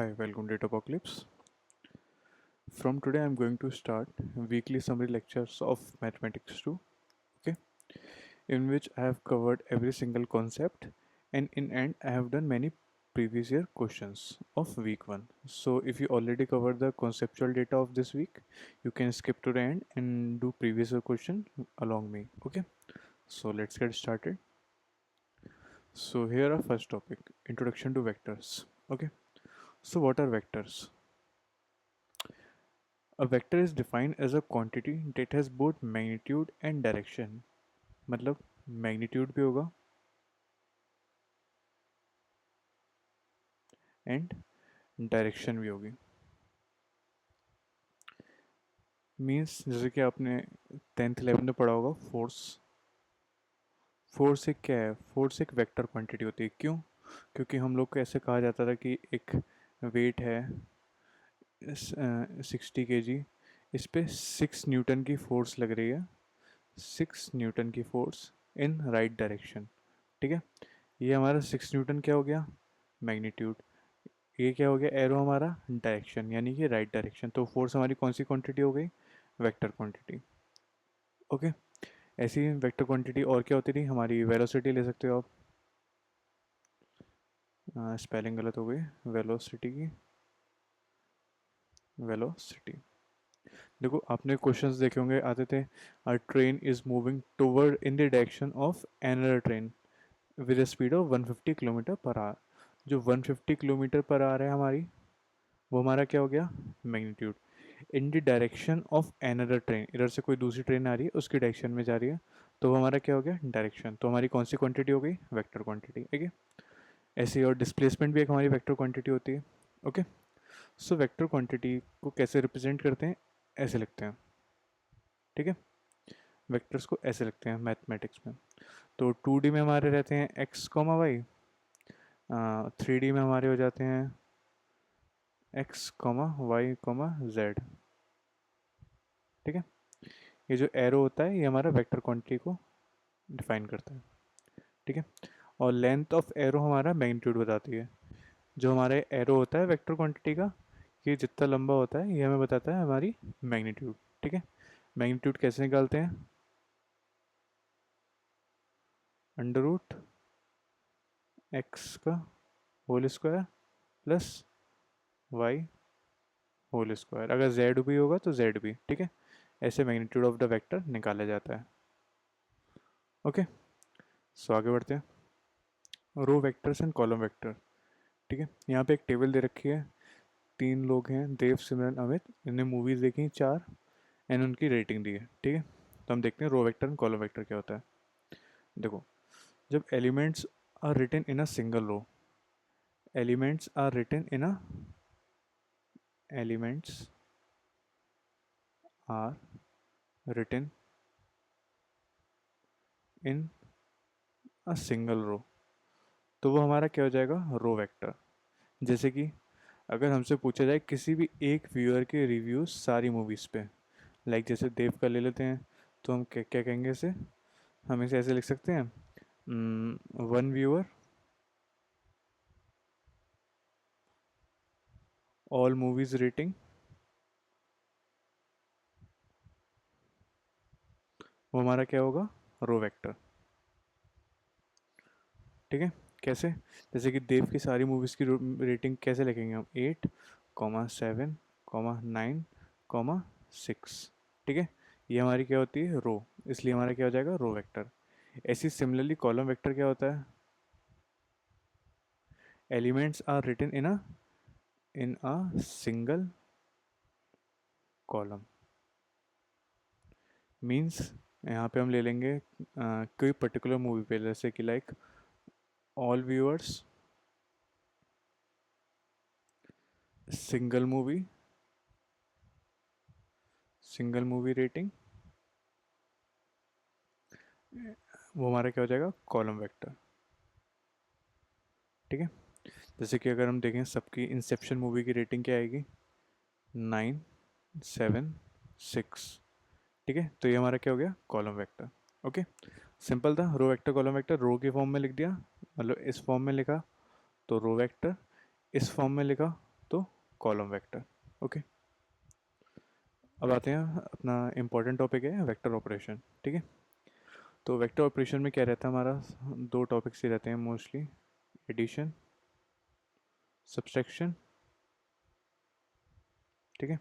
Hi, welcome to Apocalypse. From today, I'm going to start weekly summary lectures of Mathematics 2, okay, in which I have covered every single concept, and in end, I have done many previous year questions of week 1. So, if you already covered the conceptual data of this week, you can skip to the end and do previous year question along me, okay. So, let's get started. So, here our first topic, introduction to vectors, okay. So, what are vectors? A vector is defined as a quantity that has both magnitude and direction. मतलब magnitude भी होगा and direction भी होगी. Means जैसे कि आपने 10th 11th में पढ़ा होगा फोर्स एक क्या है? फोर्स एक वेक्टर क्वांटिटी होती है. क्यों? क्योंकि हम लोग को ऐसे कहा जाता था कि एक वेट है 60 kg, इस पे 6 न्यूटन की फोर्स लग रही है, 6 न्यूटन की फोर्स इन राइट डायरेक्शन. ठीक है, ये हमारा 6 न्यूटन क्या हो गया? मैग्नीट्यूड. ये क्या हो गया? एरो हमारा डायरेक्शन, यानी कि राइट डायरेक्शन. तो फोर्स हमारी कौन सी क्वांटिटी हो गई? Vector quantity. ओके, ऐसी वेक्टर क्वांटिटी और क्या होती थी हमारी? वेलोसिटी ले सकते हो आप. स्पेलिंग गलत हो गई, वेलोसिटी की वेलोसिटी. देखो, आपने क्वेश्चंस देखे होंगे, आते थे अ train is moving toward in the direction of another train with a speed of 150 kilometre per hour. जो 150 किलोमीटर पर आवर है हमारी, वो हमारा क्या हो गया? Magnitude. In the direction of another train, इधर से कोई दूसरी ट्रेन आ रही है, उसकी डायरेक्शन में जा रही है, तो वो हमारा क्या हो गया? डायरेक्शन. तो हमारी कौन सी क्वांटिटी हो गई? Vector quantity. ठीक है, ऐसे और डिस्प्लेसमेंट भी एक हमारी वेक्टर क्वांटिटी होती है. ओके, सो वेक्टर क्वांटिटी को कैसे रिप्रेजेंट करते हैं? ऐसे लिखते हैं. ठीक है, वेक्टर्स को ऐसे लिखते हैं मैथमेटिक्स में. तो 2D में हमारे रहते हैं एक्स कॉमा वाई, 3D में हमारे हो जाते हैं X comma Y comma Z. ठीक है, ये जो एरो होता है ये हमारा वेक्टर क्वांटिटी को डिफाइन करता है. ठीक है, और लेंथ ऑफ एरो हमारा मैग्नीट्यूड बताती है. जो हमारे एरो होता है वेक्टर क्वांटिटी का, ये जितना लंबा होता है ये हमें बताता है हमारी मैग्नीट्यूड. ठीक है, मैग्नीट्यूड कैसे निकालते हैं? अंडर रूट एक्स का whole square plus Y whole square. अगर जेड भी होगा तो जेड भी. ठीक है, ऐसे मैग्नीट्यूड ऑफ द वेक्टर निकाला जाता है. ओके, सो आगे बढ़ते हैं. रो वेक्टर्स एंड कॉलम वेक्टर. ठीक है, यहाँ पे एक टेबल दे रखी है. 3 लोग हैं, देव सिमरन अमित. इन्हें मूवीज़ देखी 4 एंड उनकी रेटिंग दी है. ठीक है, तो हम देखते हैं row vector and column vector क्या होता है. देखो, जब elements are written in a single row, elements are written in a elements are written in a single row, तो वो हमारा क्या हो जाएगा? Row vector. जैसे कि अगर हमसे पूछा जाए किसी भी एक व्यूअर के रिव्यूज सारी मूवीज़ पे, लाइक जैसे देव का ले लेते हैं, तो हम क्या क्या कहेंगे इसे? हम इसे ऐसे लिख सकते हैं, 1 व्यूअर ऑल मूवीज रेटिंग. वो हमारा क्या होगा? Row vector. ठीक है, कैसे? जैसे कि देव की सारी मूवीज़ की रेटिंग कैसे लिखेंगे हम? 8, 7, 9, 6. ठीक है, ये हमारी क्या होती है? रो. इसलिए हमारा क्या हो जाएगा? Row vector. ऐसी सिमिलरली कॉलम वेक्टर क्या होता है? Elements are written in a single column. Means यहाँ पे हम ले लेंगे कोई पर्टिकुलर मूवी पे, जैसे कि like all viewers single movie rating. वो हमारा क्या हो जाएगा? Column vector. ठीक है, जैसे कि अगर हम देखें सबकी इंसेप्शन मूवी की रेटिंग क्या आएगी? 9, 7, 6. ठीक है, तो ये हमारा क्या हो गया? Column vector. ओके, सिंपल था. रो वेक्टर कॉलम वेक्टर रो के फॉर्म में लिख दिया, मतलब इस फॉर्म में लिखा तो रो वेक्टर, इस फॉर्म में लिखा तो कॉलम वेक्टर। ओके, अब आते हैं अपना इम्पोर्टेंट टॉपिक है वेक्टर ऑपरेशन। ठीक है, तो वेक्टर ऑपरेशन में क्या रहता है हमारा, दो टॉपिक्स ही रहते हैं मोस्टली, एडिशन, सब्सट्रैक्शन, ठीक है,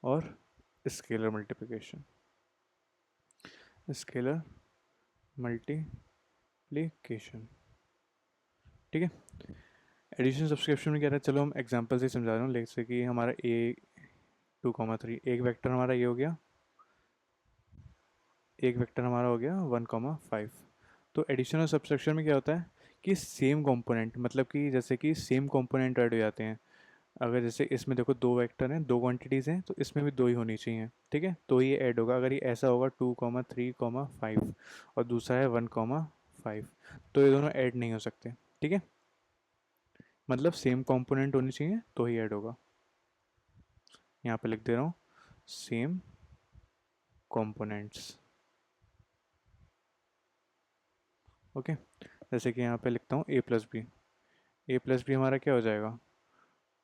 और स्केलर मल्टीप्लिकेशन, स्केलर मल्टीप्लिकेशन। ठीक है, एडिशन सब्सक्रिप्शन में क्या रहता है, चलो हम एग्जांपल से समझा रहा हूँ। जैसे कि हमारा ए 2,3, एक वेक्टर हमारा ये हो गया, एक वेक्टर हमारा हो गया 1,5। तो एडिशन और सब्सट्रैक्शन में क्या होता है कि सेम कंपोनेंट, मतलब कि जैसे कि सेम कंपोनेंट ऐड हो जाते हैं। अगर जैसे इसमें देखो दो वेक्टर हैं, दो क्वांटिटीज़ हैं, तो इसमें भी दो ही होनी चाहिए। ठीक है, तो ये ऐड होगा। अगर ये ऐसा होगा 2,3,5 और दूसरा है 1,5, तो ये दोनों ऐड नहीं हो सकते। ठीक है, मतलब सेम कंपोनेंट होनी चाहिए तो ही ऐड होगा। यहाँ पे लिख दे रहा हूँ, सेम कंपोनेंट्स। ओके, जैसे कि यहाँ पे लिखता हूँ a+b। a+b हमारा क्या हो जाएगा,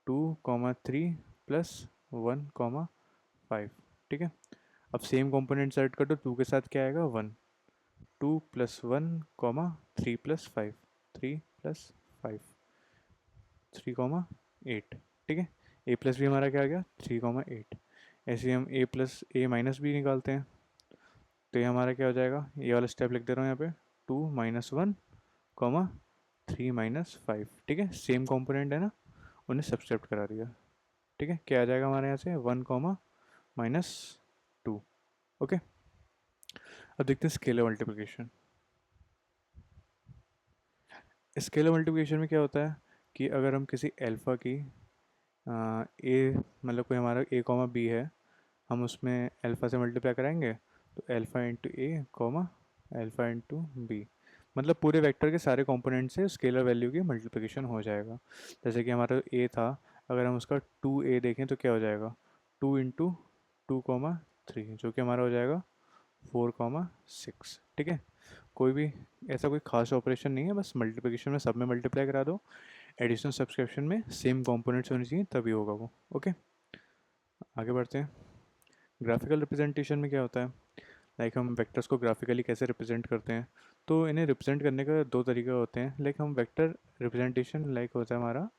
2,3 प्लस 1,5। ठीक है, अब सेम कंपोनेंट सेट कर दो, टू के साथ क्या आएगा 1, 2 + 1, 3 + 5, 3 + 5, 3,8। ठीक है, a+b हमारा क्या आ गया 3,8। ऐसे ही हम a+a-b निकालते हैं, तो ये हमारा क्या हो जाएगा, ये वाला स्टेप लिख दे रहा हूँ यहाँ पे, 2 - 1, 3 - 5। ठीक है, सेम कंपोनेंट है ना, उन्हें सब्सट्रैक्ट करा दिया। ठीक है, क्या आ जाएगा हमारे यहाँ से 1, -2। ओके, अब देखते हैं स्केलर मल्टीप्लिकेशन। स्केलर मल्टीप्लिकेशन में क्या होता है कि अगर हम किसी अल्फ़ा की ए, मतलब कोई हमारा a, b है, हम उसमें अल्फ़ा से मल्टीप्लाई कराएंगे, तो अल्फ़ा इंटू ए कॉमा अल्फ़ा इंटू बी, मतलब पूरे वेक्टर के सारे कंपोनेंट से स्केलर वैल्यू की मल्टीप्लिकेशन हो जाएगा। जैसे कि हमारा ए था, अगर हम उसका 2a देखें तो क्या हो जाएगा, 2 × 2, 3, जो कि हमारा हो जाएगा 4,6। ठीक है, कोई भी ऐसा कोई खास ऑपरेशन नहीं है, बस मल्टीप्लिकेशन में सब में मल्टीप्लाई करा दो, एडिशनल सब्सक्रिप्शन में सेम कंपोनेंट्स होने चाहिए तभी होगा वो। ओके, आगे बढ़ते हैं। ग्राफिकल रिप्रेजेंटेशन में क्या होता है, लाइक हम वेक्टर्स को ग्राफिकली कैसे रिप्रेजेंट करते हैं। तो इन्हें रिप्रेजेंट करने का दो तरीके होते हैं। लाइक हम वेक्टर रिप्रेजेंटेशन, लाइक होता है हमारा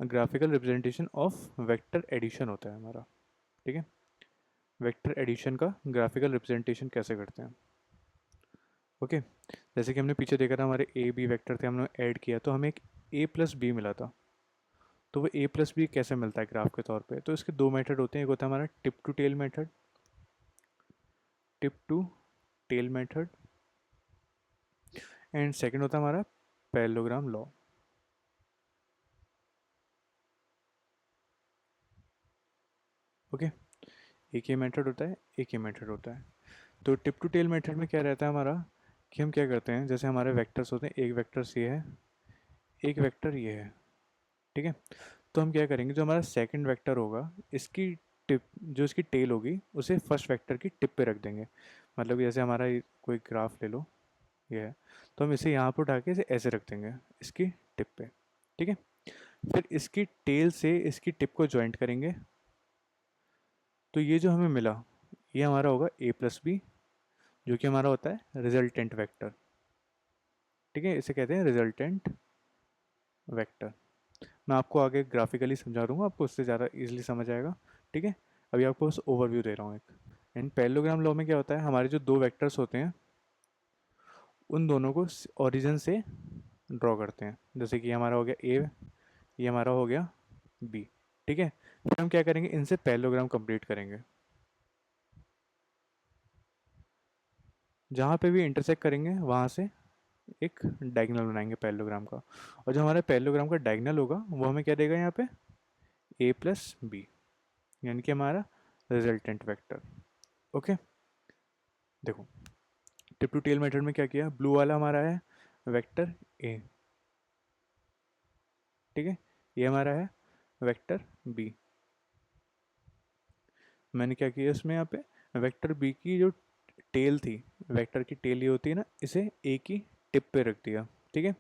graphical representation of vector addition होता है हमारा। ठीक है, वेक्टर एडिशन का ग्राफिकल रिप्रेजेंटेशन कैसे करते हैं। ओके, जैसे कि हमने पीछे देखा था, हमारे ए बी वेक्टर थे, हमने ऐड किया तो हमें एक a+b मिला था। तो वो a+b कैसे मिलता है ग्राफ के तौर पे, तो इसके दो मेथड होते हैं। एक होता है हमारा tip to tail method, tip to tail method, and second होता है हमारा पैरेललोग्राम लॉ। ओके, एक ही मेथड होता है, एक ही मेथड होता है। तो टिप टू टेल मेथड में क्या रहता है हमारा, कि हम क्या करते हैं, जैसे हमारे वेक्टर्स होते हैं, एक वेक्टर ये है, एक वेक्टर ये है। ठीक है, तो हम क्या करेंगे, जो हमारा सेकंड वेक्टर होगा, इसकी टिप, जो इसकी टेल होगी, उसे फर्स्ट वेक्टर की टिप पे रख देंगे। मतलब कि जैसे हमारा कोई ग्राफ ले लो, ये है, तो हम इसे यहाँ पर उठा के इसे ऐसे रख देंगे इसकी टिप पे। ठीक है, फिर इसकी टेल से इसकी टिप को ज्वाइंट करेंगे, तो ये जो हमें मिला, ये हमारा होगा a+b, जो कि हमारा होता है रिजल्टेंट वेक्टर। ठीक है, इसे कहते हैं रिजल्टेंट वेक्टर। मैं आपको आगे ग्राफिकली समझा दूंगा, आपको उससे ज़्यादा इजीली समझ आएगा। ठीक है, अभी आपको बस ओवरव्यू दे रहा हूँ एक। एंड पैरेललोग्राम लॉ में क्या होता है, हमारे जो दो वेक्टर्स होते हैं, उन दोनों को ओरिजिन से ड्रॉ करते हैं। जैसे कि हमारा हो गया ए, ये हमारा हो गया बी। ठीक है, फिर हम क्या करेंगे, इनसे पैरेललोग्राम कंप्लीट करेंगे। जहाँ पे भी इंटरसेक्ट करेंगे वहाँ से एक डायगोनल बनाएंगे पैरेललोग्राम का, और जो हमारे पैरेललोग्राम का डायगोनल होगा वो हमें क्या देगा यहाँ पे, a+b, यानी कि हमारा रिजल्टेंट वेक्टर। ओके, देखो टिप टू टेल मेथड में क्या किया, ब्लू वाला हमारा है वेक्टर ए, ठीक है, ये हमारा है वेक्टर बी। मैंने क्या किया इसमें, यहाँ पे वेक्टर बी की जो टेल थी, वेक्टर की टेल ये होती है ना, इसे ए की टिप पे रख दिया। ठीक है,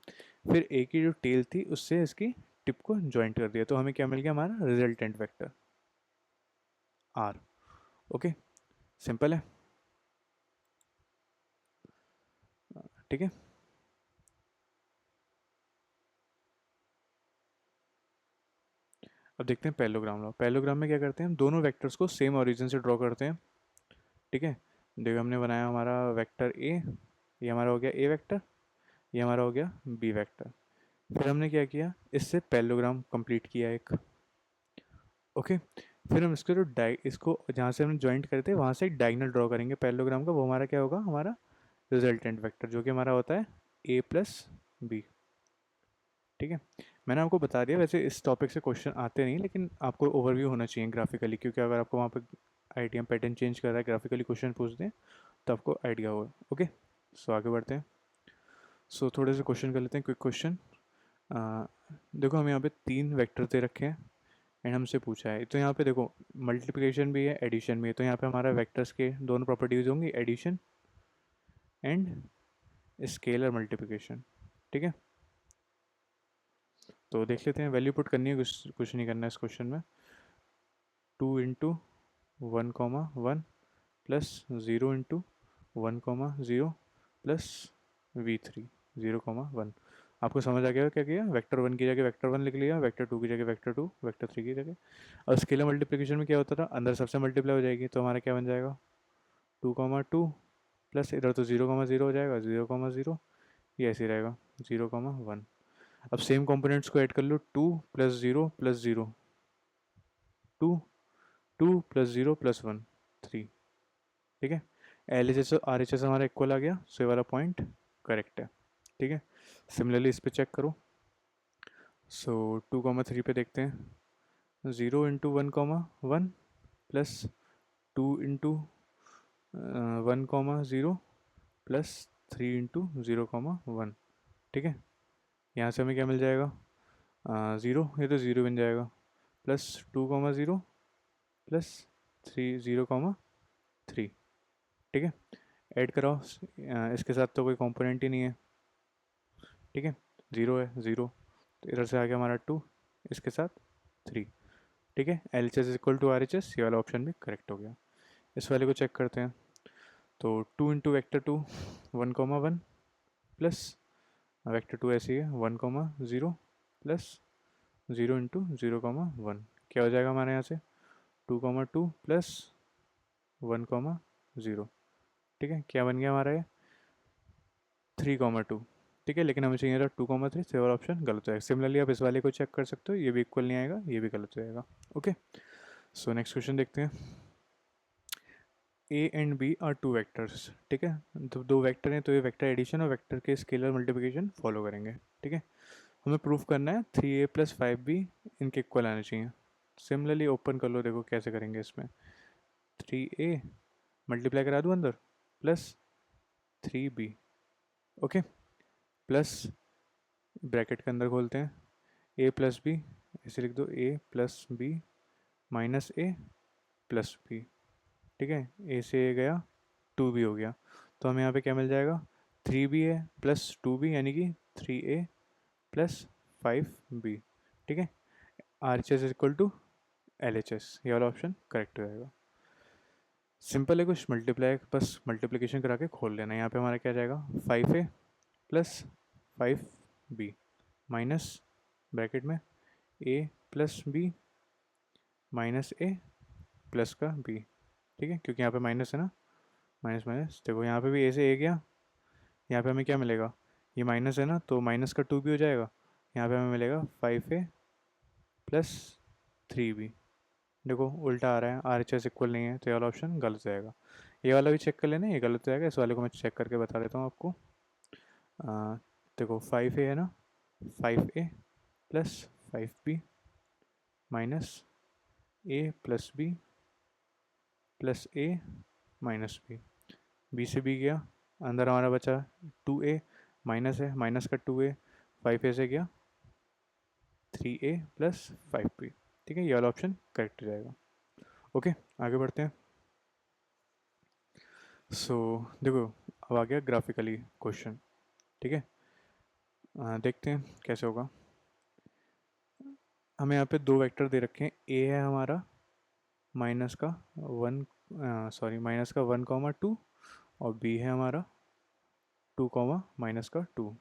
फिर ए की जो टेल थी उससे इसकी टिप को ज्वाइंट कर दिया, तो हमें क्या मिल गया, हमारा resultant vector R. Okay, simple है, ठीक है। अब देखते हैं पैरेललोग्राम लॉ। पैरेललोग्राम में क्या करते हैं, हम दोनों वेक्टर्स को सेम ओरिजिन से ड्रॉ करते हैं, ठीक है। देखो हमने बनाया हमारा वेक्टर ए, ये हमारा हो गया ए वेक्टर, ये हमारा हो गया बी वेक्टर। फिर हमने क्या किया, इससे पैरेललोग्राम कंप्लीट किया एक। ओके, फिर हम इसको जो इसको जहाँ से हमने ज्वाइंट करे थे वहाँ से एक डायगोनल ड्रॉ करेंगे पैरेललोग्राम का, वो हमारा क्या होगा, हमारा रिजल्टेंट वेक्टर, जो कि हमारा होता है ए प्लस बी, ठीक है। मैंने आपको बता दिया, वैसे इस टॉपिक से क्वेश्चन आते नहीं, लेकिन आपको ओवरव्यू होना चाहिए ग्राफिकली, क्योंकि अगर आपको वहाँ पर आईटीएम पैटर्न चेंज कर रहा है, ग्राफिकली क्वेश्चन पूछ दें तो आपको आइडिया होगा। ओके, सो आगे बढ़ते हैं। सो थोड़े से क्वेश्चन कर लेते हैं, क्विक क्वेश्चन। देखो हम यहाँ पे 3 वेक्टर दे रखे हैं एंड हमसे पूछा है, तो यहाँ पे देखो मल्टीप्लिकेशन भी है, एडिशन भी है, तो यहाँ पे हमारा वेक्टर्स के दोनों प्रॉपर्टीज होंगी, एडिशन एंड स्केलर मल्टीप्लिकेशन, ठीक है। तो देख लेते हैं, वैल्यू पुट करनी है, कुछ नहीं करना है इस क्वेश्चन में। 2 × 1, 1 प्लस 0 × 1, 0 प्लस V3 0, 1। आपको समझ आ गया क्या किया, वेक्टर 1 की जगह वेक्टर 1 लिख लिया, वेक्टर 2 की जगह वेक्टर 2, वेक्टर 3 की जगह। और स्केलर मल्टीप्लिकेशन में क्या होता था, अंदर सबसे मल्टीप्लाई हो जाएगी, तो हमारा क्या बन जाएगा, 2, 2 प्लस इधर तो 0, 0 हो जाएगा, 0, 0, ये ऐसे ही रहेगा, 0, 1। अब सेम कंपोनेंट्स को ऐड कर लो, 2 + 0 + 0, 2 2 + 0 + 1 3, ठीक है। एल एच एस और आर एच एस हमारा इक्वल आ गया, सो ये वाला पॉइंट करेक्ट है, ठीक है। सिमिलरली इस पे चेक करो। सो 2, 3 पे देखते हैं, 0 × 1, 1 प्लस 2 × 1, 0 प्लस 3 × 0, 1, ठीक है। यहाँ से हमें क्या मिल जाएगा, 0, ये तो 0 बन जाएगा, प्लस 2, 0 प्लस 0, 3, ठीक है। ऐड कराओ, इसके साथ तो कोई कंपोनेंट ही नहीं है, ठीक है, 0 है, 0, तो इधर से आ गया हमारा 2, इसके साथ 3, ठीक है। L H S equal to R H S, ये वाला ऑप्शन भी करेक्ट हो गया। इस वाले को चेक करते हैं, तो 2 × वेक्टर 2, 1, 1 प्लस वेक्टर 2 ऐसे ही है, 1, 0 प्लस 0 × 0, 1, क्या हो जाएगा हमारे यहाँ से, 2, 2 प्लस 1, 0, ठीक है। क्या बन गया हमारा ये, 3, 2, ठीक है। लेकिन हमें चाहिए था 2, 3, तो और ऑप्शन गलत हो जाएगा। सिमिलरली आप इस वाले को चेक कर सकते हो, ये भी इक्वल नहीं आएगा, ये भी गलत हो जाएगा। ओके, सो नेक्स्ट क्वेश्चन देखते हैं। A and B are 2 vectors, ठीक है। दो वेक्टर हैं, तो ये वेक्टर एडिशन और वेक्टर के स्केलर मल्टीप्लिकेशन फॉलो करेंगे, ठीक है। हमें प्रूफ करना है 3a + 5b इनके इक्वल आने चाहिए। सिमिलरली ओपन कर लो, देखो कैसे करेंगे इसमें, 3a मल्टीप्लाई करा दूँ अंदर, plus 3b, okay, plus bracket के अंदर खोलते हैं, a + b, ऐसे लिख दो, a + b minus a + b, ठीक है। a से a गया, 2b हो गया, तो हमें यहाँ पे क्या मिल जाएगा, 3ba + 2b, यानी कि 3a + 5b, ठीक है। R H S equal to L H S, ये वाला ऑप्शन करेक्ट हो जाएगा। सिंपल है, कुछ मल्टीप्लाई बस मल्टीप्लिकेशन करा के खोल लेना। यहाँ पे हमारा क्या जाएगा, 5a + 5b माइनस ब्रैकेट में a + b minus a plus का b, ठीक है, क्योंकि यहाँ पे माइनस है ना, माइनस माइनस, देखो यहाँ पे भी a से a गया, यहाँ पे हमें क्या मिलेगा, ये माइनस है ना, तो माइनस का 2b हो जाएगा, यहाँ पे हमें मिलेगा 5a + 3b। देखो उल्टा आ रहा है, आर एच एस इक्वल नहीं है, तो ये वाला ऑप्शन गलत जाएगा। ये वाला भी चेक कर लेना, ये गलत जाएगा, इस वाले को मैं चेक करके बता देता हूँ आपको। देखो 5a है ना, 5a + 5b minus a + b plus a minus b, b से b गया, अंदर हमारा बचा 2a, माइनस है, माइनस का 2a, 5a से गया 3a + 5b, ठीक है। ये वाला ऑप्शन करेक्ट हो जाएगा। ओके, आगे बढ़ते हैं। सो देखो अब आ गया ग्राफिकली क्वेश्चन, ठीक है। देखते हैं कैसे होगा। हमें यहाँ पे दो वेक्टर दे रखे हैं, ए है हमारा माइनस का माइनस का 1, 2 और बी है हमारा 2, -का 2।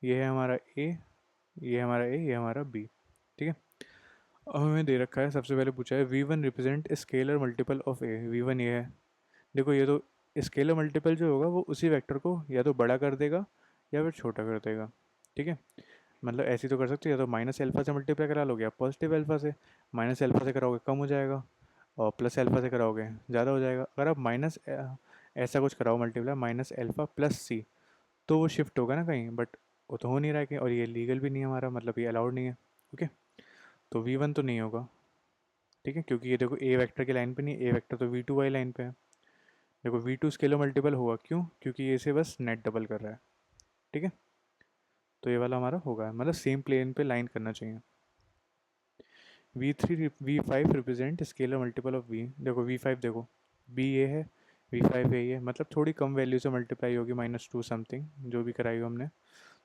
ये है हमारा ए, ये हमारा बी। ठीक है। अब हमें दे रखा है, सबसे पहले पूछा है v1 represent scalar multiple of A. v1 ये है। देखो ये तो स्केलर मल्टीपल जो होगा वो उसी वेक्टर को या तो बड़ा कर देगा या फिर छोटा कर देगा। ठीक है। मतलब ऐसे तो कर सकते हो, या तो माइनस एल्फा से मल्टीप्लाई करा लोगे, या पॉजिटिव एल्फा से। माइनस एल्फा से कराओगे कम हो जाएगा, और प्लस एल्फा से कराओगे ज़्यादा हो जाएगा। अगर आप माइनस ऐसा कुछ कराओ मल्टीप्लाई माइनस एल्फा प्लस सी, तो वो शिफ्ट होगा ना कहीं, बट वो तो हो नहीं रहा है और ये लीगल भी नहीं है हमारा, मतलब ये अलाउड नहीं है। ओके। तो v1 तो नहीं होगा। ठीक है, क्योंकि ये देखो ए वेक्टर की लाइन पे नहीं, ए वेक्टर तो v2 वाली लाइन पे है। देखो v2 स्केलर मल्टीपल होगा, क्यों? क्योंकि ये से बस नेट डबल कर रहा है। ठीक है। तो ये वाला हमारा होगा, मतलब सेम प्लेन पे लाइन करना चाहिए। v5 represent scalar multiple of v। देखो v5 देखो, b ये है, v5 ये है, मतलब थोड़ी कम वैल्यू से मल्टीप्लाई होगी, -2 समथिंग जो भी कराई हो हमने,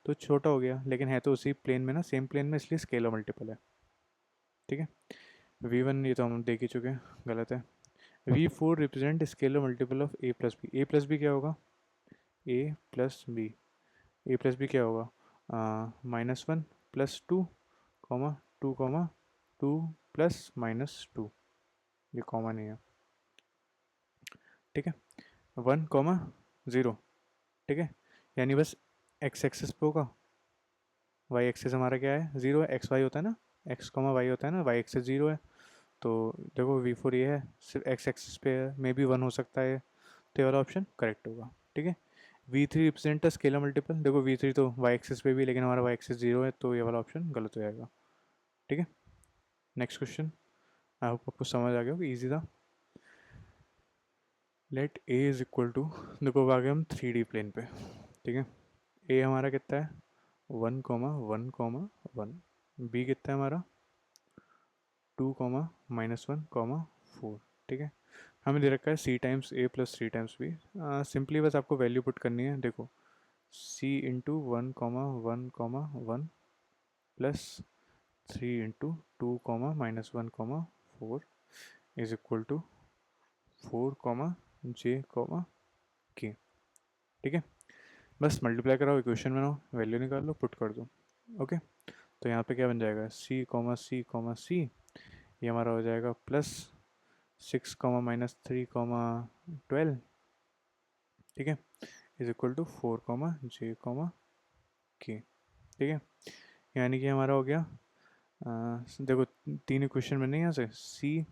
तो छोटा हो गया, लेकिन है तो उसी प्लेन में ना, सेम प्लेन में, इसलिए स्केलर मल्टीपल है। ठीक है। v1 ये तो हम देख ही चुके हैं, गलत है। v4 represent scalar multiple of a plus B. a plus B क्या होगा? a plus B. A plus B क्या होगा? -1 +2, 2, 2 +-2। ये कॉमन ही है। ठीक है। 1, 0। ठीक है। यानी बस एक्स एक्सिस पे होगा, वाई एक्सिस हमारा क्या है? 0 है। एक्स वाई होता है ना, x, y होता है ना, वाई एक्सिस 0 है। तो देखो v4 ये है, सिर्फ एक्स एक्सिस पे है, मे बी 1 हो सकता है, तो ये वाला ऑप्शन करेक्ट होगा। ठीक है। v3 represent scalar multiple. देखो v3 तो वाई एक्सिस पे भी, लेकिन हमारा वाई एक्सिस 0 है, तो ये वाला ऑप्शन गलत हो जाएगा। ठीक है। नेक्स्ट क्वेश्चन, आई होप आपको समझ आ गया होगा, ईजी था। Let A is equal to, देखो अब आ गए हम 3D प्लेन पे। ठीक है। ए हमारा कितना है? 1, 1, 1। बी कितना है हमारा? 2, -1, 4। ठीक है। हमें दे रखा है C times A plus C times B. Simply बस आपको वैल्यू पुट करनी है। देखो C into 1, 1, 1 plus 3 into 2, -1, 4 is equal to 4, J, के। ठीक है। बस मल्टीप्लाई कराओ, इक्वेशन बनाओ, वैल्यू निकाल लो, पुट कर दो। ओके। तो यहाँ पे क्या बन जाएगा? C, ये हमारा हो जाएगा +6, -3, 12। ठीक है। इज इक्वल टू 4, J, के। ठीक है। यानी कि हमारा हो गया, देखो तीन इक्वेशन बने यहाँ से, C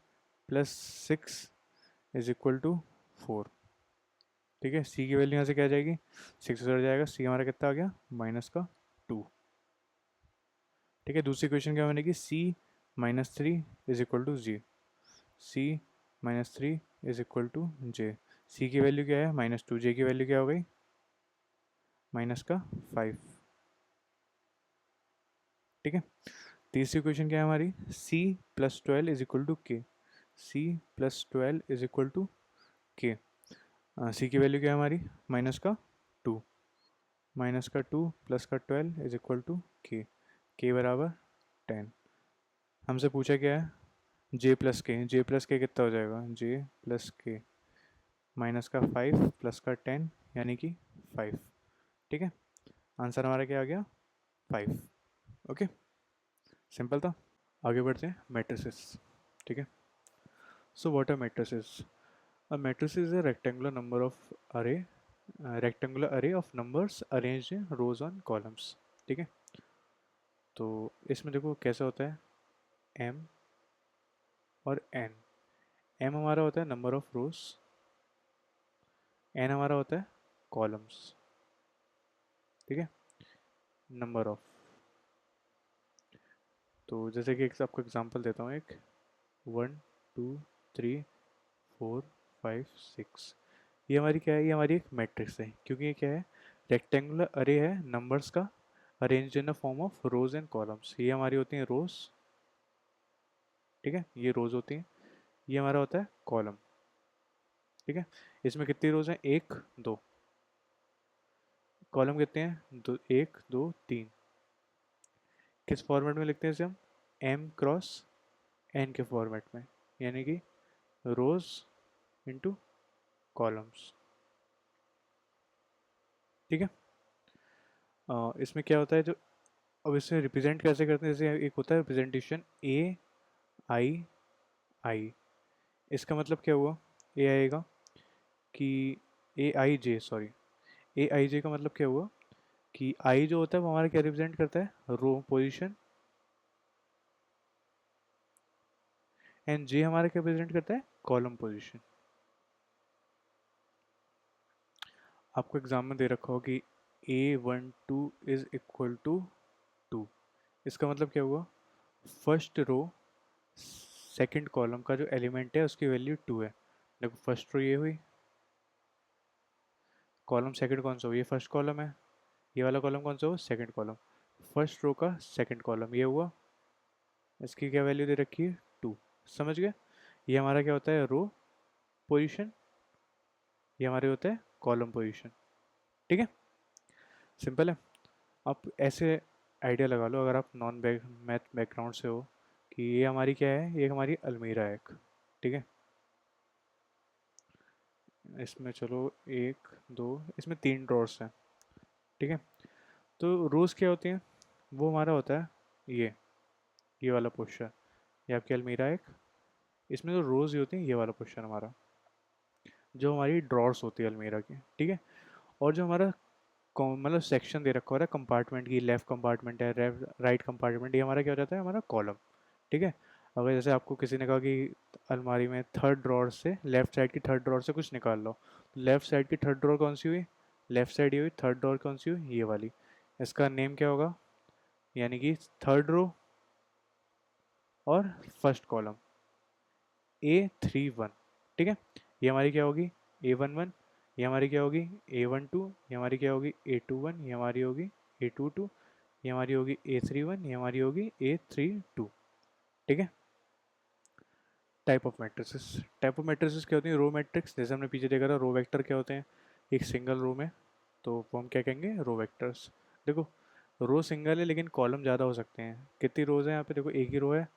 +6 इज इक्वल टू 4। ठीक है। सी की वैल्यू यहाँ से क्या आ जाएगी? 6 उधर जाएगा, सी हमारा कितना आ गया? -2। ठीक है। दूसरी इक्वेशन क्या बनेगी? C-3 is equal to G. C-3 is equal to J. C की वैल्यू क्या है? -2। जे की वैल्यू क्या हो गई? -5। ठीक है। तीसरी इक्वेशन क्या है हमारी? C +12 इज इक्वल टू के। C +12 इज इक्वल टू के। सी की वैल्यू क्या है हमारी? -2। -2 +12 इज इक्वल टू के बराबर 10। हमसे पूछा क्या है? जे प्लस के कितना हो जाएगा? J+K -5 +10 यानी कि 5। ठीक है। आंसर हमारा क्या आ गया? 5। ओके। सिंपल था। आगे बढ़ते हैं मैट्रिसेस। ठीक है। So what are matrices? A matrix is a rectangular array of numbers arranged in rows and columns. ठीक है। तो इसमें देखो कैसा होता है, एम और एन। एम हमारा होता है नंबर ऑफ रोज, एन हमारा होता है कॉलम्स। ठीक है। नंबर ऑफ, तो जैसे कि एक आपको एग्जांपल देता हूँ एक, 1, 2, 3, 4, 5, 6। ये हमारी क्या है? ये हमारी एक मैट्रिक्स है, क्योंकि ये क्या है? रेक्टेंगुलर अरे है नंबर्स का, arrange in a form of rose and columns. ये हमारी होती हैं रोज। ठीक है। ये रोज होती हैं, ये हमारा होता है कॉलम। ठीक है। इसमें कितनी रोज हैं? 1, 2। कॉलम कितने हैं? 1, 2, 3। किस फॉर्मेट में लिखते हैं इसे हम? एम क्रॉस एन के फॉर्मेट में, यानी कि रोज इंटू कॉलम्स। ठीक है। इसमें क्या होता है, जो अब इसे रिप्रेजेंट कैसे करते हैं, जैसे एक होता है रिप्रेजेंटेशन ए आई आई। इसका मतलब क्या हुआ, ए आएगा कि ए आई जे, सॉरी, ए आई जे का मतलब क्या हुआ कि आई जो होता है वो हमारा क्या रिप्रेजेंट करता है, रो पोजीशन, एंड जे हमारा क्या रिप्रेजेंट करता है, कॉलम पोजीशन। आपको एग्जाम में दे रखा हो कि A12 इज इक्वल टू 2। इसका मतलब क्या हुआ, फर्स्ट रो सेकंड कॉलम का जो एलिमेंट है उसकी वैल्यू 2 है। देखो फर्स्ट रो ये हुई, कॉलम सेकंड कौन सा हुआ, ये फर्स्ट कॉलम है, ये वाला कॉलम कौन सा हुआ, सेकंड कॉलम। फर्स्ट रो का सेकंड कॉलम ये हुआ, इसकी क्या वैल्यू दे रखी है, 2। समझ गए, ये हमारा क्या होता है, रो पोजीशन, ये हमारे होता है कॉलम पोजीशन। ठीक है, सिंपल है। आप ऐसे आइडिया लगा लो, अगर आप नॉन मैथ बैकग्राउंड से हो, कि ये हमारी क्या है, ये हमारी अलमीरा है एक। ठीक है, इसमें चलो एक दो, इसमें 3 ड्रॉर्स हैं। ठीक है, तो रोज़ क्या होती हैं, वो हमारा होता है ये वाला पोर्शन, ये आपकी अलमीरा है एक। इसमें जो रोज़ होती हैं, ये वाला पोर्शन हमारा, जो हमारी ड्रॉर्स होती है अलमीरा की। ठीक है, और जो हमारा मतलब सेक्शन दे रखा होता है कंपार्टमेंट की, लेफ्ट कंपार्टमेंट है, राइट कंपार्टमेंट, ये हमारा क्या हो जाता है, हमारा कॉलम। ठीक है, अगर जैसे आपको किसी ने कहा कि अलमारी में थर्ड ड्रॉर से, लेफ्ट साइड की थर्ड ड्रॉर से कुछ निकाल लो, तो लेफ्ट साइड की थर्ड ड्रॉर कौन सी हुई, लेफ्ट साइड ये हुई, थर्ड ड्रॉर कौन सी हुई, ये वाली। इसका नेम क्या होगा, यानी कि थर्ड रो और फर्स्ट कॉलम, A31। ठीक है, ये हमारी क्या होगी, A11। ये हमारी क्या होगी, A12। ये हमारी क्या होगी, A21। ये हमारी होगी A22। ये हमारी होगी A31। ये हमारी होगी A32। ठीक है, type of matrices. Type of matrices क्या होती हैं, रो मैट्रिक्स, जैसे हमने पीछे देखा था, रो वेक्टर क्या होते हैं, एक सिंगल रो में, तो वो हम क्या कहेंगे, रो वेक्टर्स। देखो रो सिंगल है लेकिन कॉलम ज़्यादा हो सकते हैं। कितनी रोज है यहाँ पे, देखो एक ही रो है,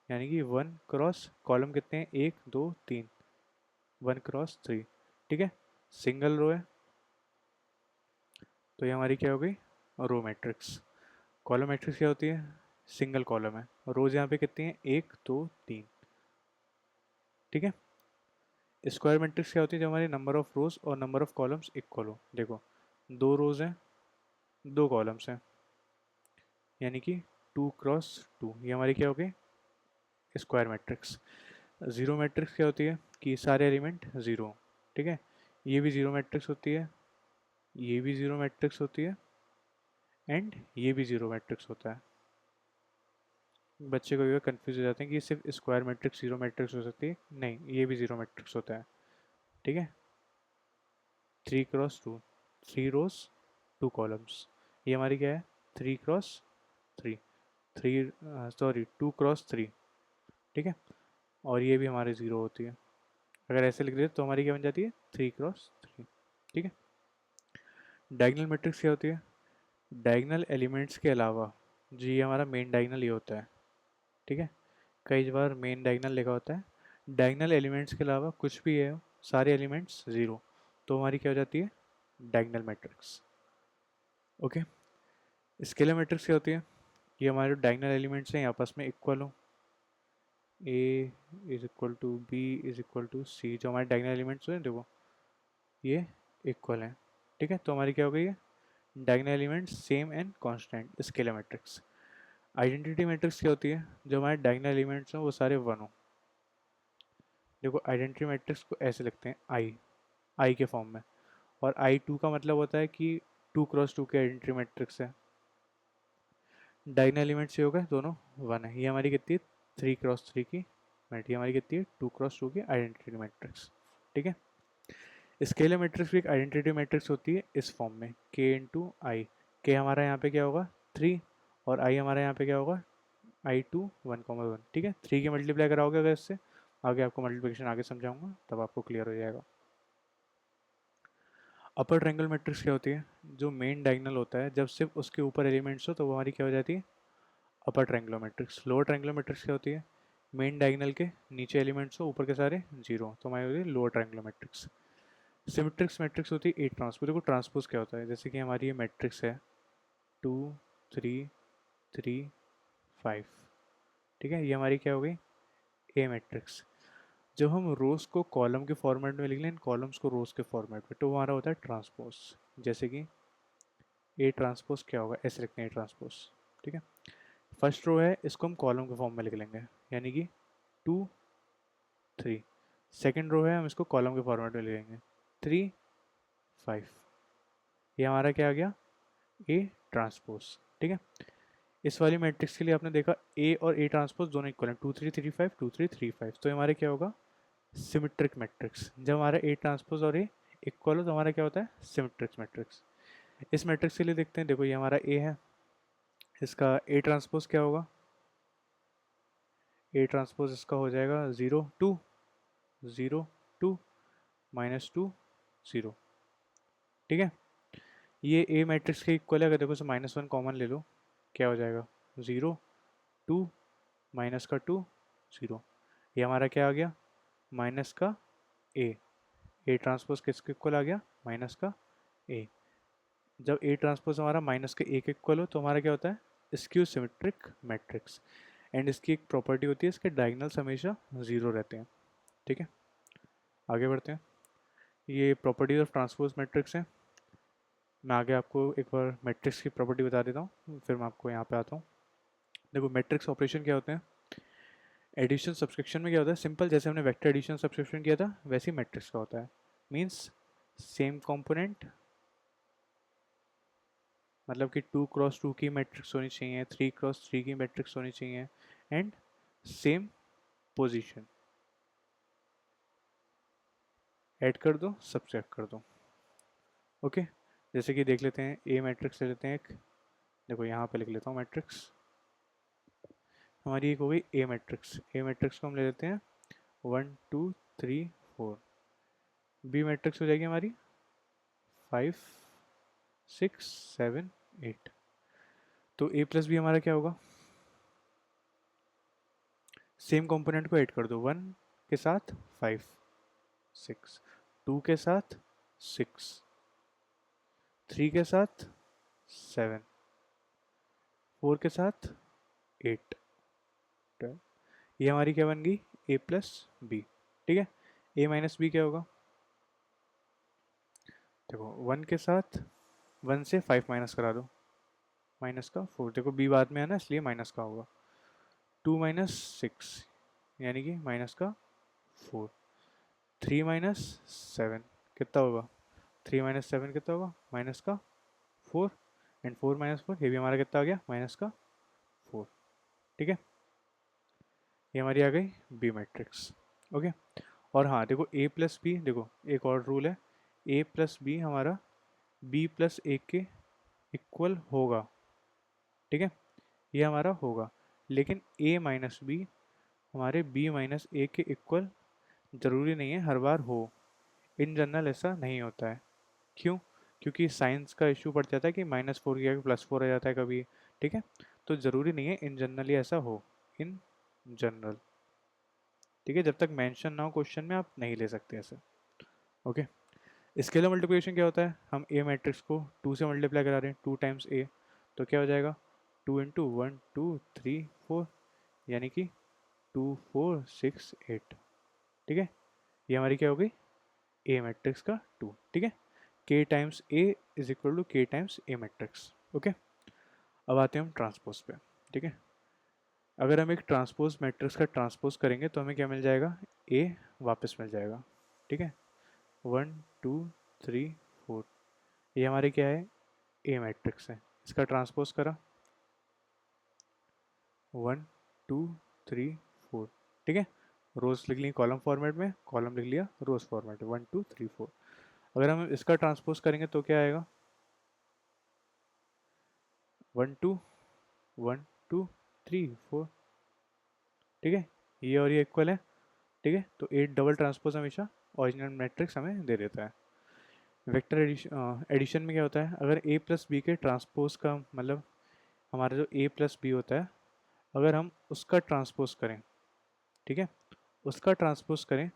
यानी कि 1 क्रॉस कॉलम कितने हैं, 1 2 3, 1 क्रॉस 3। ठीक है, सिंगल रो है, तो ये हमारी क्या हो गई, रो मैट्रिक्स। कॉलम मैट्रिक्स क्या होती है, सिंगल कॉलम है, रोज यहाँ पे कितनी है, 1 2 3। ठीक है, स्क्वायर मैट्रिक्स क्या होती है, जब हमारी नंबर ऑफ रोज और नंबर ऑफ कॉलम्स इक्वल हो। देखो 2 रोज हैं, 2 कॉलम्स हैं, यानी कि 2 क्रॉस 2, ये हमारी क्या हो गई, स्क्वायर मैट्रिक्स। जीरो मैट्रिक्स क्या होती है, कि सारे एलिमेंट ज़ीरो। ठीक है, ये भी जीरो मैट्रिक्स होती है, ये भी जीरो मैट्रिक्स होती है, एंड ये भी जीरो मैट्रिक्स होता है। बच्चे को कंफ्यूज हो जाते हैं कि सिर्फ स्क्वायर मैट्रिक्स जीरो मैट्रिक्स हो सकती है, नहीं, ये भी जीरो मैट्रिक्स होता है। ठीक है, 3 क्रॉस 2, 3 रोज 2 कॉलम्स, ये हमारी क्या है, 3 क्रॉस 3, थ्री, सॉरी 2 क्रॉस 3। ठीक है, और ये भी हमारे ज़ीरो होती है। अगर ऐसे लिख देते तो हमारी क्या बन जाती है, 3 क्रॉस 3। ठीक है, डायगनल मैट्रिक्स क्या होती है, डायगनल एलिमेंट्स के अलावा, जी हमारा मेन डायगनल ये होता है। ठीक है, कई बार मेन डायगनल लिखा होता है, डायगनल एलिमेंट्स के अलावा कुछ भी है, सारे एलिमेंट्स ज़ीरो, तो हमारी क्या हो जाती है, diagonal matrix. Okay, scalar matrix क्या होती है, ये हमारे डायगनल एलिमेंट्स हैं आपस में इक्वल हो, A is equal to B is equal to C, जो हमारे डायगनल एलिमेंट्स हैं देखो ये इक्वल हैं। ठीक है, तो हमारी क्या हो गई है, diagonal elements same and constant, scalar matrix. Identity matrix क्या होती है, जो हमारे डायगनल एलिमेंट्स हैं वो सारे वन हो। देखो आइडेंटिटी मैट्रिक्स को ऐसे लिखते हैं, आई के फॉर्म में, और I2 का मतलब होता है कि 2 क्रॉस 2 के आइडेंटिटी मैट्रिक्स है। डायगनल एलिमेंट्स ये हो गए दोनों वन है, ये हमारी कितनी है, 3 क्रॉस 3 की मैट, ये हमारी कितनी है, 2 क्रॉस 2 की आइडेंटिटी मैट्रिक्स। ठीक है, स्केलर मैट्रिक्स भी एक आइडेंटिटी मैट्रिक्स होती है इस फॉर्म में, K × I। के हमारा यहाँ पे क्या होगा, 3, और आई हमारा यहाँ पे क्या होगा, I2 1,1। ठीक है, 3 की मल्टीप्लाई कराओगे अगर इससे, आगे आपको मल्टीप्लिकेशन आगे समझाऊंगा तब आपको क्लियर हो जाएगा। अपर ट्रायंगल मैट्रिक्स क्या होती है, जो मेन डायगोनल होता है, जब सिर्फ उसके ऊपर एलिमेंट्स हो तो वो हमारी क्या हो जाती है, upper triangular matrix. Lower triangular matrix क्या होती है? मेन डायगोनल के नीचे एलिमेंट्स हो, ऊपर के सारे जीरो, तो हमारी होती है लोअर ट्रायंगुलर मैट्रिक्स। सिमेट्रिक्स मैट्रिक्स होती है ए ट्रांसपोज। देखो ट्रांसपोज क्या होता है, जैसे कि हमारी ये मैट्रिक्स है 2 3 3 5, ठीक है, ये हमारी क्या हो गई? ए मैट्रिक्स। जब हम रोज को कॉलम के फॉर्मेट में लिख लें, कॉलम्स को रोज के फॉर्मेट में, तो हमारा होता है ट्रांसपोज। जैसे कि ए ट्रांसपोज क्या होगा, ऐसे लिखते हैं ए ट्रांसपोज, ठीक है। फर्स्ट रो है, इसको हम कॉलम के फॉर्म में लिख लेंगे, यानी कि 2 3। सेकेंड रो है, हम इसको कॉलम के फॉर्मेट में लिखेंगे 3 5। ये हमारा क्या आ गया? ए ट्रांसपोज, ठीक है। इस वाली मैट्रिक्स के लिए आपने देखा ए और ए ट्रांसपोज दोनों इक्वल हैं, 2 3 3 5 2 3 3 5, तो हमारे क्या होगा? Symmetric matrix. जब हमारा ए ट्रांसपोज और ए इक्वल हो तो हमारा क्या होता है? Symmetric matrix. इस मैट्रिक्स के लिए देखते हैं, देखो ये हमारा ए है, इसका ए ट्रांसपोज क्या होगा? ए ट्रांसपोज इसका हो जाएगा 0 2 0 2 -2 0, ठीक है। ये ए मैट्रिक्स के इक्वल है, अगर देखो इसे -1 कॉमन ले लो, क्या हो जाएगा? 0 2 माइनस का 2 0। ये हमारा क्या आ गया? माइनस का ए ट्रांसपोज किसके इक्वल आ गया? माइनस का ए। जब ए ट्रांसपोज हमारा माइनस के ए के इक्वल हो तो हमारा क्या होता है? Skew symmetric matrix. एंड इसकी एक प्रॉपर्टी होती है, इसके डायगोनल्स हमेशा जीरो रहते हैं, ठीक है। आगे बढ़ते हैं। ये प्रॉपर्टीज ऑफ ट्रांसपोज मैट्रिक्स हैं। मैं आगे आपको एक बार मैट्रिक्स की प्रॉपर्टी बता देता हूँ, फिर मैं आपको यहाँ पे आता हूँ। देखो मैट्रिक्स ऑपरेशन क्या होते हैं? एडिशन सब्सक्रिप्शन में क्या होता है? सिंपल, जैसे हमने वेक्टर एडिशन सब्सक्रिप्शन किया था वैसे ही मैट्रिक्स का होता है। मीन्स सेम कंपोनेंट, मतलब कि 2x2 की मैट्रिक्स होनी चाहिए, 3x3 की मैट्रिक्स होनी चाहिए, एंड सेम पोजीशन। ऐड कर दो, सब्सट्रैक्ट कर दो, ओके। जैसे कि देख लेते हैं, ए मैट्रिक्स ले लेते हैं एक, देखो यहाँ पे लिख लेता हूँ मैट्रिक्स हमारी एक हो गई ए मैट्रिक्स। ए मैट्रिक्स को हम ले लेते हैं 1 2 3 4। बी मैट्रिक्स हो जाएगी हमारी 5 6 7 8। तो ए प्लस बी हमारा क्या होगा? सेम कंपोनेंट को ऐड कर दो, 1 के साथ 5 6, 2 के साथ 6, 3 के साथ 7, 4 के साथ 8, 12। ये हमारी क्या बन गई? ए प्लस बी, ठीक है। ए माइनस बी क्या होगा? देखो 1 के साथ 1 से 5 माइनस करा दो, माइनस का 4। देखो बी बाद में है ना, इसलिए माइनस का होगा। 2 माइनस 6 यानी कि माइनस का 4। 3 माइनस 7 कितना होगा? 3 माइनस 7 कितना होगा? माइनस का 4। एंड 4 माइनस 4, ये भी हमारा कितना आ गया? माइनस का 4, ठीक है। ये हमारी आ गई बी मैट्रिक्स, ओके। और हाँ देखो ए प्लस बी, देखो एक और रूल है, ए प्लस बी हमारा बी प्लस ए के इक्वल होगा, ठीक है। ये हमारा होगा, लेकिन ए माइनस बी हमारे बी माइनस ए के इक्वल ज़रूरी नहीं है हर बार हो। इन जनरल ऐसा नहीं होता है। क्यों? क्योंकि साइंस का इशू पड़ जाता है कि -4 की जगह +4 आ जाता है कभी, ठीक है। तो ज़रूरी नहीं है इन जनरली ऐसा हो, इन जनरल, ठीक है। जब तक मेंशन ना हो क्वेश्चन में आप नहीं ले सकते ऐसे, ओके। स्केलर मल्टीप्लिकेशन क्या होता है? हम ए मैट्रिक्स को 2 से मल्टीप्लाई करा रहे हैं, 2 टाइम्स ए, तो क्या हो जाएगा? 2 इंटू 1 2 3 4, यानी कि 2 4 6 8, ठीक है। ये हमारी क्या हो गई? ए मैट्रिक्स का 2, ठीक है। K times A is equal to K times A matrix, okay. अब आते हैं हम ट्रांसपोज पे, ठीक है। अगर हम एक ट्रांसपोज मैट्रिक्स का ट्रांसपोज करेंगे तो हमें क्या मिल जाएगा? ए वापस मिल जाएगा, ठीक है। 1 2 3 4, ये हमारे क्या है? ए मैट्रिक्स है। इसका ट्रांसपोज करा 1 2 3 4, ठीक है। रोज लिख ली कॉलम फॉर्मेट में, कॉलम लिख लिया रोज फॉर्मेट में, 1 2 3 4। अगर हम इसका ट्रांसपोज करेंगे तो क्या आएगा? 1 2 1 2 3 4, ठीक है। ये और ये इक्वल है, ठीक है। तो 8 डबल ट्रांसपोज हमेशा ओरिजिनल मैट्रिक्स हमें दे देता है। वेक्टर एडिशन में क्या होता है? अगर ए प्लस बी के ट्रांसपोज का मतलब हमारा जो ए प्लस बी होता है अगर हम उसका ट्रांसपोज करें, ठीक है, उसका ट्रांसपोज करें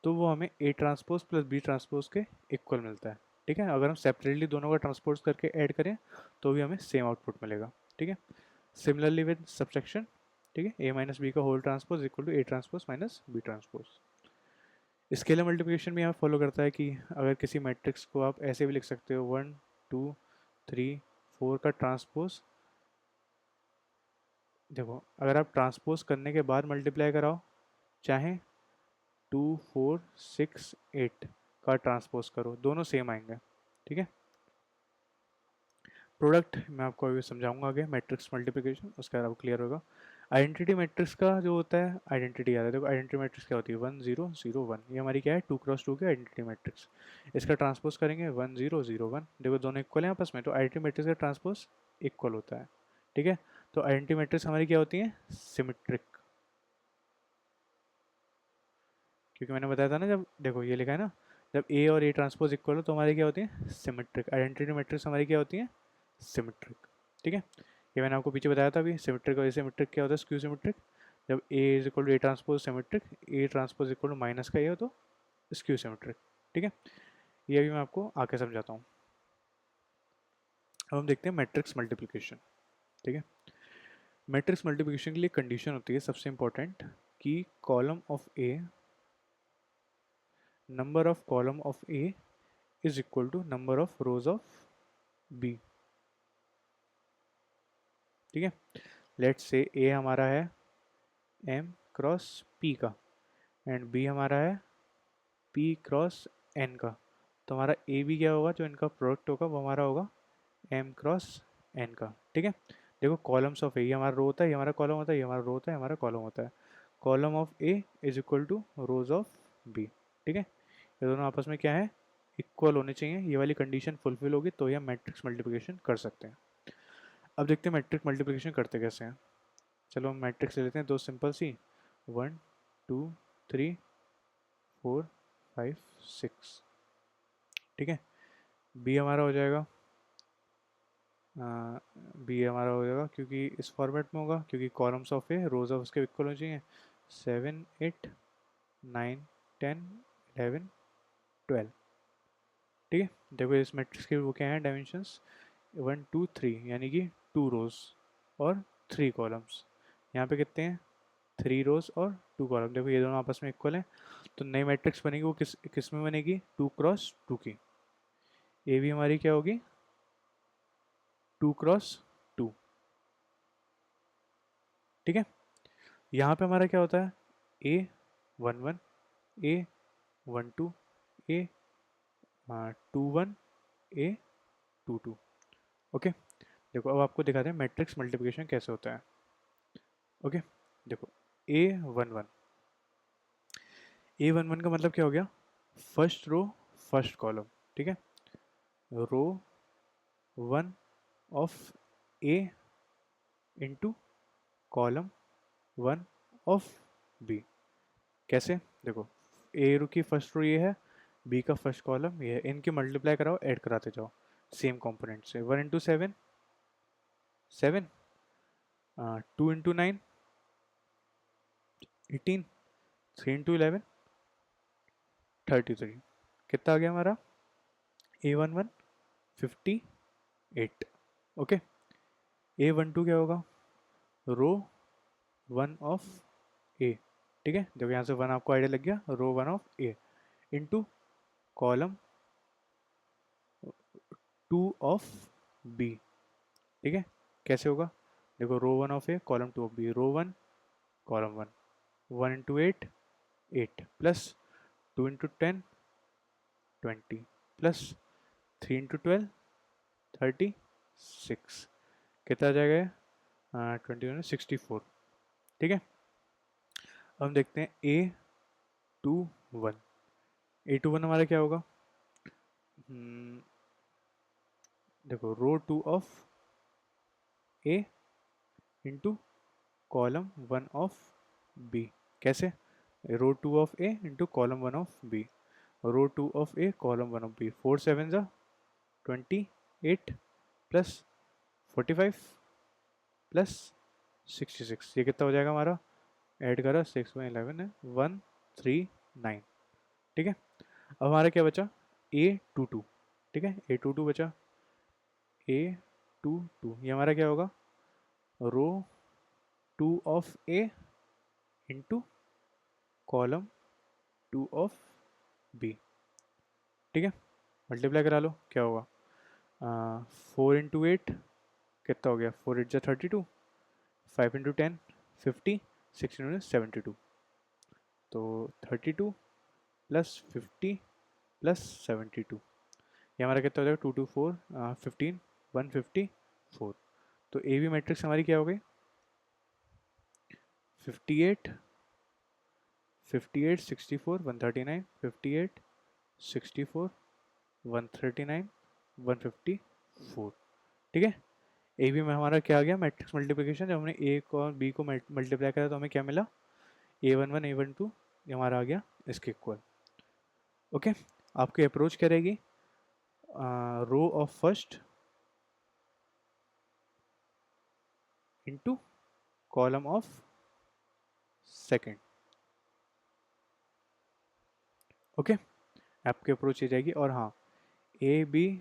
तो वो हमें A transpose plus B transpose के इक्वल मिलता है। ठीक है, अगर हम सेपरेटली दोनों का ट्रांसपोज करके ऐड करें तो भी हमें सेम आउटपुट मिलेगा। ठीक है, सिमिलरली विद सब्सट्रैक्शन, ठीक है, ए माइनस बी का whole transpose equal to A transpose minus B transpose. Scalar multiplication भी यहाँ फॉलो करता है कि अगर किसी मैट्रिक्स को आप ऐसे भी लिख सकते हो 1 2 3 4 का ट्रांसपोज, देखो अगर आप ट्रांसपोज करने के बाद मल्टीप्लाई कराओ, चाहे 2 4 6 8 का ट्रांसपोज करो, दोनों सेम आएंगे। ठीक है, प्रोडक्ट मैं आपको अभी समझाऊंगा आगे, मैट्रिक्स मल्टीप्लिकेशन उसके बाद आपको क्लियर होगा। आइडेंटिटी मैट्रिक्स का जो होता है, आइडेंटिटी याद है, देखो आइडेंटिटी मैट्रिक्स क्या होती है, 1 0 0 1, ये हमारी क्या है 2 क्रॉस 2 की आइडेंटिटी मैट्रिक्स। इसका ट्रांसपोज करेंगे 1 0 0 1, देखो दोनों इक्वल हैं आपस में, तो आइडेंटिटी मैट्रिक्स का ट्रांसपोज इक्वल होता है। ठीक है, तो आइडेंटिटी मैट्रिक्स हमारी क्या होती है, सिमेट्रिक, क्योंकि मैंने बताया था ना, जब देखो ये लिखा है ना, जब ए और ए ट्रांसपोज इक्वल हो तो हमारी क्या होती है, सिमेट्रिक। आइडेंटिटी मैट्रिक्स हमारी क्या होती है, सिमेट्रिक। ठीक है, ये मैंने आपको पीछे बताया था अभी, सिमेट्रिक और एसिमेट्रिक क्या होता है, स्क्यू सिमेट्रिक। जब A is equal to A transpose symmetric, A transpose equal to minus का ए हो तो स्क्यू सिमेट्रिक। ठीक है, ये अभी मैं आपको आके समझाता हूँ। अब हम देखते हैं मैट्रिक्स मल्टीप्लिकेशन। ठीक है, मैट्रिक्स मल्टीप्लिकेशन के लिए कंडीशन होती है सबसे इंपॉर्टेंट कि column of A, number of column of A is equal to number of rows of B. ठीक है, लेट्स से ए हमारा है एम क्रॉस पी का एंड बी हमारा है पी क्रॉस एन का, तो हमारा ए भी क्या होगा, जो इनका प्रोडक्ट होगा वो हमारा होगा एम क्रॉस एन का। ठीक है, देखो कॉलम्स ऑफ ए, ये हमारा रो होता है, ये हमारा कॉलम होता है, ये हमारा रो होता है, हमारा कॉलम होता है। Column of A is equal to rows of B. ठीक है, ये दोनों आपस में क्या है, इक्वल होने चाहिए, ये वाली कंडीशन फुलफिल होगी तो ये हम मैट्रिक्स मल्टीप्लिकेशन कर सकते हैं। अब देखते हैं मैट्रिक्स मल्टीप्लिकेशन करते कैसे हैं। चलो हम मैट्रिक्स ले लेते हैं दो सिंपल सी, 1 2 3 4 5 6। ठीक है, बी हमारा हो जाएगा, बी हमारा हो जाएगा क्योंकि इस फॉर्मेट में होगा, क्योंकि columns of A rose of उसके इक्वल हो चाहिए, 7 8 9 10 11 12। ठीक है, देखो इस मैट्रिक्स के वो क्या है डायमेंशंस, 1 2 3, यानी कि 2 रोज और 3 कॉलम्स। यहाँ पे कितने हैं, 3 रोज और 2 कॉलम, देखो ये दोनों आपस में इक्वल हैं, तो नई मैट्रिक्स बनेगी वो किस किस में बनेगी, 2 क्रॉस 2 की। ए भी हमारी क्या होगी, 2 क्रॉस 2। ठीक है, यहाँ पे हमारा क्या होता है, ए 1 1, ए 1 2, ए 2 1, ए 2 2। ओके, देखो अब आपको दिखाते हैं मैट्रिक्स मल्टीप्लिकेशन कैसे होता है। ओके, देखो ए 1 1, ए 1 1 का मतलब क्या हो गया, फर्स्ट रो फर्स्ट कॉलम। ठीक है, row 1 of A into column 1 of B. कैसे, देखो ए रो की फर्स्ट रो ये है, बी का फर्स्ट कॉलम ये है, इनके मल्टीप्लाई कराओ, ऐड कराते जाओ सेम कंपोनेंट से, 1 इंटू 7 7, 2 इंटू 9 18, 3 इंटू 11 33। कितना आ गया हमारा, ए 1 1 58। ओके, ए 1 2 क्या होगा, रो 1 ऑफ ए। ठीक है, देखो यहाँ से 1 आपको आइडिया लग गया, row 1 of A into column 2 of B. ठीक है, कैसे होगा, देखो row 1 of A column 2 of B, row 1 column 1, 1 into 8 8 plus 2 into 10 20 plus 3 into 12 36। कितना आ जाएगा, 21 64। ठीक है, अब हम देखते हैं ए 2 1, ए 2 1 हमारा क्या होगा, हम्म, देखो row 2 of A into column 1 of B. कैसे, row 2 of A into column 1 of B, row 2 of A column 1 of B, 4 7 जा 28 प्लस 45 प्लस 66, ये कितना हो जाएगा हमारा, ऐड करा 6 में 11 है 139, ठीक है। अब हमारा क्या बचा, A22, ठीक है, A22 बचा, A22 ये हमारा क्या होगा, रो 2 of A into column 2 of B, ठीक है। मल्टीप्लाई करा लो क्या होगा, 4 इंटू 8 कितना हो गया, 4 8 जा 32, 5 इंटू 10 50, 6 इंटू 72, तो 32 प्लस 50 प्लस 72, ये हमारा कितना हो जाएगा, 2 2 4 15 154। तो ए बी मैट्रिक्स हमारी क्या हो गई, 58 58 64 139, 58 64 139 154, ठीक है। ए बी में हमारा क्या आ गया, मैट्रिक्स मल्टीप्लिकेशन, जब हमने ए को और बी को मल्टीप्लाई करा तो हमें क्या मिला, A11 A12 ये हमारा आ गया इसके इक्वल, ओके। आपकी अप्रोच क्या रहेगी, row of first into column of second, okay. आपकी अप्रोच ये जाएगी। और हाँ, ए बी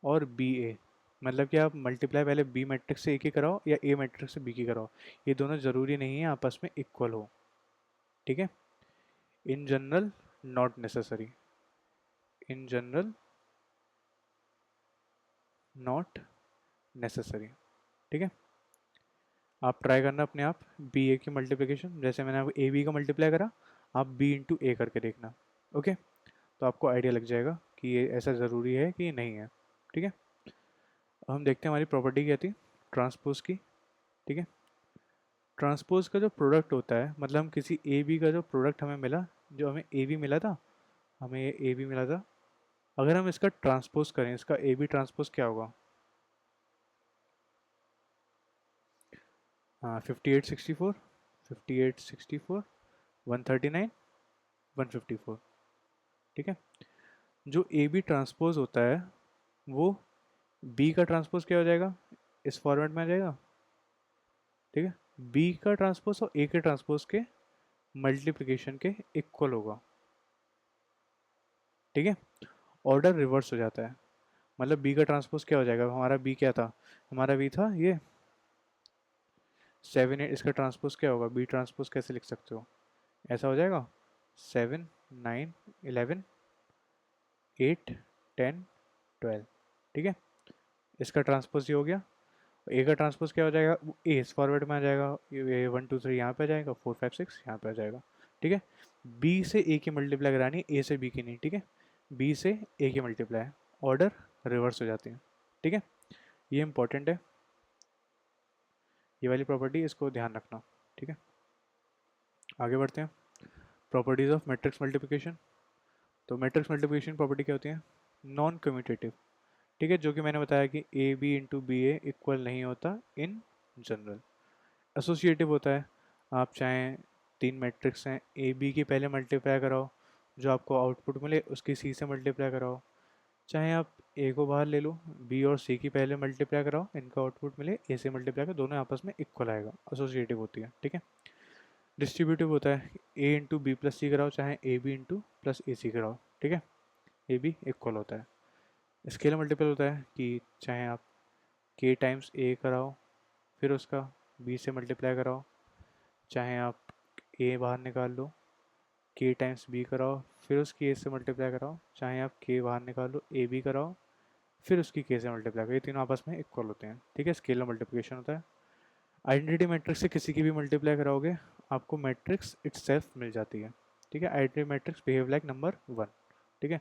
और बी ए, मतलब कि आप मल्टीप्लाई पहले बी मैट्रिक्स से ए की कराओ या ए मैट्रिक्स से बी की कराओ, ये दोनों ज़रूरी नहीं है आपस में इक्वल हो, ठीक है। In general not necessary, in general not necessary, ठीक है। आप ट्राई करना अपने आप बी ए की मल्टीप्लिकेशन, जैसे मैंने आपको ए बी का मल्टीप्लाई करा, आप बी इंटू ए करके देखना, ओके। तो आपको आइडिया लग जाएगा कि ये ऐसा ज़रूरी है कि नहीं है, ठीक है। अब हम देखते हैं हमारी प्रॉपर्टी क्या थी, ट्रांसपोज की, ठीक है। ट्रांसपोज का जो प्रोडक्ट होता है, मतलब हम किसी ए बी का जो प्रोडक्ट हमें मिला, जो हमें ए बी मिला था, हमें ये ए बी मिला था, अगर हम इसका ट्रांसपोज करें, इसका ए बी ट्रांसपोज क्या होगा, हाँ 58 64 58 64 139 154, ठीक है। जो ए बी ट्रांसपोज होता है वो बी का ट्रांसपोज क्या हो जाएगा, इस फॉर्मेट में आ जाएगा, ठीक है। बी का ट्रांसपोज और ए के ट्रांसपोज के मल्टीप्लिकेशन के इक्वल होगा, ठीक है। ऑर्डर रिवर्स हो जाता है, मतलब बी का ट्रांसपोज क्या हो जाएगा, हमारा बी क्या था, हमारा बी था ये 7 8, इसका ट्रांसपोज क्या होगा, बी ट्रांसपोज कैसे लिख सकते हो, ऐसा हो जाएगा 7 9 11 8 10 12, ठीक है। इसका ट्रांसपोज ये हो गया, ए का ट्रांसपोज क्या हो जाएगा, ए इस फॉरवर्ड में आ जाएगा, ये 1 2 3 यहाँ पे आ जाएगा, 4 5 6 यहाँ पे आ जाएगा, ठीक है। बी से ए की मल्टीप्लाई करानी है, ए से बी की नहीं, ठीक है। बी से ए की मल्टीप्लाई, ऑर्डर रिवर्स हो जाती है, ठीक है। ये इंपॉर्टेंट है, ये वाली प्रॉपर्टी, इसको ध्यान रखना, ठीक है। आगे बढ़ते हैं, प्रॉपर्टीज ऑफ मैट्रिक्स मल्टीप्लिकेशन। तो मैट्रिक्स मल्टीप्लिकेशन प्रॉपर्टी क्या होती है, नॉन कम्यूटेटिव, ठीक है, जो कि मैंने बताया कि A B into B A equal नहीं होता इन जनरल। एसोसिएटिव होता है, आप चाहें 3 मैट्रिक्स हैं, ए बी की पहले मल्टीप्लाई कराओ, जो आपको आउटपुट मिले उसकी सी से मल्टीप्लाई कराओ, चाहे आप ए को बाहर ले लो, बी और सी की पहले मल्टीप्लाई कराओ, इनका आउटपुट मिले ए से मल्टीप्लाई करो, दोनों आपस में इक्वल आएगा, एसोसिएटिव होती है, ठीक है। डिस्ट्रीब्यूटिव होता है, ए इंटू बी प्लस सी कराओ, चाहे ए बी इंटू प्लस ए सी कराओ, ठीक है, ए बी इक्वल होता है। स्केलर मल्टीपल होता है कि चाहे आप के टाइम्स ए कराओ फिर उसका बी से मल्टीप्लाई कराओ, चाहे आप ए बाहर निकाल लो, के टाइम्स बी कराओ फिर उसकी ए से मल्टीप्लाई कराओ, चाहे आप के बाहर निकाल लो, ए बी कराओ फिर उसकी के से मल्टीप्लाई करो, ये तीनों आपस में इक्वल होते हैं, ठीक है। स्केलर मल्टीप्लिकेशन होता है। आइडेंटिटी मैट्रिक्स से किसी की भी मल्टीप्लाई कराओगे आपको मैट्रिक्स इटसेल्फ मिल जाती है, ठीक है। Identity matrix behave like number 1, ठीक है।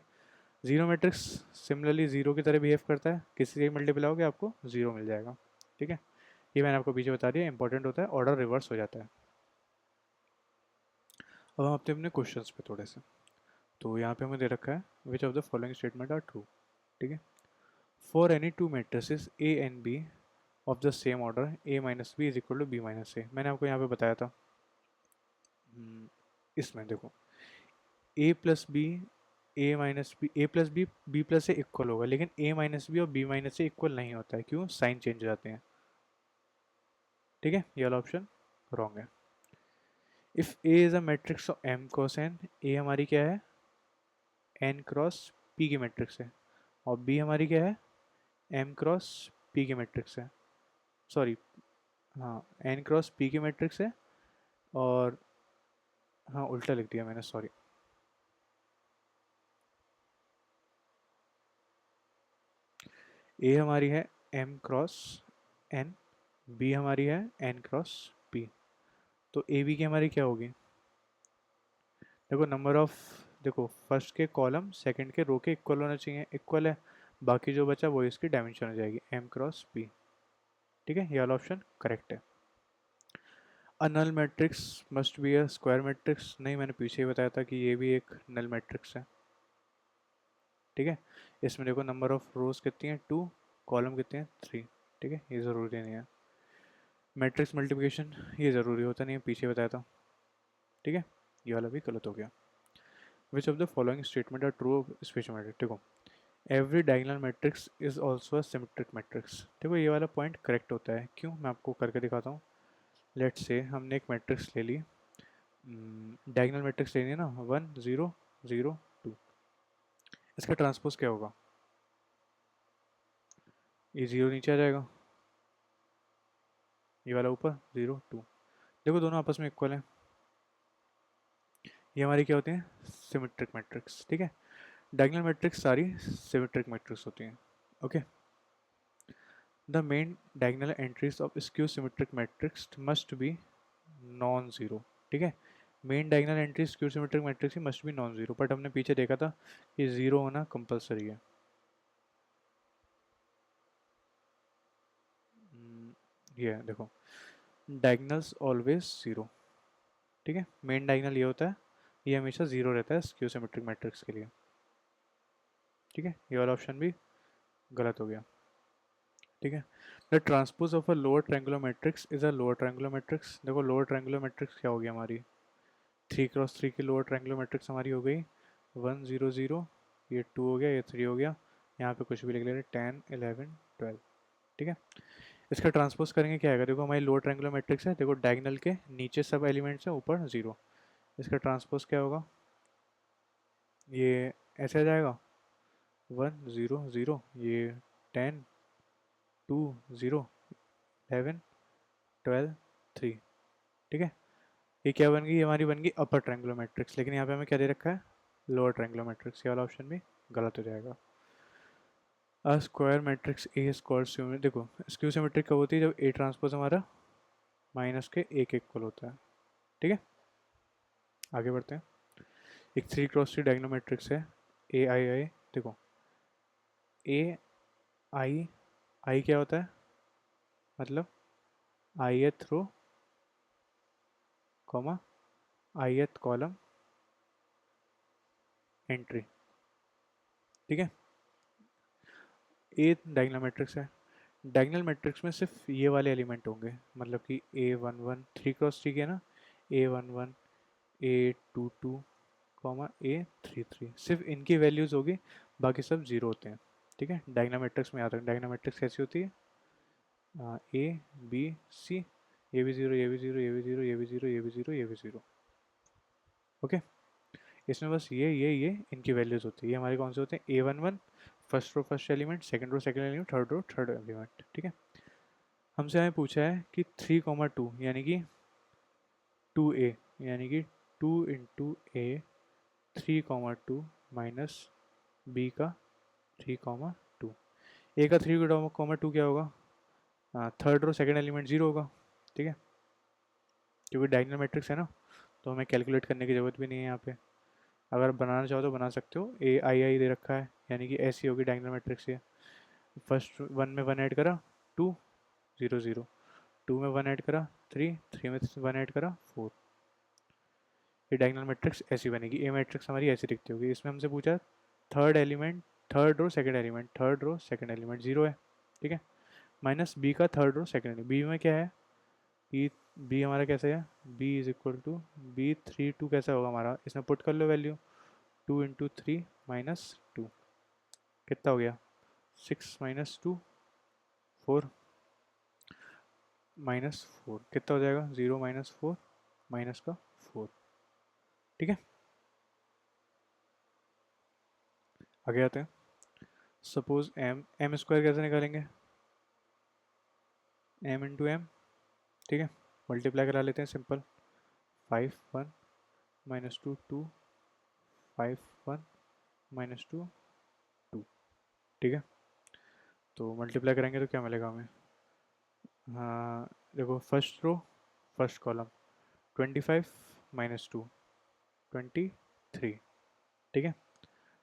जीरो मैट्रिक्स सिमिलरली जीरो की तरह बिहेव करता है, किसी से मल्टीप्लाई होगे आपको जीरो मिल जाएगा, ठीक है। ये मैंने आपको पीछे बता दिया, इंपॉर्टेंट होता है, ऑर्डर रिवर्स हो जाता है। अब हम आते हैं अपने क्वेश्चंस पे थोड़े से। तो यहाँ पे हमें दे रखा है which of the following statement are true, ठीक है। For any two matrices A and B of the same order A minus B is equal to B minus A, मैंने आपको यहाँ पे बताया था। इसमें देखो A plus B, A minus B, A plus B B plus से equal होगा, लेकिन ए माइनस बी और बी माइनस से इक्वल नहीं होता है, क्यों, साइन चेंज हो जाते हैं, ठीक है, ये वाला ऑप्शन रॉन्ग है। If A is a matrix of M cross N, A हमारी क्या है, एन क्रॉस पी की मैट्रिक्स है, और बी हमारी क्या है, एम क्रॉस पी की मैट्रिक्स है, सॉरी, हाँ, एन क्रॉस पी की मैट्रिक्स है, और हाँ उल्टा लिख दिया मैंने, सॉरी। ए हमारी है एम क्रॉस एन, बी हमारी है एन क्रॉस पी, तो ए बी की हमारी क्या होगी, देखो नंबर ऑफ, देखो फर्स्ट के कॉलम सेकंड के रो के इक्वल होना चाहिए, इक्वल है, बाकी जो बचा वो इसकी डायमेंशन हो जाएगी एम क्रॉस पी। ठीक है, ये वाला ऑप्शन करेक्ट है। A null matrix must be a square matrix, नहीं मैंने पीछे ही बताया था कि ये भी एक नल मैट्रिक्स है। ठीक है, इसमें देखो नंबर ऑफ रोज कितनी है, 2, कॉलम कितने हैं, 3। ठीक है, ये ज़रूरी नहीं है। मैट्रिक्स मल्टीप्लिकेशन ये ज़रूरी होता नहीं है, पीछे बताया था। ठीक है, ये वाला भी गलत हो गया। Which of the following statement are true special matrix, देखो every diagonal matrix is also a symmetric matrix, देखो ये वाला पॉइंट करेक्ट होता है, क्यों, मैं आपको करके दिखाता हूँ। लेट्स से हमने एक मैट्रिक्स ले ली, डायगोनल मैट्रिक्स लेनी है ना, 1 0 0 2, इसका ट्रांसपोज क्या होगा, ये जीरो नीचे आ जाएगा, ये वाला ऊपर 0 2, देखो दोनों आपस में इक्वल है, ये हमारी क्या होती है, सिमेट्रिक मैट्रिक्स। ठीक है, डायगोनल मैट्रिक्स सारी सिमेट्रिक मैट्रिक्स होती हैं। Okay, the main diagonal entries of skew symmetric matrix must be non zero. ठीक है, main diagonal entries skew symmetric matrix की must be non zero, but हमने पीछे देखा था कि जीरो होना कंपलसरी है। ये है, देखो डायगोनल्स ऑलवेज जीरो। ठीक है, मेन डायगोनल ये होता है, ये हमेशा जीरो रहता है स्क्यू सिमेट्रिक मैट्रिक्स के लिए। ठीक है, ये वाला ऑप्शन भी गलत हो गया। ठीक है, the transpose of a lower triangular matrix is a lower triangular matrix, देखो लोअर ट्रायंगुलर मैट्रिक्स क्या होगी हमारी, 3 क्रॉस 3 की लोअर ट्रायंगुलर मैट्रिक्स हमारी हो गई 1 0 0, ये 2 हो गया, ये 3 हो गया, यहाँ पे कुछ भी लिख ले रहे 10 11 12। ठीक है, इसका ट्रांसपोज करेंगे क्या आएगा, देखो हमारी लोअर ट्रायंगुलर मैट्रिक्स है, देखो डायगोनल के नीचे सब एलिमेंट्स है, ऊपर जीरो, इसका ट्रांसपोज क्या होगा, ये ऐसे आ जाएगा 1 0 0, ये 10 2 0 11 12 3। ठीक है, ये क्या बन गई, ये हमारी बन गई अपर ट्रायंगुलर मैट्रिक्स, लेकिन यहाँ पे हमें क्या दे रखा है, लोअर ट्रायंगुलर मैट्रिक्स, ये वाला ऑप्शन भी गलत हो जाएगा। अ square matrix A is called skew, देखो स्क्यू सिमेट्रिक कब होती है, जब ए ट्रांसपोज हमारा माइनस के एक इक्वल होता है। ठीक है, आगे बढ़ते हैं। एक 3 क्रॉस 3 डायगोनल मैट्रिक्स है, ए आई आई, देखो ए आई, आई क्या होता है, मतलब ith row comma ith column entry. ठीक है, ए डायगोनल मैट्रिक्स है, डायगोनल मैट्रिक्स में सिर्फ ये वाले एलिमेंट होंगे, मतलब कि A11 3 क्रॉस 3 के ना, A11 A22 कॉमा A33, सिर्फ इनकी वैल्यूज होगी, बाकी सब जीरो होते हैं। ठीक है, डायगोनल मैट्रिक्स में याद रखें, डायगोनल मैट्रिक्स कैसी होती है, ए बी सी, ये भी जीरो, ये भी जीरो, ये भी जीरो, ये भी जीरो, ये भी जीरो, ये भी जीरो। ओके, इसमें बस ये इनकी वैल्यूज होती है, ये हमारे कौन से होते हैं, A11 first row first element, second row second element, third row third element. ठीक है, हमसे हमें पूछा है कि 3 2 यानी कि 2a, यानी कि 2 × a 3 2 माइनस बी का 3 2, ए का 3 2 क्या होगा, third row second element zero होगा। ठीक है, क्योंकि डायगोनल मैट्रिक्स है ना, तो हमें कैलकुलेट करने की ज़रूरत भी नहीं है यहाँ पे, अगर बनाना चाहो तो बना सकते हो, ए आई आई दे रखा है, यानी कि ऐसी होगी डायगोनल मैट्रिक्स ये, फर्स्ट वन में वन ऐड करा 2 0 0, 2 में वन ऐड करा 3 3 में वन ऐड करा 4, ये डायगोनल मैट्रिक्स ऐसी बनेगी, ए मैट्रिक्स हमारी ऐसी दिखती होगी। इसमें हमसे पूछा third element, third row second element, third row second element zero है। ठीक है, माइनस बी का third row second element, B में क्या है, बी बी हमारा कैसे है, B is equal to B32 कैसा होगा हमारा, इसमें पुट कर लो वैल्यू, 2 × 3 -2, कितना हो गया, 6 - 2 4, -4 कितना हो जाएगा, 0 - 4 माइनस का 4। ठीक है, आगे आते हैं। सपोज एम स्क्वायर कैसे निकालेंगे, एम इंटू एम। ठीक है, मल्टीप्लाई करा लेते हैं सिंपल। 5 1 -2 2, 5 1 -2 2। ठीक है, तो मल्टीप्लाई करेंगे तो क्या मिलेगा हमें। हाँ देखो, फर्स्ट रो फर्स्ट कॉलम 25 -2 23। ठीक है,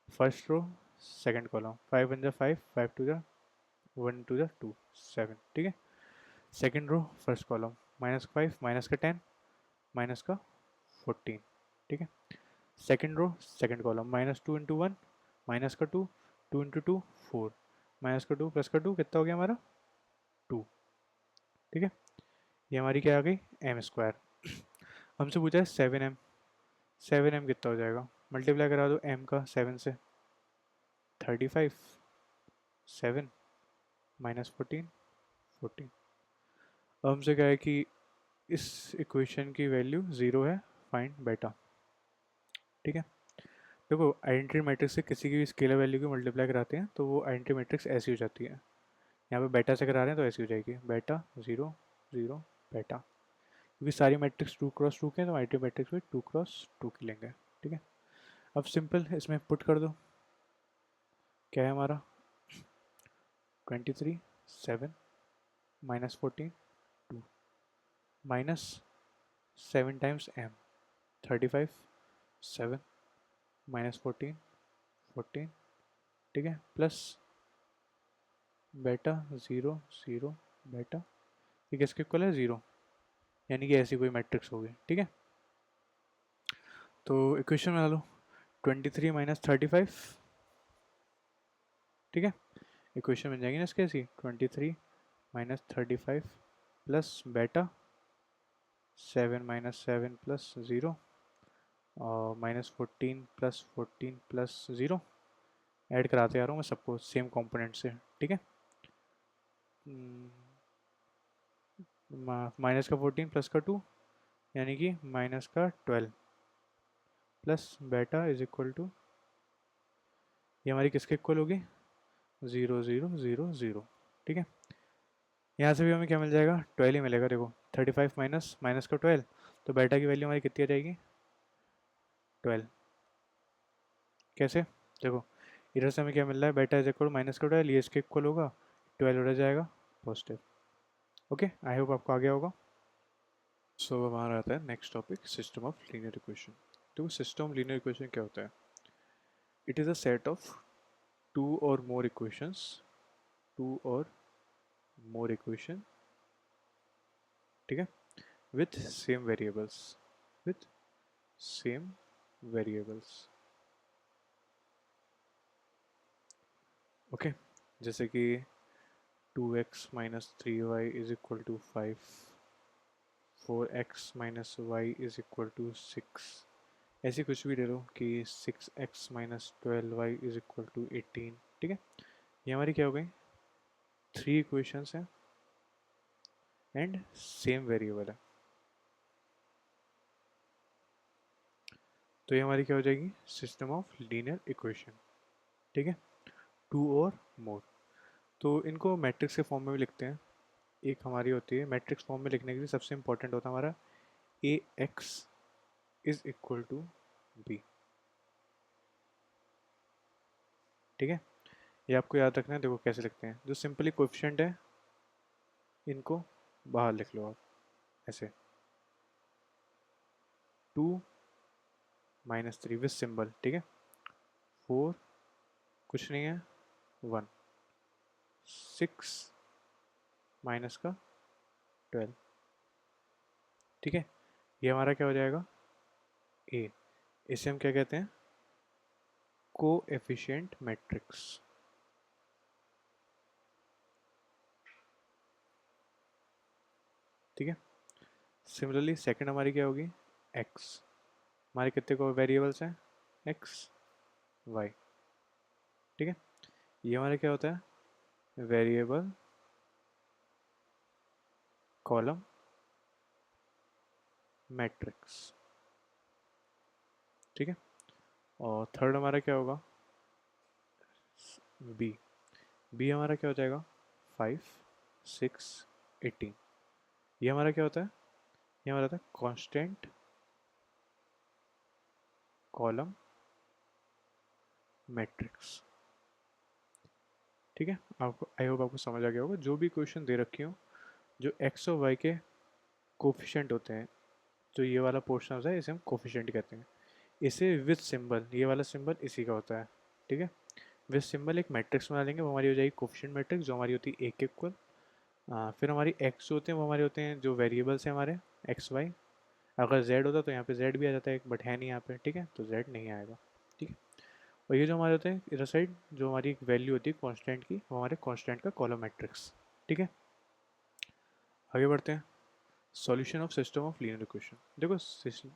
फर्स्ट रो सेकंड कॉलम 5 1 5, 5 2 1 2 2 7। ठीक है, second row first column -5 minus का 10 माइनस का 14। ठीक है, second row second column -2 into 1 minus का 2, 2 इंटू 2 4 माइनस का 2 प्लस का 2 कितना हो गया हमारा 2। ठीक है, ये हमारी क्या आ गई एम स्क्वायर। हमसे पूछा है 7m, 7m कितना हो जाएगा, मल्टीप्लाई करा दो m का 7 से, 35 7 -14 14। अब हमसे क्या है कि इस इक्वेशन की वैल्यू 0 है, फाइंड बेटा। ठीक है, देखो आइडेंटिटी मैट्रिक्स से किसी की भी स्केलर वैल्यू की मल्टीप्लाई कराते हैं तो वो आइडेंटिटी मैट्रिक्स ऐसी हो जाती है। यहाँ पे बेटा से करा रहे हैं तो ऐसी हो जाएगी, बेटा 0 0 बेटा। क्योंकि सारी मैट्रिक्स 2 × 2 के हैं तो आइडेंटिटी मैट्रिक्स भी 2 × 2 की लेंगे। ठीक है, अब सिंपल इसमें पुट कर दो, क्या है हमारा 23 7 -14 2 माइनस 7 टाइम्स m 35 7 -14 14। ठीक है, प्लस बेटा 0 0 बेटा, ये किसके इक्वल है 0, यानी कि ऐसी कोई मैट्रिक्स होगी। ठीक है, तो इक्वेशन बना लो 23 -35। ठीक है, इक्वेशन बन जाएगी ना इसके ऐसी 23 -35 प्लस बेटा 7 -7 प्लस 0 और -14 प्लस 14 प्लस 0। ऐड कराते आ रहा हूँ मैं सबको सेम कंपोनेंट से। ठीक है, माइनस का 14 प्लस का 2 यानी कि माइनस का 12 प्लस बेटा इज इक्वल टू, ये हमारी किसके इक्वल होगी 0 0 0 0। ठीक है, यहाँ से भी हमें क्या मिल जाएगा 12 ही मिलेगा। देखो 35 माइनस माइनस का 12, तो बेटा की वैल्यू हमारी कितनी आ जाएगी 12। कैसे, देखो इधर से हमें क्या मिल रहा है बेटा इज इक्वल माइनस का 12, ये इसके इक्वल होगा 12 उधर जाएगा पॉजिटिव। ओके, आई होप आपको आ गया होगा। सो अब हमारा आता है next topic, system of linear equation. तो सिस्टम ऑफ लीनियर इक्वेशन क्या होता है, it is a set of two or more equations, two or more equation. ठीक है, with same variables, with same variables. Okay, जैसे कि 2x - 3y is equal to 5, 4x - y is equal to 6। ऐसी कुछ भी ले लो कि 6x - 12y is equal to 18। ठीक है, ये हमारी क्या हो गई 3 इक्वेशंस हैं एंड सेम वेरिएबल है। तो ये हमारी क्या हो जाएगी सिस्टम ऑफ लीनियर इक्वेशन। ठीक है, टू और मोर। तो इनको मैट्रिक्स के फॉर्म में भी लिखते हैं। एक हमारी होती है मैट्रिक्स फॉर्म में लिखने के लिए सबसे इंपॉर्टेंट होता है हमारा A X is equal to B. ठीक है, ये आपको याद रखना है। देखो कैसे लिखते हैं, जो सिंपली कोएफिशिएंट है इनको बाहर लिख लो आप ऐसे, 2 - 3 विथ सिंबल। ठीक है, 4 कुछ नहीं है 1, 6 माइनस का 12। ठीक है, ये हमारा क्या हो जाएगा ए। इसे हम क्या कहते हैं कोएफिशिएंट मैट्रिक्स। ठीक है, सिमिलरली सेकंड हमारी क्या होगी एक्स। हमारे कितने को वेरिएबल्स हैं एक्स वाई। ठीक है, ये हमारा क्या होता है वेरिएबल कॉलम मैट्रिक्स, ठीक है। और थर्ड हमारा क्या होगा, बी। बी हमारा क्या हो जाएगा, 5 6 18। ये हमारा क्या होता है, ये हमारा होता है कांस्टेंट कॉलम मैट्रिक्स, ठीक है। आपको आई होप आपको समझ आ गया होगा। जो भी क्वेश्चन दे रखी हो, जो एक्स और वाई के कोफिशिएंट होते हैं, जो ये वाला पोर्शन होता है इसे हम कोफिशिएंट कहते हैं। इसे विथ सिंबल, ये वाला सिंबल इसी का होता है, ठीक है। विथ सिंबल एक मैट्रिक्स बना लेंगे, वो हमारी हो जाएगी कोफिशिएंट मैट्रिक्स, जो हमारी होती है एक इक्वल। फिर हमारी एक्स होते हैं वो हमारे होते हैं जो वेरिएबल्स हैं हमारे एक्स वाई। अगर जेड होता तो यहाँ पे जेड भी आ जाता है, बट है नहीं यहाँ पे, ठीक है, तो जेड नहीं आएगा, ठीक है। और ये जो हमारे होते हैं इधर साइड जो हमारी एक वैल्यू होती है कांस्टेंट की, वो हमारे कांस्टेंट का कॉलम मैट्रिक्स, ठीक है। आगे बढ़ते हैं। Solution of system of linear equation. देखो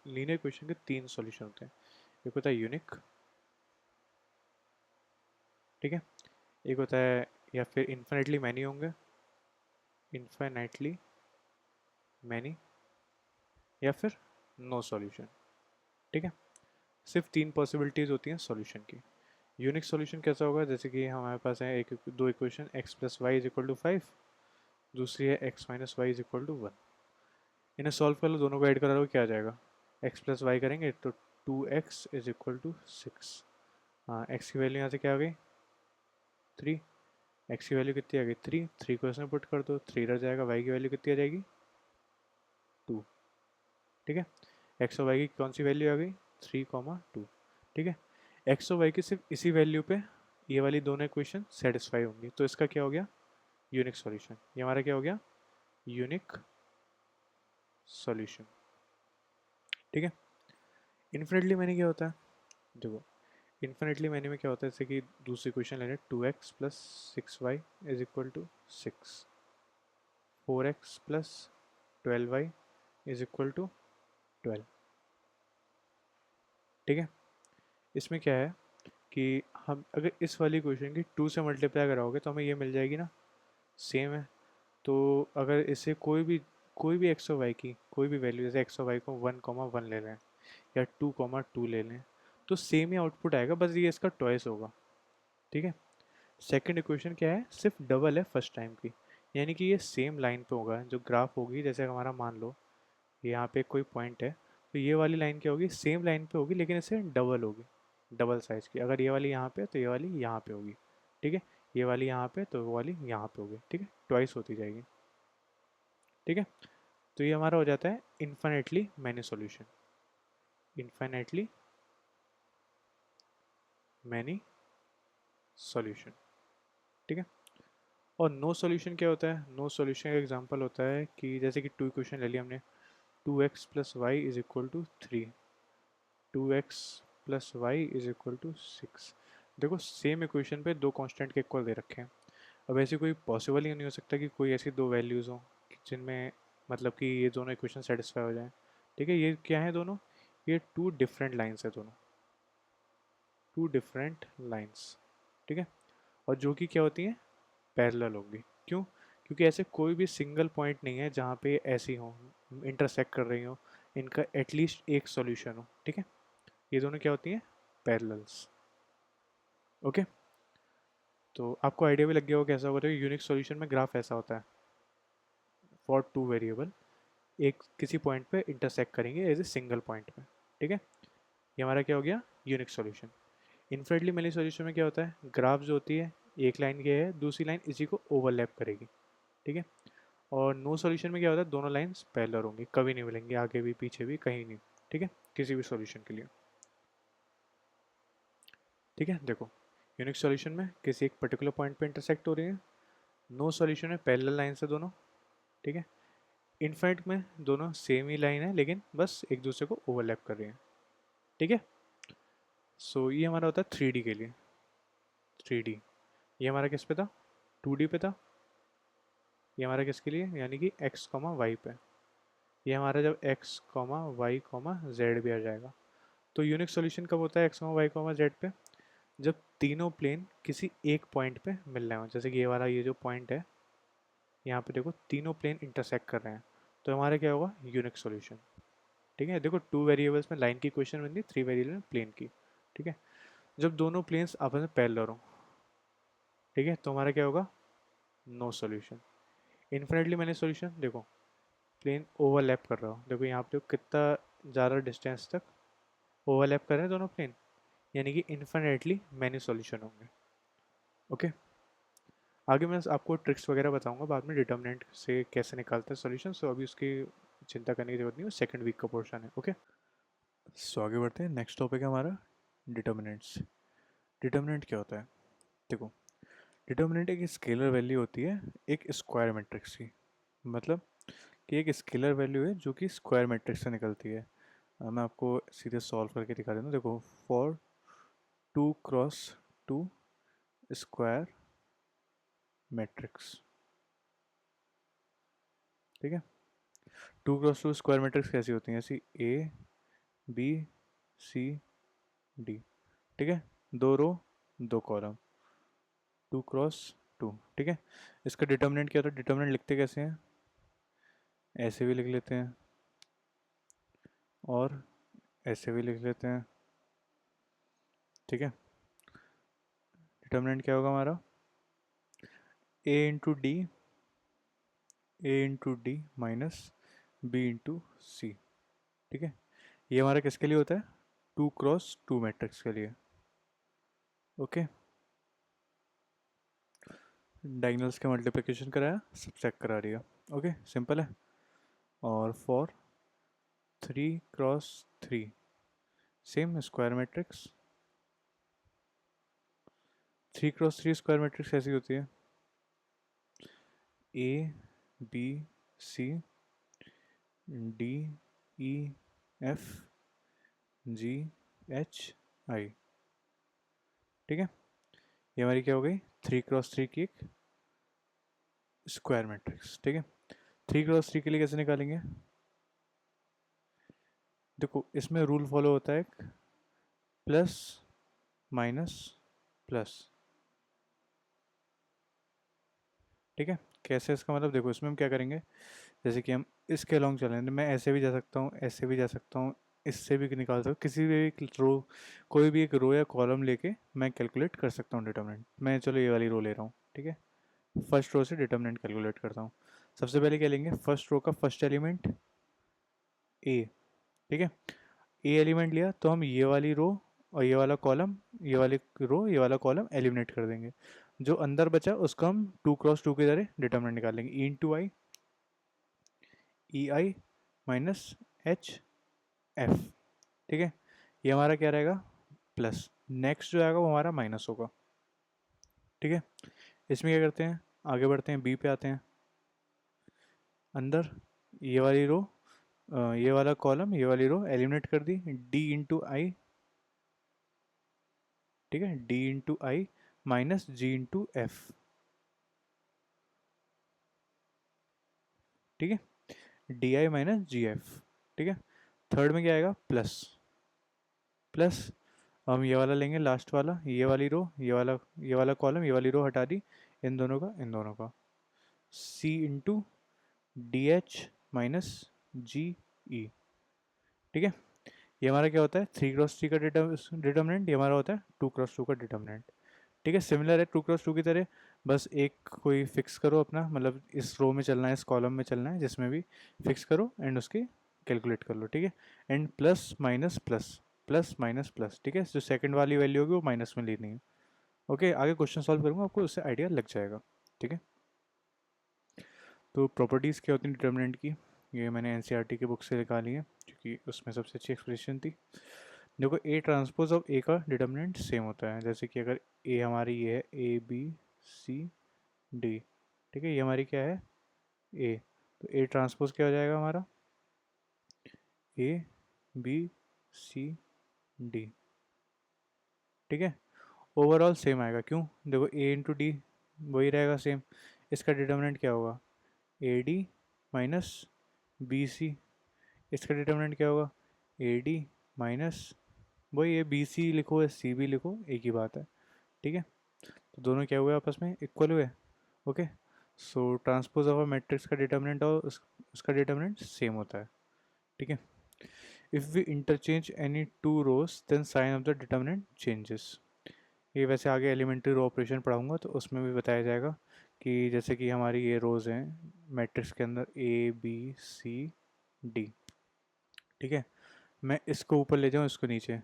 लीनियर इक्वेशन के तीन सॉल्यूशन होते हैं। एक होता है यूनिक, ठीक है। एक होता है या फिर इन्फिनिटली मैनी होंगे, इन्फिनिटली मैनी, या फिर नो सॉल्यूशन, ठीक है। सिर्फ तीन पॉसिबिलिटीज़ होती हैं सॉल्यूशन की। यूनिक सॉल्यूशन कैसा होगा, जैसे कि हमारे पास है एक दो equation, X plus Y is equal to 5, दूसरी है X minus Y is equal to 1। इन्हें सॉल्व कर लो, दोनों को ऐड करा लो, क्या आ जाएगा, एक्स प्लस वाई करेंगे तो 2x इज इक्वल टू 6। हाँ, एक्स की वैल्यू यहाँ से क्या आ गई, 3। एक्स की वैल्यू कितनी आ गई, 3। 3 को इसमें पुट कर दो, 3 रह जाएगा। वाई की वैल्यू कितनी आ जाएगी, 2, ठीक है। एक्स और वाई की कौन सी वैल्यू आ गई, 3 2, ठीक है। एक्स और वाई की सिर्फ इसी वैल्यू पे ये वाली दोनों इक्वेशन सेटिस्फाई होंगी, तो इसका क्या हो गया, यूनिक सॉल्यूशन। ये हमारा क्या हो गया, यूनिक सॉल्यूशन, ठीक है। इन्फिनिटली मैंने क्या होता है, देखो इन्फिनिटली मैंने में क्या होता है, जैसे कि दूसरी इक्वेशन लेने 2x plus 6y is equal to 6, 4x plus 12y is equal to 12, ठीक है। इसमें क्या है कि हम अगर इस वाली इक्वेशन की 2 से मल्टीप्लाई कराओगे तो हमें ये मिल जाएगी ना, सेम है। तो अगर इसे कोई भी एक्स और वाई की कोई भी वैल्यू, जैसे एक्स और वाई को 1 1 ले लें या 2 2 ले लें, तो सेम ही आउटपुट आएगा, बस ये इसका टॉइस होगा, ठीक है। सेकंड इक्वेशन क्या है, सिर्फ डबल है फर्स्ट टाइम की, यानी कि ये सेम लाइन पे होगा, जो ग्राफ होगी, जैसे हमारा मान लो यहाँ पे कोई पॉइंट है, तो ये वाली लाइन क्या होगी, सेम लाइन पे होगी लेकिन इससे डबल होगी, डबल साइज की। अगर ये वाली यहाँ पे तो ये वाली यहाँ पे होगी, ठीक है। ये वाली यहाँ पे तो वो वाली यहाँ पे होगी, ठीक है, ट्वाइस होती जाएगी, ठीक है। तो ये हमारा हो जाता है infinitely many solution, infinitely many solution, ठीक है। और नो सॉल्यूशन क्या होता है, नो सॉल्यूशन का एग्जांपल होता है कि जैसे कि टू इक्वेशन ले लिया हमने, 2x plus Y is equal to 3, 2x plus Y is equal to 6। देखो सेम इक्वेशन पे दो कांस्टेंट के इक्वल दे रखे हैं। अब ऐसी कोई पॉसिबल ही नहीं हो सकता कि कोई ऐसी दो वैल्यूज़ हों जिनमें मतलब कि ये दोनों इक्वेशन सेटिस्फाई हो जाएं, ठीक है। ये क्या है दोनों, ये टू डिफरेंट लाइन्स है दोनों, टू डिफरेंट लाइन्स, ठीक है। और जो कि क्या होती हैं, पैरेलल होंगी। क्यों, क्योंकि ऐसे कोई भी सिंगल पॉइंट नहीं है जहाँ पे ऐसी हो, इंटरसेक्ट कर रही हो, इनका एटलीस्ट एक सॉल्यूशन हो, ठीक है। ये दोनों क्या होती हैं, पैरेलल्स, ओके। तो आपको आइडिया भी लग गया होगा कैसा होगा, तो यूनिक सॉल्यूशन में ग्राफ ऐसा होता है फॉर टू वेरिएबल, एक किसी पॉइंट पे इंटरसेक्ट करेंगे एज ए सिंगल पॉइंट पे, ठीक है। ये हमारा क्या हो गया, unique solution. Infinitely many solution में क्या होता है, ग्राफ जो होती है एक लाइन की है, दूसरी लाइन इसी को ओवरलैप करेगी, ठीक है। और नो सॉल्यूशन में क्या होता है, दोनों लाइंस पैरेलल होंगी, कभी नहीं मिलेंगी, आगे भी पीछे भी कहीं नहीं, ठीक है, किसी भी सॉल्यूशन के लिए, ठीक है। देखो यूनिक सॉल्यूशन में किसी एक पर्टिकुलर पॉइंट पे इंटरसेक्ट हो रही है, नो सॉल्यूशन में पैरेलल लाइन से दोनों, ठीक है। इनफाइनाइट में दोनों सेम ही लाइन है लेकिन बस एक दूसरे को ओवरलैप कर रही है, ठीक है। सो ये हमारा होता है 3D के लिए, 3D। ये हमारा किस पे था, 2D पे था। ये हमारा किसके लिए, यानी कि x कॉमा वाई पे। ये हमारा जब x comma Y comma Z भी आ जाएगा। तो यूनिक सॉल्यूशन कब होता है x comma Y comma Z पे, जब तीनों प्लेन किसी एक पॉइंट पे मिल रहे हो, जैसे कि ये वाला ये जो पॉइंट है यहाँ पे देखो तीनों प्लेन इंटरसेक्ट कर रहे हैं, तो हमारा क्या होगा, यूनिक सॉल्यूशन। ठीक है, देखो 2 वेरिएबल्स में लाइन की क्वेश्चन बनती है, 3 वेरिएबल में प्लेन की। ठीक है, जब दोनों प्लेन्स आपस में पैरेलल हो, ठीक है, तो हमारा क्या होगा, नो सॉल्यूशन। इन्फिनिटली मैंने सॉल्यूशन देखो, प्लेन ओवरलैप कर रहा हो, देखो यहाँ पे कितना ज़्यादा डिस्टेंस तक ओवरलैप कर रहे हैं दोनों प्लेन, यानी कि इन्फिनिटली मैनी सॉल्यूशन होंगे। ओके, आगे मैं आपको ट्रिक्स वगैरह बताऊंगा बाद में, डिटर्मिनेंट से कैसे निकालते हैं सॉल्यूशन, सो अभी उसकी चिंता करने की जरूरत नहीं है, सेकंड वीक का पोर्शन है। ओके, सो आगे बढ़ते हैं, नेक्स्ट टॉपिक है हमारा डिटर्मिनेंट्स। डिटर्मिनेंट क्या होता है, देखो डिटर्मिनेंट एक स्केलर वैल्यू होती है एक स्क्वायर मैट्रिक्स की, मतलब कि एक स्केलर वैल्यू है जो कि स्क्वायर मैट्रिक्स से निकलती है। मैं आपको सीधे सॉल्व करके दिखा देता हूँ, देखो फॉर 2 क्रॉस 2 स्क्वायर मैट्रिक्स, ठीक है, 2 क्रॉस 2 स्क्वायर मैट्रिक्स कैसी होती हैं, ऐसी A B C D, ठीक है, 2 रो 2 कॉलम, 2 क्रॉस 2, ठीक है। इसका डिटर्मिनेंट क्या होता है, डिटर्मिनेंट लिखते कैसे हैं, ऐसे भी लिख लेते हैं और ऐसे भी लिख लेते हैं, ठीक है। डिटर्मिनेंट क्या होगा हमारा, A into D minus B into C, ठीक है। ये हमारा किसके लिए होता है, 2 क्रॉस 2 मैट्रिक्स के लिए। ओके, डायगोनल्स के मल्टीप्लिकेशन कराया, सब्ट्रैक्ट करा दिया। ओके, सिंपल है। और for 3 cross 3 same square matrix, 3 cross 3 square matrix ऐसी होती है, A B C D E F G H I, ठीक है। ये हमारी क्या हो गई, 3 क्रॉस 3 की एक स्क्वायर मैट्रिक्स, ठीक है। 3 क्रॉस 3 के लिए कैसे निकालेंगे, देखो इसमें रूल फॉलो होता है, प्लस माइनस प्लस, ठीक है। कैसे, इसका मतलब देखो इसमें हम क्या करेंगे, जैसे कि हम इसके अलॉन्ग चलें, मैं ऐसे भी जा सकता हूँ, ऐसे भी जा सकता हूँ, इससे भी निकाल सकता हूँ, किसी भी एक रो, कोई भी एक रो या कॉलम लेके मैं कैलकुलेट कर सकता हूँ डिटर्मिनेंट। मैं चलो ये वाली रो ले रहा हूँ, ठीक है, फर्स्ट रो से डिटर्मिनेंट कैलकुलेट करता हूँ। सबसे पहले क्या लेंगे, फर्स्ट रो का फर्स्ट एलिमेंट ए, ठीक है। ए एलिमेंट लिया तो हम ये वाली रो और ये वाला कॉलम, ये वाली रो ये वाला कॉलम एलिमिनेट कर देंगे, जो अंदर बचा उसको हम 2 क्रॉस 2 की तरह डिटर्मिनेंट निकालेंगे, ई इंटू आई ई आई माइनस एच एफ, ठीक है। ये हमारा क्या रहेगा, प्लस, नेक्स्ट जो आएगा वो हमारा माइनस होगा, ठीक है। इसमें क्या करते हैं, आगे बढ़ते हैं, बी पे आते हैं, अंदर ये वाली रो, ये वाला कॉलम ये वाली रो एलिमिनेट कर दी, डी इंटू आई, ठीक है, D into I minus G into F, ठीक है, D I minus G F, ठीक है। थर्ड में क्या आएगा, प्लस, प्लस हम ये वाला लेंगे लास्ट वाला, ये वाली रो ये वाला कॉलम ये वाली रो हटा दी, इन दोनों का सी इंटू डी एच माइनस जी ई, ठीक है। ये हमारा क्या होता है, 3 क्रॉस 3 का डिटर्मिनेंट, ये हमारा होता है 2 क्रॉस 2 का डिटर्मिनेंट, ठीक है। सिमिलर है 2 क्रॉस 2 की तरह, बस एक कोई फिक्स करो अपना, मतलब इस रो में चलना है, इस कॉलम में चलना है, जिसमें भी फिक्स करो एंड उसकी कैलकुलेट कर लो, ठीक है। And plus minus plus, plus minus plus, ठीक है, जो सेकंड वाली वैल्यू होगी वो माइनस में लेनी है। ओके, आगे क्वेश्चन सॉल्व करूँगा, आपको उससे आइडिया लग जाएगा, ठीक है। तो प्रॉपर्टीज़ क्या होती हैं डिटर्मिनेंट की, ये मैंने एनसीईआरटी की बुक से निकाली है, क्योंकि उसमें सबसे अच्छी एक्सप्रेशन थी। देखो ए ट्रांसपोज ऑफ ए का डिटर्मिनेंट सेम होता है, जैसे कि अगर ए हमारी ये है ABCD, ठीक है, ये हमारी क्या है ए, तो ए ट्रांसपोज क्या हो जाएगा हमारा, ABCD, ठीक है। ओवरऑल सेम आएगा, क्यों, देखो ए इंटू डी वही रहेगा सेम, इसका डिटर्मिनेंट क्या होगा, AD माइनस BC, इसका डिटर्मिनेंट क्या होगा, AD माइनस, वही है BC लिखो या CB लिखो एक ही बात है, ठीक है। तो दोनों क्या हुए आपस में, इक्वल हुए। Okay, so transpose of a matrix का डिटर्मिनेंट और उसका डिटर्मिनेंट सेम होता है, ठीक है। If we interchange any two rows then sign of the determinant changes. ये वैसे आगे एलिमेंट्री रो ऑपरेशन पढ़ाऊंगा तो उसमें भी बताया जाएगा कि जैसे कि हमारी ये रोज हैं मैट्रिक्स के अंदर ए बी सी डी, ठीक है। मैं इसको ऊपर ले जाऊँ, इसको नीचे,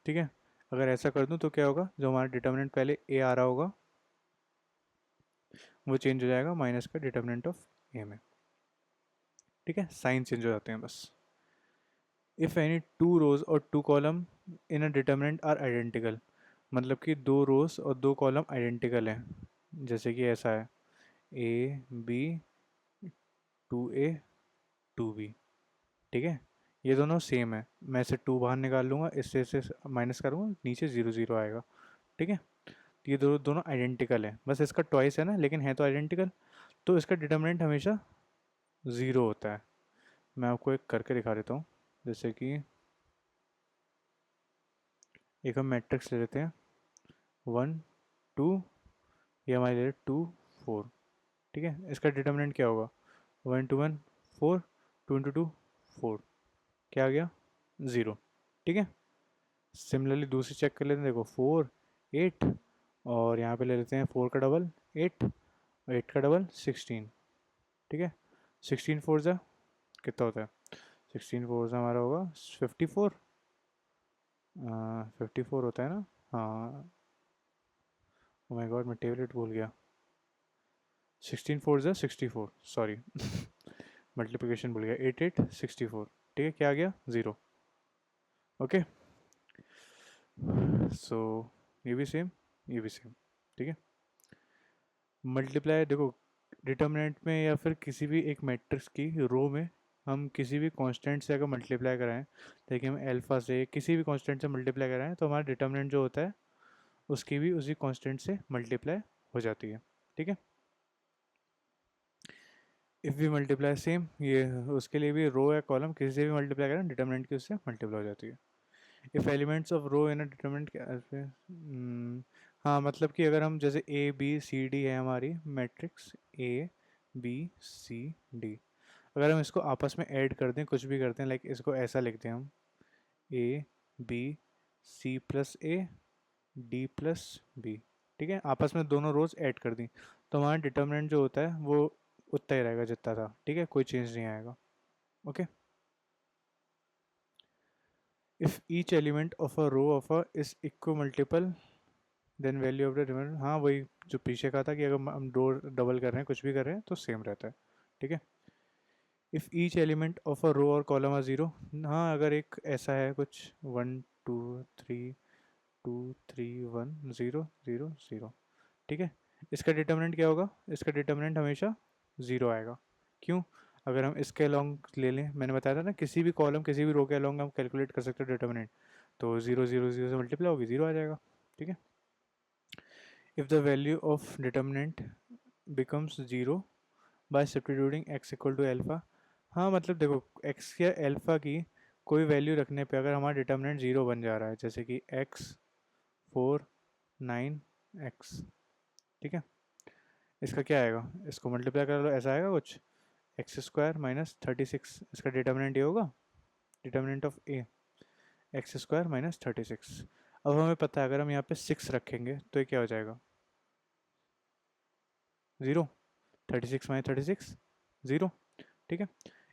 ठीक है। अगर ऐसा कर दूं तो क्या होगा, जो हमारा डिटर्मिनेंट पहले ए आ रहा होगा वो चेंज हो जाएगा माइनस का डिटर्मिनेंट ऑफ ए में, ठीक है। साइन चेंज हो जाते हैं बस। If any two rows or two column in a determinant are identical, मतलब कि दो रोज और दो कॉलम आइडेंटिकल हैं, जैसे कि ऐसा है A B two A two B, ठीक है। ये दोनों सेम है, मैं इसे टू बाहर निकाल लूँगा, इससे माइनस करूँगा, नीचे ज़ीरो ज़ीरो आएगा, ठीक है। तो ये दोनों दोनों आइडेंटिकल है, बस इसका ट्वाइस है ना, लेकिन है तो आइडेंटिकल, तो इसका डिटर्मिनेंट हमेशा ज़ीरो होता है। मैं आपको एक करके दिखा देता हूँ, जैसे कि एक हम मैट्रिक्स ले लेते हैं 1 2, ये हमारे ले टू 4, ठीक है। इसका डिटर्मिनेंट क्या होगा, 1 2 1 4, 2 4, क्या आ गया, ज़ीरो, ठीक है। सिमिलरली दूसरी चेक कर लेते हैं, देखो 4 8, और यहाँ पे ले लेते हैं 4 का डबल 8, और 8 का डबल 16, ठीक है। 16 4 ज़ा कितना होता है, 16 4 ज़ा हमारा होगा 54, 54 होता है ना, हाँ। ओ माय गॉड, मैं टेबलेट भूल गया। 16 4 ज़ा 64, सॉरी मल्टीप्लिकेशन भूल गया, 8 8 64, ठीक है। क्या आ गया, ज़ीरो, ओके। सो ये भी सेम, ये भी सेम, ठीक है। मल्टीप्लाई देखो, डिटर्मिनेंट में या फिर किसी भी एक मैट्रिक्स की रो में हम किसी भी कांस्टेंट से अगर मल्टीप्लाई कराएं, देखिए हम अल्फा से किसी भी कांस्टेंट से मल्टीप्लाई कराएं तो हमारा डिटर्मिनेंट जो होता है उसकी भी उसी कांस्टेंट से मल्टीप्लाई हो जाती है, ठीक है। इफ़ भी मल्टीप्लाई सेम, ये उसके लिए भी रो या कॉलम किसी से भी मल्टीप्लाई करें डिटर्मिनेंट की उससे मल्टीप्लाई हो जाती है। If elements of row in a determinant हाँ, मतलब कि अगर हम जैसे ए बी सी डी है हमारी matrix, A B C D, अगर हम इसको आपस में ऐड कर दें, कुछ भी करते हैं, लाइक इसको ऐसा लिखते हैं हम, A B C plus A D plus B, ठीक है। आपस में दोनों रोज ऐड कर दी तो हमारा डिटर्मिनेंट जो होता है वो उतना ही रहेगा जितना था, ठीक है, कोई चेंज नहीं आएगा, okay. If each element of a row of A is equal multiple then value of the reminder, हाँ वही जो पीछे कहा था कि अगर हम दो डबल कर रहे हैं, कुछ भी कर रहे हैं तो सेम रहता है, ठीक है। If each element of a row और कॉलम आ ज़ीरो, हाँ अगर एक ऐसा है कुछ 1 2 3 2 3 1 0 0 0, ठीक है। इसका डिटर्मिनेंट क्या होगा, इसका डिटर्मिनेंट हमेशा ज़ीरो आएगा, क्यों, अगर हम इसके अलोंग ले लें, मैंने बताया था ना किसी भी कॉलम किसी भी रो के अलोंग हम कैलकुलेट कर सकते हैं डिटर्मिनेंट, तो 0 0 0 से मल्टीप्लाई होगी, ज़ीरो आ जाएगा, ठीक है। If the value of determinant becomes zero by substituting x equal to alpha, हाँ मतलब देखो x या अल्फा की कोई वैल्यू रखने पे अगर हमारा डिटर्मिनेंट ज़ीरो बन जा रहा है, जैसे कि x 4 9 x, ठीक है। इसका क्या आएगा, इसको मल्टीप्लाई कर लो, ऐसा आएगा कुछ, x² - 36, इसका डिटर्मिनेंट ये होगा, डिटर्मिनेंट ऑफ ए x² - 36। अब हमें पता है अगर हम यहाँ पे 6 रखेंगे तो ये क्या हो जाएगा, ज़ीरो, 36 - 36 ज़ीरो, ठीक है।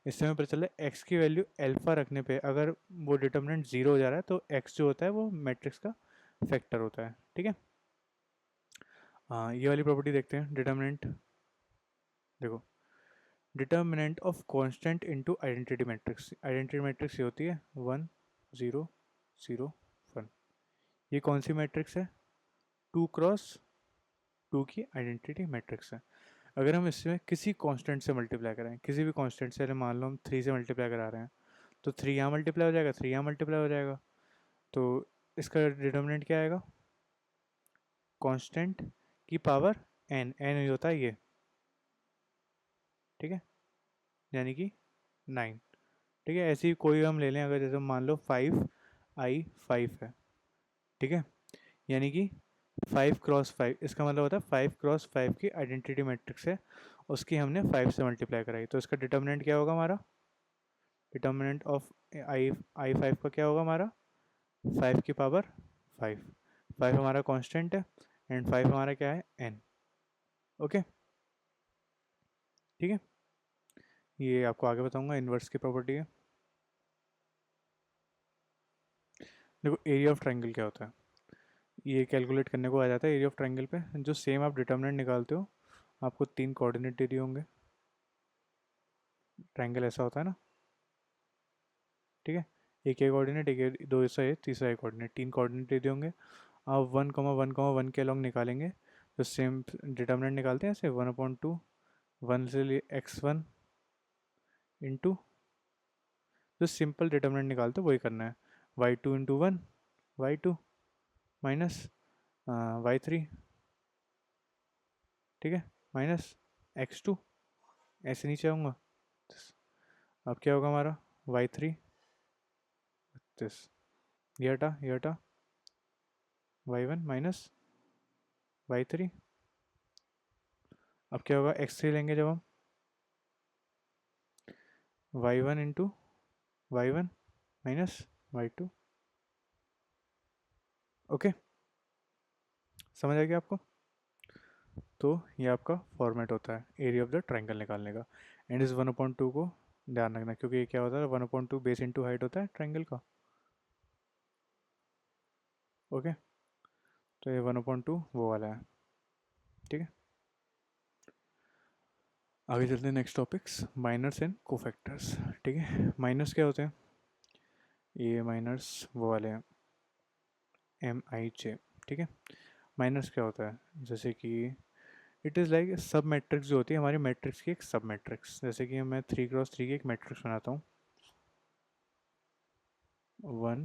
इससे हमें पता चला एक्स की वैल्यू अल्फा रखने पे अगर वो डिटर्मिनेंट ज़ीरो हो जा रहा है तो एक्स जो होता है वो मैट्रिक्स का फैक्टर होता है, ठीक है। हाँ, ये वाली प्रॉपर्टी देखते हैं, डिटर्मिनेंट देखो, determinant of constant into identity matrix, identity matrix ये होती है 1 0 0 1, ये कौन सी मैट्रिक्स है, 2 × 2 की आइडेंटिटी मैट्रिक्स है। अगर हम इसमें किसी कांस्टेंट से मल्टीप्लाई करें, किसी भी कांस्टेंट से, मान लो हम 3 से मल्टीप्लाई करा रहे हैं, तो 3 यहाँ मल्टीप्लाई हो जाएगा, 3 यहाँ मल्टीप्लाई हो जाएगा, तो इसका डिटर्मिनेंट क्या आएगा, कांस्टेंट की पावर n, n ही होता है ये, ठीक है, यानी कि 9, ठीक है। ऐसे ही कोई हम ले लें, अगर जैसे मान लो 5 i 5 है, ठीक है। यानी कि 5 क्रॉस 5, इसका मतलब होता है 5 क्रॉस 5 की आइडेंटिटी मैट्रिक्स है, उसकी हमने 5 से मल्टीप्लाई कराई, तो इसका डिटर्मिनेंट क्या होगा हमारा, डिटर्मिनेंट ऑफ आई 5 का क्या होगा हमारा, 5 की पावर 5। 5 हमारा कांस्टेंट है एंड 5 हमारा क्या है, एन। ओके, ठीक है। ये आपको आगे बताऊंगा, इन्वर्स की प्रॉपर्टी है। देखो एरिया ऑफ ट्रायंगल क्या होता है, ये कैलकुलेट करने को आ जाता है एरिया ऑफ ट्रायंगल पे, जो सेम आप डिटर्मिनेंट निकालते हो, आपको 3 कोऑर्डिनेट दे दिए होंगे, ट्रायंगल ऐसा होता है ना, ठीक है। एक एक कोऑर्डिनेट, दो ऐसा है, तीसरा एक कोऑर्डिनेट, 3 कोऑर्डिनेट दे दिए होंगे। आप 1,1,1 के लॉन्ग निकालेंगे, तो सेम डिटर्मिनेंट निकालते हैं ऐसे, 1/2, 1 से लिए x1 इंटू, जो सिंपल डिटर्मिनेंट निकालते हो वही करना है, y2 × 1 y2 माइनस y3, ठीक है, माइनस x2, ऐसे नीचे आऊँगा। अब क्या होगा हमारा, y3 this, ये हटा y1 माइनस y3। अब क्या होगा, x3 लेंगे जब हम, y1 × y1 minus y2। Okay, समझ आ गया आपको। तो ये आपका फॉर्मेट होता है एरिया ऑफ द ट्रायंगल निकालने का, एंड इस 1/2 को ध्यान रखना, क्योंकि ये क्या होता है, 1/2 बेस इंटू हाइट होता है ट्रायंगल का। ओके, तो ये 1/2 वो वाला है, ठीक है। आगे चलते हैं next topics, minors and cofactors, ठीक है। माइनर्स क्या होते हैं, ये माइनर्स वो वाले हैं, MIJ, ठीक है। माइनर्स क्या होता है, जैसे कि इट इज़ लाइक सब मैट्रिक्स जो होती है हमारी मैट्रिक्स की एक सब मैट्रिक्स, जैसे कि मैं 3 × 3 की एक मैट्रिक्स बनाता हूँ, 1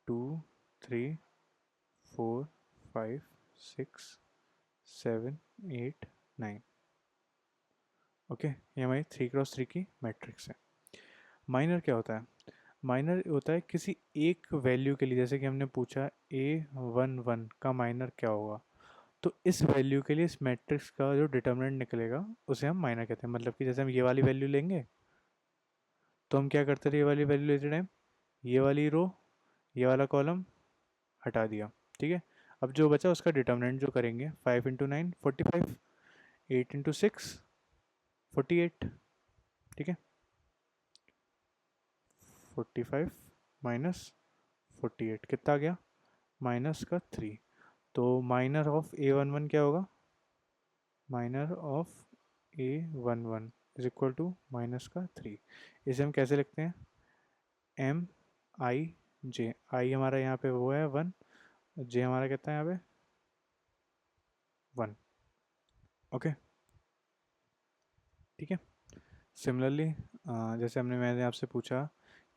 2 3 4 5 6 7 8 9। ओके, ये हमारी 3 × 3 की मैट्रिक्स है। माइनर क्या होता है, माइनर होता है किसी एक वैल्यू के लिए, जैसे कि हमने पूछा A11 का माइनर क्या होगा, तो इस वैल्यू के लिए इस मैट्रिक्स का जो डिटर्मिनेंट निकलेगा उसे हम माइनर कहते हैं। मतलब कि जैसे हम ये वाली वैल्यू लेंगे, तो हम क्या करते थे, ये वाली वैल्यू लेते टाइम ये वाली रो, ये वाला कॉलम हटा दिया, ठीक है। अब जो बचा उसका डिटर्मिनेंट जो करेंगे, 5 × 9 45, 8 × 6 48, ठीक है। 45 माइनस 48 कितना आ गया, -3। तो माइनर ऑफ A11 क्या होगा, minor of A11 is equal to -3। इसे हम कैसे लिखते हैं, MIJ, आई हमारा यहाँ पे वो है 1, जे हमारा कितना है यहाँ पे 1। ओके, ठीक है। सिमिलरली जैसे मैंने आपसे पूछा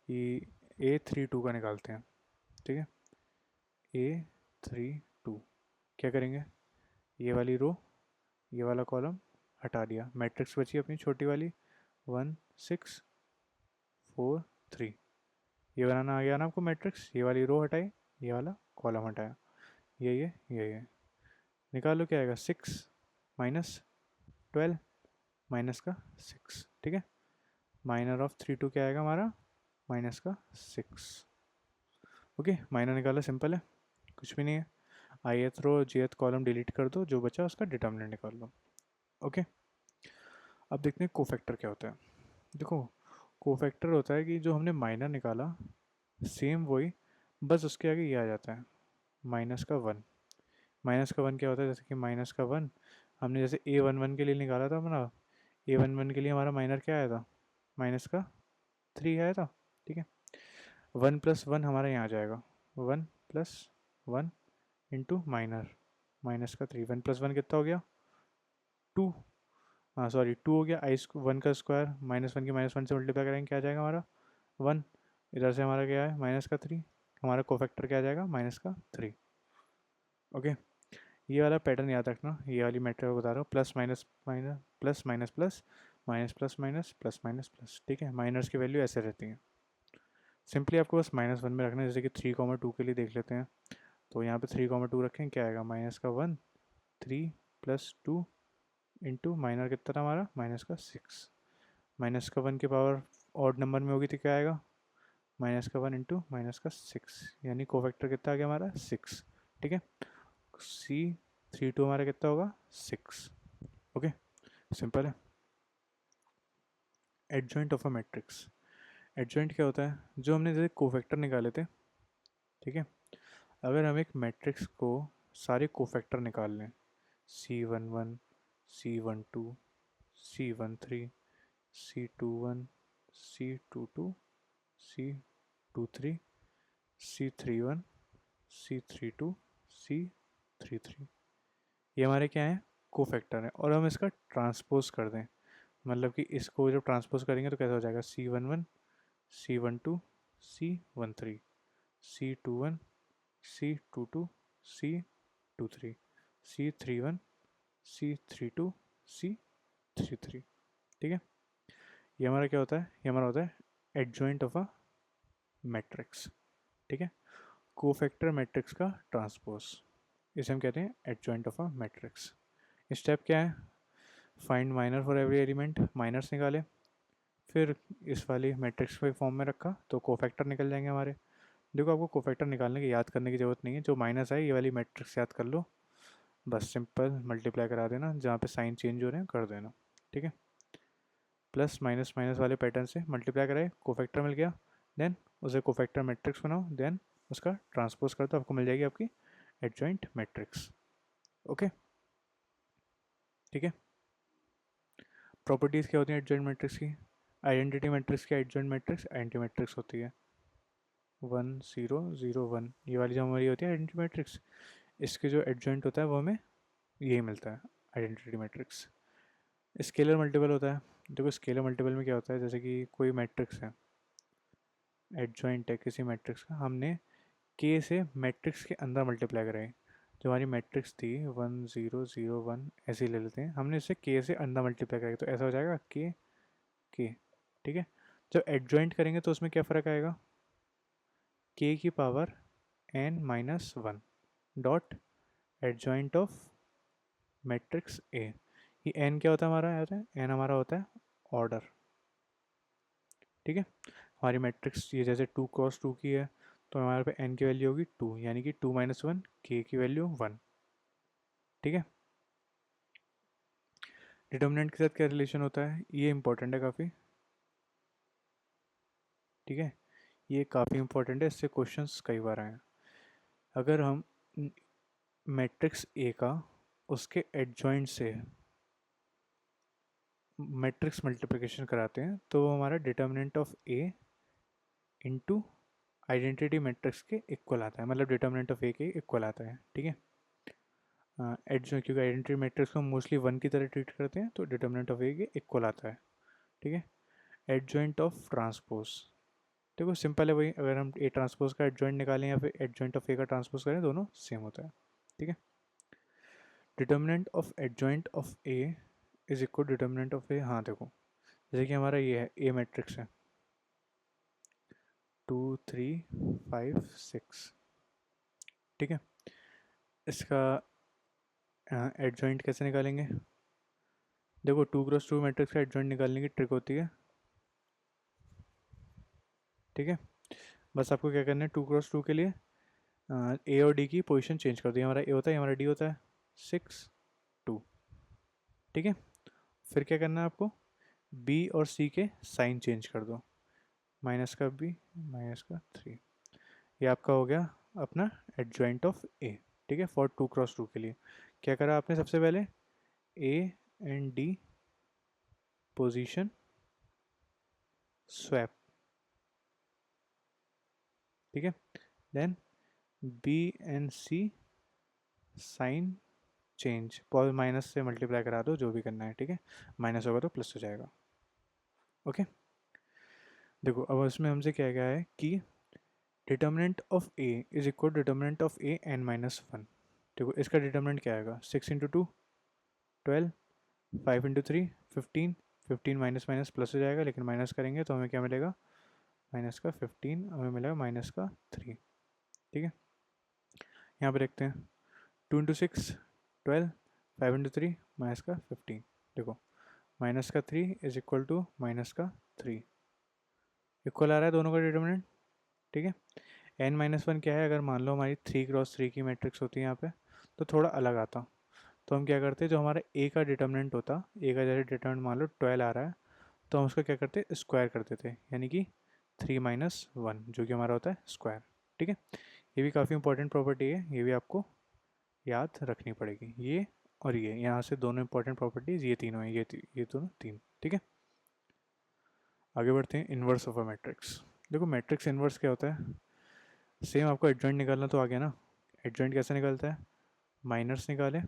कि A32 का निकालते हैं, ठीक है। A32 क्या करेंगे, ये वाली रो, ये वाला कॉलम हटा दिया, मैट्रिक्स बची अपनी छोटी वाली 1 6 4 3। ये बनाना आ गया ना आपको मैट्रिक्स, ये वाली रो हटाई, ये वाला कॉलम हटाया, ये निकालो, क्या आएगा 6 माइनस 12 माइनस का 6, ठीक है। माइनर ऑफ 32 क्या आएगा हमारा, माइनस का 6। ओके, माइनर निकाला, सिंपल है, कुछ भी नहीं है। ith रो jth कॉलम डिलीट कर दो, जो बचा उसका डिटर्मिनेंट निकाल लो। ओके, अब देखते हैं कोफैक्टर क्या होता है। देखो, कोफैक्टर होता है कि जो हमने माइनर निकाला सेम वही, बस उसके आगे ये आ जाता है, -1। -1 क्या होता है, जैसे कि -1 हमने जैसे A11 के लिए निकाला था अपना, A11 के लिए हमारा माइनर क्या आया था, -3 आया था, ठीक है। 1 + 1 हमारा यहाँ आ जाएगा, 1 + 1 इंटू माइनर -3, 1 + 1 कितना हो गया 2, हाँ सॉरी 2 हो गया, 1 का स्क्वायर -1 की -1 से मल्टीप्लाई करेंगे क्या आ जाएगा हमारा 1, इधर से हमारा क्या है -3, हमारा कोफैक्टर क्या आ जाएगा -3। ओके, ये वाला पैटर्न याद रखना, ये वाली मैट्रिक्स बता रहा हूँ, plus minus minus plus minus plus minus plus minus plus minus plus, ठीक है। माइनर्स की वैल्यू ऐसे रहती है, सिंपली आपको बस -1 में रखना है। जैसे कि 3,2 के लिए देख लेते हैं, तो यहाँ पे 3, 2 रखें, क्या आएगा, -1 3 + 2 इंटू माइनर कितना था हमारा, -6। -1 की पावर ऑड नंबर में होगी तो क्या आएगा, -1 इंटू -6, यानी कोफैक्टर कितना आ गया हमारा 6। ठीक है, C32 हमारा कितना होगा 6। ओके, सिंपल है। Adjoint of a matrix, adjoint क्या होता है, जो हमने जैसे कोफैक्टर निकाले थे, ठीक है, अगर हम एक मैट्रिक्स को सारे कोफैक्टर निकाल लें, C11 C12 C13 C21 C22 C23 C31 C32 C33, ये हमारे क्या हैं, कोफैक्टर हैं, और हम इसका ट्रांसपोज कर दें, मतलब कि इसको जब ट्रांसपोज करेंगे तो कैसा हो जाएगा, C11 C12 C13 C21 C22 C23 C31 C32 C33। ठीक है, ये हमारा क्या होता है, ये हमारा होता है एडजॉइंट ऑफ अ मैट्रिक्स। ठीक है, कोफैक्टर मैट्रिक्स का ट्रांसपोज, इसे हम कहते हैं adjoint of a matrix. Step क्या है, find minor for every element, minors निकाले, फिर इस वाली मैट्रिक्स को फॉर्म में रखा तो कोफैक्टर निकल जाएंगे हमारे। देखो, आपको कोफैक्टर निकालने की याद करने की ज़रूरत नहीं है, जो माइनस है ये वाली मैट्रिक्स याद कर लो, बस सिंपल मल्टीप्लाई करा देना, जहाँ पे साइन चेंज हो रहे हैं कर देना। ठीक है, प्लस माइनस माइनस वाले पैटर्न से मल्टीप्लाई कराए, कोफैक्टर मिल गया, देन उसे कोफैक्टर मैट्रिक्स बनाओ, देन उसका ट्रांसपोज कर दो, आपको मिल जाएगी आपकी एडजॉइंट मैट्रिक्स। ओके, ठीक है। प्रॉपर्टीज़ क्या होती हैं एडजॉइंट मैट्रिक्स की, आइडेंटिटी मैट्रिक्स की एडजॉइंट मैट्रिक्स एंटी मैट्रिक्स होती है, 1 0 0 1, ये वाली जो हमारी होती है आइडेंटिटी मैट्रिक्स, इसके जो एडजॉइंट होता है वो हमें यही मिलता है, आइडेंटिटी मैट्रिक्स। स्केलर मल्टीपल होता है, देखो स्केलर मल्टीपल में क्या होता है, जैसे कि कोई मैट्रिक्स है, एडजॉइंट है किसी मैट्रिक्स का, हमने के से मैट्रिक्स के अंदर मल्टीप्लाई कराई, जो हमारी मैट्रिक्स थी 1 0 0 1, ऐसे ही ले लेते हैं, हमने इसे के से अंदर मल्टीप्लाई कराई, तो ऐसा हो जाएगा के। ठीक है, जब एडजॉइंट करेंगे तो उसमें क्या फ़र्क आएगा, के की power n-1 dot adjoint of matrix A. ये n क्या होता है हमारा, होता है n हमारा होता है ऑर्डर। ठीक है, हमारी मैट्रिक्स ये जैसे 2 × 2 की है, तो हमारे पे n की वैल्यू होगी 2, यानी कि 2 - 1, k की वैल्यू 1। ठीक है, डिटर्मिनेंट के साथ क्या रिलेशन होता है, ये इंपॉर्टेंट है काफ़ी। ठीक है, ये काफ़ी इंपॉर्टेंट है, इससे क्वेश्चंस कई बार आए हैं। अगर हम मैट्रिक्स ए का उसके एडजॉइंट से मैट्रिक्स मल्टीप्लिकेशन कराते हैं तो वो हमारा determinant of A into identity matrix के इक्वल आता है, मतलब डिटर्मिनेंट ऑफ ए के इक्वल आता है। ठीक है, क्योंकि आइडेंटिटी मैट्रिक्स को मोस्टली 1 की तरह ट्रीट करते हैं, तो डिटर्मिनेंट ऑफ ए के इक्वल आता है। ठीक है, एडजॉइंट ऑफ ट्रांसपोज, देखो सिंपल है वही, अगर हम ए ट्रांसपोज का एडजॉइंट निकालें या फिर एडजॉइंट ऑफ ए का ट्रांसपोज करें, दोनों सेम होता है। ठीक है, determinant of adjoint of A is equal determinant of A, हाँ देखो जैसे कि हमारा ये है ए मैट्रिक्स है 2 3 5 6। ठीक है, इसका एडजॉइंट कैसे निकालेंगे, देखो 2 × 2 मैट्रिक्स का एडजॉइंट निकालने की ट्रिक होती है। ठीक है, बस आपको क्या करना है, 2 × 2 के लिए ए और डी की पोजीशन चेंज कर दी, हमारा ए होता है, हमारा डी होता है 6 2। ठीक है, फिर क्या करना है आपको, बी और सी के साइन चेंज कर दो, माइनस का बी माइनस का 3, ये आपका हो गया अपना एडजॉइंट ऑफ ए। ठीक है, फॉर 2 × 2 के लिए क्या करा आपने, सबसे पहले A and D position swap. ठीक है, then B and C sign change, minus से मल्टीप्लाई करा दो, जो भी करना है। ठीक है, माइनस होगा तो प्लस हो जाएगा। ओके, देखो अब इसमें हमसे क्या गया है कि determinant of A is equal determinant of A n-1। देखो इसका डिटर्मिनेंट क्या आएगा, 6 × 2 12, 5 × 3 15, 15 माइनस माइनस प्लस हो जाएगा, लेकिन माइनस करेंगे तो हमें क्या मिलेगा, माइनस का 15, हमें मिलेगा माइनस का 3। ठीक है, यहाँ पे देखते हैं 2 × 6 12, 5 × 3 माइनस का 15। देखो माइनस का 3 इज इक्वल टू माइनस का 3, इक्वल आ रहा है दोनों का डिटर्मिनेंट। ठीक है, n-1 क्या है, अगर मान लो हमारी 3 × 3 की मैट्रिक्स होती है यहाँ पे, तो थोड़ा अलग आता। तो हम क्या करते, जो हमारा a का डिटर्मिनेंट होता, a का जैसे डिटर्मिनेंट मान लो 12 आ रहा है, तो हम उसका क्या करते, स्क्वायर करते थे, यानी कि 3 - 1 जो कि हमारा होता है स्क्वायर। ठीक है, ये भी काफ़ी इंपॉर्टेंट प्रॉपर्टी है, ये भी आपको याद रखनी पड़ेगी। ये और ये यहाँ से दोनों इंपॉर्टेंट प्रॉपर्टीज, ये तीनों हैं, ये दोनों तीन। ठीक है, आगे बढ़ते हैं इन्वर्स ऑफ अ मैट्रिक्स। देखो मैट्रिक्स इन्वर्स क्या होता है, सेम आपको एडजॉइंट निकालना तो आ गया ना। एडजॉइंट कैसे निकलता है, माइनर्स निकाले।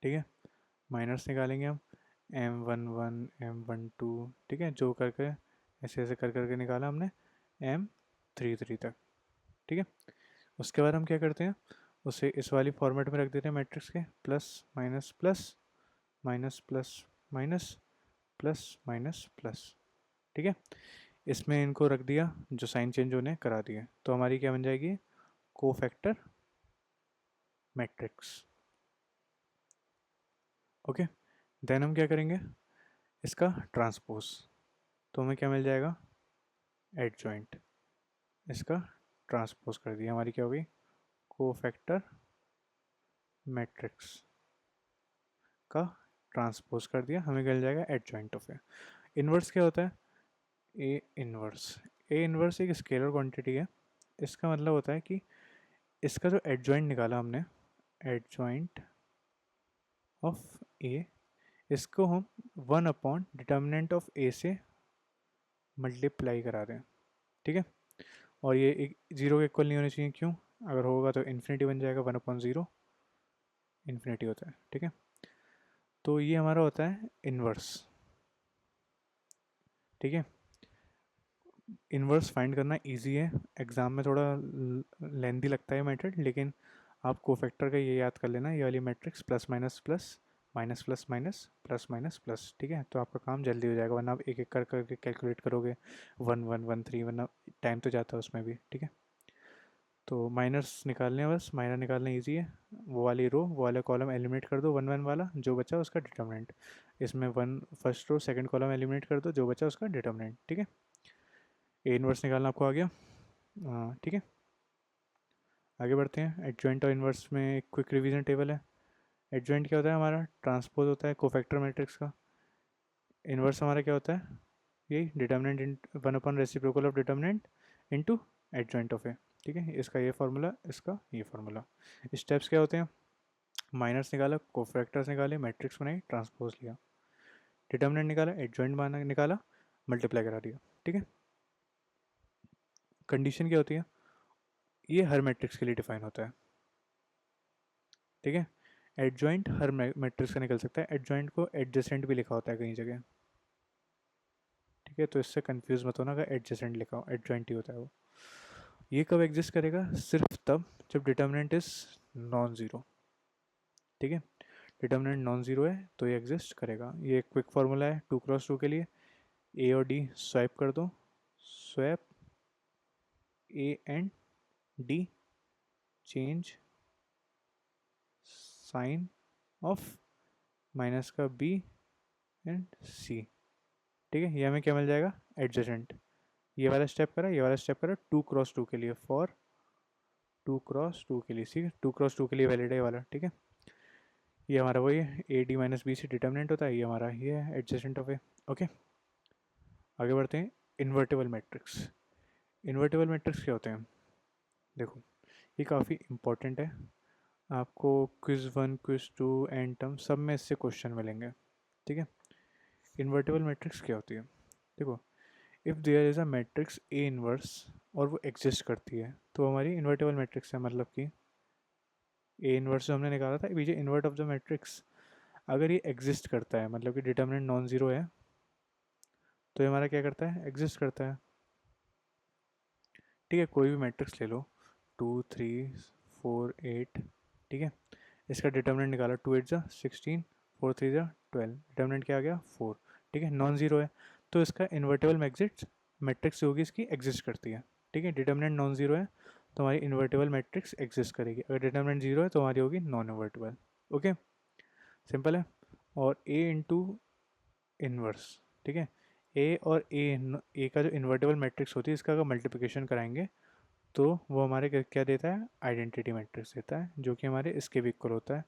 ठीक है, माइनर्स निकालेंगे हम, M11 M12, ठीक है, जो करके ऐसे ऐसे कर करके निकाला हमने M33 तक। ठीक है, उसके बाद हम क्या करते हैं, उसे इस वाली फॉर्मेट में रख देते हैं मैट्रिक्स के, plus minus plus minus plus minus plus minus plus. ठीक है, इसमें इनको रख दिया, जो साइन चेंज होने करा दिए, तो हमारी क्या बन जाएगी, कोफैक्टर मैट्रिक्स। ओके, देन हम क्या करेंगे, इसका ट्रांसपोज, तो हमें क्या मिल जाएगा, एडजॉइंट। इसका ट्रांसपोज कर दिया, हमारी क्या हो गई, कोफैक्टर मैट्रिक्स का ट्रांसपोज कर दिया, हमें मिल जाएगा एडजॉइंट ऑफ ए। इन्वर्स क्या होता है, ए इन्वर्स। ए इन्वर्स एक स्केलर क्वांटिटी है, इसका मतलब होता है कि इसका जो एडजॉइंट निकाला हमने, एडजॉइंट ऑफ ए, इसको हम 1/डिटर्मिनेंट ऑफ ए से मल्टीप्लाई करा दें। ठीक है, और ये एक जीरो के इक्वल नहीं होने चाहिए, क्यों, अगर होगा तो इन्फिनिटी बन जाएगा, 1/0 इन्फिनिटी होता है। ठीक है, तो ये हमारा होता है इन्वर्स। ठीक है, इन्वर्स फाइंड करना इजी है, एग्जाम में थोड़ा लेंदी लगता है मेथड, लेकिन आप कोफैक्टर का ये याद कर लेना, ये वाली matrix plus minus plus minus plus minus plus minus plus. ठीक है, तो आपका काम जल्दी हो जाएगा, वरना आप एक एक कर करके कैलकुलेट करोगे, 1 1 1 3, वरना टाइम तो जाता है उसमें भी। ठीक है, तो माइनस निकालने हैं, बस माइनर निकालना इजी है, वो वाली रो वो वाला कॉलम एलिमिनेट कर दो, 1 1 वाला, जो बचा उसका डिटर्मिनेंट, इसमें one first row second column eliminate कर दो, जो बचा उसका डिटर्मिनेंट। ठीक है, ए इन्वर्स निकालना आपको आ गया। ठीक है, आगे बढ़ते हैं। एडजॉइंट और इन्वर्स में एक क्विक रिवीजन टेबल है। एडजॉइंट क्या होता है, हमारा ट्रांसपोज होता है कोफैक्टर मैट्रिक्स का। इन्वर्स हमारा क्या होता है, यही determinant reciprocal of determinant into adjoint of A. ठीक है, इसका ये फार्मूला, इसका ये फार्मूला। स्टेप्स क्या होते हैं, माइनर्स निकाला, कोफैक्टर्स निकाले, मैट्रिक्स बनाई, ट्रांसपोज लिया, डिटर्मिनेंट निकाला, एडजॉइंट निकाला, मल्टीप्लाई करा दिया। ठीक है, कंडीशन क्या होती है, ये हर मैट्रिक्स के लिए डिफाइन होता है। ठीक है, एडजॉइंट हर मैट्रिक्स का निकल सकता है, एडजॉइंट को एडजेसेंट भी लिखा होता है कई जगह। ठीक है, तो इससे कंफ्यूज मत होना, अगर एडजेसेंट लिखा हो, एडजॉइंट ही होता है वो। ये कब एग्जिस्ट करेगा, सिर्फ तब जब डिटर्मिनेंट इज नॉन ज़ीरो। ठीक है, डिटर्मिनेंट नॉन ज़ीरो है तो ये एग्जिस्ट करेगा। ये एक क्विक फार्मूला है 2 × 2 के लिए, ए और डी स्वैप कर दो, swap A and D, change sign of minus का बी एंड सी। ठीक है, ये हमें क्या मिल जाएगा, एडजेसेंट। ये वाला स्टेप करा, ये वाला स्टेप करा 2 × 2 के लिए, फॉर 2 × 2 के लिए, ठीक है, 2 × 2 के लिए वैलिड है ये वाला। ठीक है, ये हमारा वही है, ए डी माइनस बी से डिटर्मिनेंट होता है, ये हमारा ये है एडजेसेंट ऑफ ए। ओके, आगे बढ़ते हैं। Invertible matrix. इन्वर्टेबल मैट्रिक्स क्या होते हैं, देखो ये काफ़ी इंपॉर्टेंट है, आपको क्विज़ 1 क्विज़ 2 एंड टर्म सब में इससे क्वेश्चन मिलेंगे। ठीक है, इन्वर्टेबल मैट्रिक्स क्या होती है, देखो if there is a matrix A inverse और वो एग्जिस्ट करती है, तो हमारी इन्वर्टेबल मैट्रिक्स है, मतलब कि ए इन्वर्स जो हमने निकाला था, बीजे इन्वर्ट ऑफ द मैट्रिक्स, अगर ये एग्जिस्ट करता है, मतलब कि डिटर्मिनेंट नॉन ज़ीरो है, तो ये हमारा क्या करता है, एग्जिस्ट करता है। ठीक है, कोई भी मैट्रिक्स ले लो, 2 3 4 8, ठीक है, इसका डिटर्मिनेंट निकाला, 2 8 = 16, 4 3 = 12, डिटर्मिनेंट क्या आ गया, 4। ठीक है, नॉन ज़ीरो है, तो इसका इन्वर्टेबल मैट्रिक्स जो होगी इसकी एग्जिस्ट करती है। ठीक है, डिटर्मिनेंट नॉन ज़ीरो है तो हमारी इन्वर्टेबल मैट्रिक्स एग्जिस्ट करेगी। अगर डिटर्मिनेंट 0 है तो हमारी होगी नॉन इन्वर्टेबल। ओके, सिंपल है। और ए इंटू इनवर्स, ठीक है, ए और ए का जो इन्वर्टेबल मैट्रिक्स होती है इसका अगर मल्टीप्लिकेशन कराएंगे तो वो हमारे क्या देता है, आइडेंटिटी मैट्रिक्स देता है, जो कि हमारे इसके भी इक्वल होता है,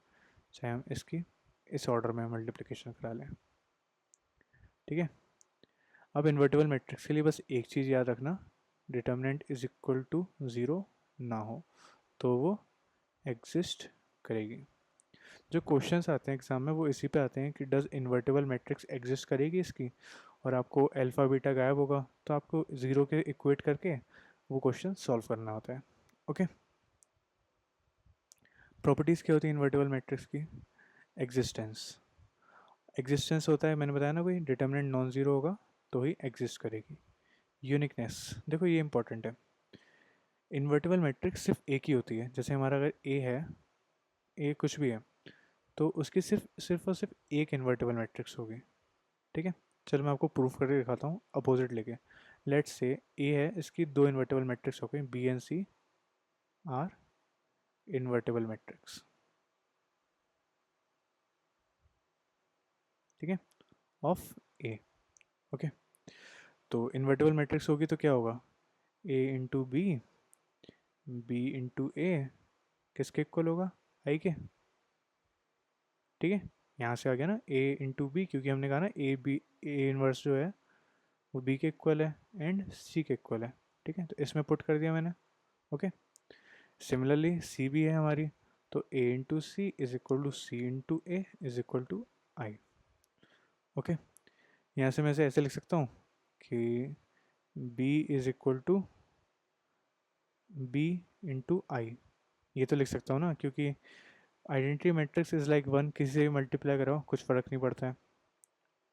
चाहे हम इसकी इस ऑर्डर में मल्टीप्लिकेशन करा लें। ठीक है, अब इन्वर्टेबल मैट्रिक्स के लिए बस एक चीज़ याद रखना, determinant is equal to zero ना हो तो वो एग्जिस्ट करेगी। जो क्वेश्चंस आते हैं एग्जाम में वो इसी पे आते हैं कि डज इन्वर्टेबल मैट्रिक्स एग्जिस्ट करेगी इसकी, और आपको अल्फा बीटा गायब होगा तो आपको ज़ीरो के इक्वेट करके वो क्वेश्चन सॉल्व करना होता है। ओके, प्रॉपर्टीज़ क्या होती है इन्वर्टेबल मैट्रिक्स की, एग्जिस्टेंस, एग्जिस्टेंस होता है मैंने बताया ना, कोई डिटर्मिनेंट नॉन ज़ीरो होगा तो ही एग्जिस्ट करेगी। यूनिकनेस, देखो ये इंपॉर्टेंट है, इन्वर्टेबल मैट्रिक्स सिर्फ एक ही होती है, जैसे हमारा अगर ए है, ए कुछ भी है तो उसकी सिर्फ सिर्फ और सिर्फ एक इन्वर्टेबल मैट्रिक्स होगी। ठीक है, चलो मैं आपको प्रूफ करके दिखाता हूँ अपोजिट लेके। लेट्स से ए है, इसकी दो इन्वर्टेबल मैट्रिक्स हो गई, B and C are invertible matrix. ठीक है, ऑफ ए। ओके, तो इन्वर्टेबल मैट्रिक्स होगी तो क्या होगा, A into B into A किसके इक्वल होगा, आई के। ठीक है, यहाँ से आ गया ना ए इंटू बी, क्योंकि हमने कहा ना ए बी, ए इनवर्स जो है वो बी के इक्वल है एंड सी के इक्वल है। ठीक है, तो इसमें पुट कर दिया मैंने। ओके, सिमिलरली सी भी है हमारी, तो A into C is equal to C into A is equal to I. Okay, यहाँ से मैं इसे ऐसे लिख सकता हूँ कि B is equal to B into I, ये तो लिख सकता हूँ ना, क्योंकि identity matrix is like one, किसी से भी मल्टीप्लाई कराओ कुछ फ़र्क नहीं पड़ता है।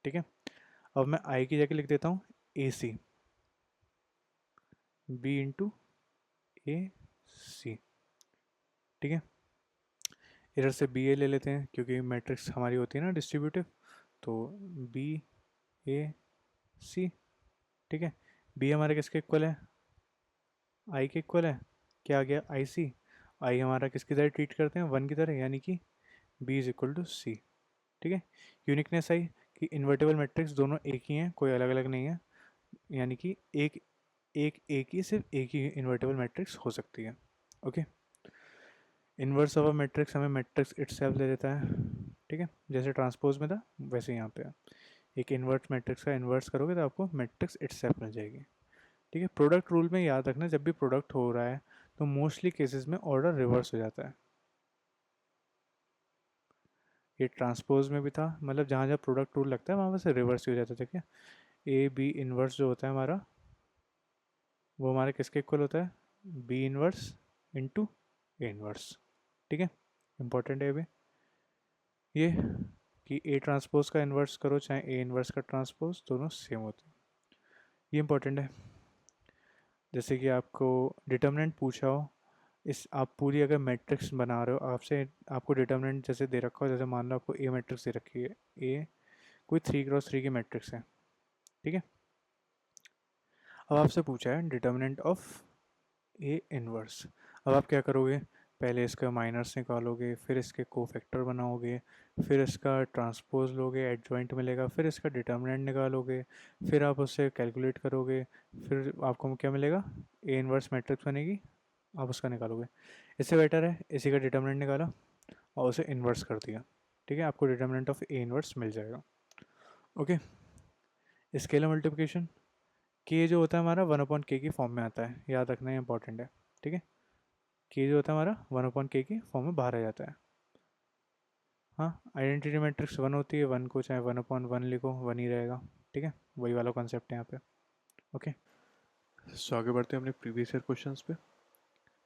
ठीक है, अब मैं आई की जगह लिख देता हूँ ए सी, बी इंटू ए सी। ठीक है, इधर से बी ए ले लेते हैं क्योंकि मैट्रिक्स हमारी होती है ना डिस्ट्रीब्यूटिव, तो बी ए सी। ठीक है, बी हमारे किसके इक्वल है, आई के इक्वल है, क्या आ गया आई सी। आई हमारा किसकी तरह ट्रीट करते हैं, वन की तरह, यानी कि बी इज इक्वल टू सी। ठीक है, यूनिकनेस आई कि इन्वर्टेबल मैट्रिक्स दोनों एक ही हैं, कोई अलग अलग नहीं है, यानी कि एक ही सिर्फ एक ही इन्वर्टेबल मैट्रिक्स हो सकती है। Okay, inverse of a matrix हमें मैट्रिक्स इटसेल्फ दे देता है। ठीक है, जैसे ट्रांसपोज में था वैसे यहाँ पे है, एक इन्वर्स मैट्रिक्स का इन्वर्स करोगे तो आपको मैट्रिक्स इटसेल्फ मिल जाएगी। ठीक है, प्रोडक्ट रूल में याद रखना, जब भी प्रोडक्ट हो रहा है तो मोस्टली केसेस में ऑर्डर रिवर्स हो जाता है। ये ट्रांसपोज में भी था, मतलब जहाँ जहाँ प्रोडक्ट रूल लगता है वहाँ से रिवर्स ही हो जाता है। ठीक है, ए बी इन्वर्स जो होता है हमारा, वो हमारे किसके इक्वल होता है, B inverse into A inverse. ठीक है, इंपॉर्टेंट है ये कि ए ट्रांसपोज का इन्वर्स करो चाहे ए इन्वर्स का ट्रांसपोज, दोनों सेम होते हैं, ये इंपॉर्टेंट है। जैसे कि आपको डिटर्मिनेंट पूछा हो, इस आप पूरी अगर मैट्रिक्स बना रहे हो, आपसे आपको डिटर्मिनेंट जैसे दे रखा हो, जैसे मान लो आपको ए मैट्रिक्स दे रखी है, ए कोई 3x3 की मैट्रिक्स है। ठीक है, अब आपसे पूछा है डिटर्मिनेंट ऑफ ए इनवर्स, अब आप क्या करोगे, पहले इसका माइनर्स निकालोगे, फिर इसके कोफैक्टर बनाओगे, फिर इसका ट्रांसपोज लोगे, एडजॉइंट मिलेगा, फिर इसका डिटर्मिनेंट निकालोगे, फिर आप उससे कैलकुलेट करोगे, फिर आपको क्या मिलेगा, ए इनवर्स मैट्रिक्स बनेगी, आप उसका निकालोगे। इससे बेटर है इसी का डिटर्मिनेंट निकाला और उसे इन्वर्स कर दिया। ठीक है, आपको डिटर्मिनेंट ऑफ ए इनवर्स मिल जाएगा। ओके, स्केलर मल्टीप्लिकेशन, के जो होता है हमारा 1/k की फॉर्म में आता है, याद रखना है, इंपॉर्टेंट है। ठीक है, के जो होता है हमारा 1/k की फॉर्म में बाहर आ जाता है। हाँ, आइडेंटिटी मैट्रिक्स वन होती है, वन को चाहे 1/1 लिखो वन ही रहेगा। ठीक है, वही वाला कॉन्सेप्ट है यहाँ पे। ओके, सो आगे बढ़ते हैं अपने प्रीवियस ईयर क्वेश्चंस पे।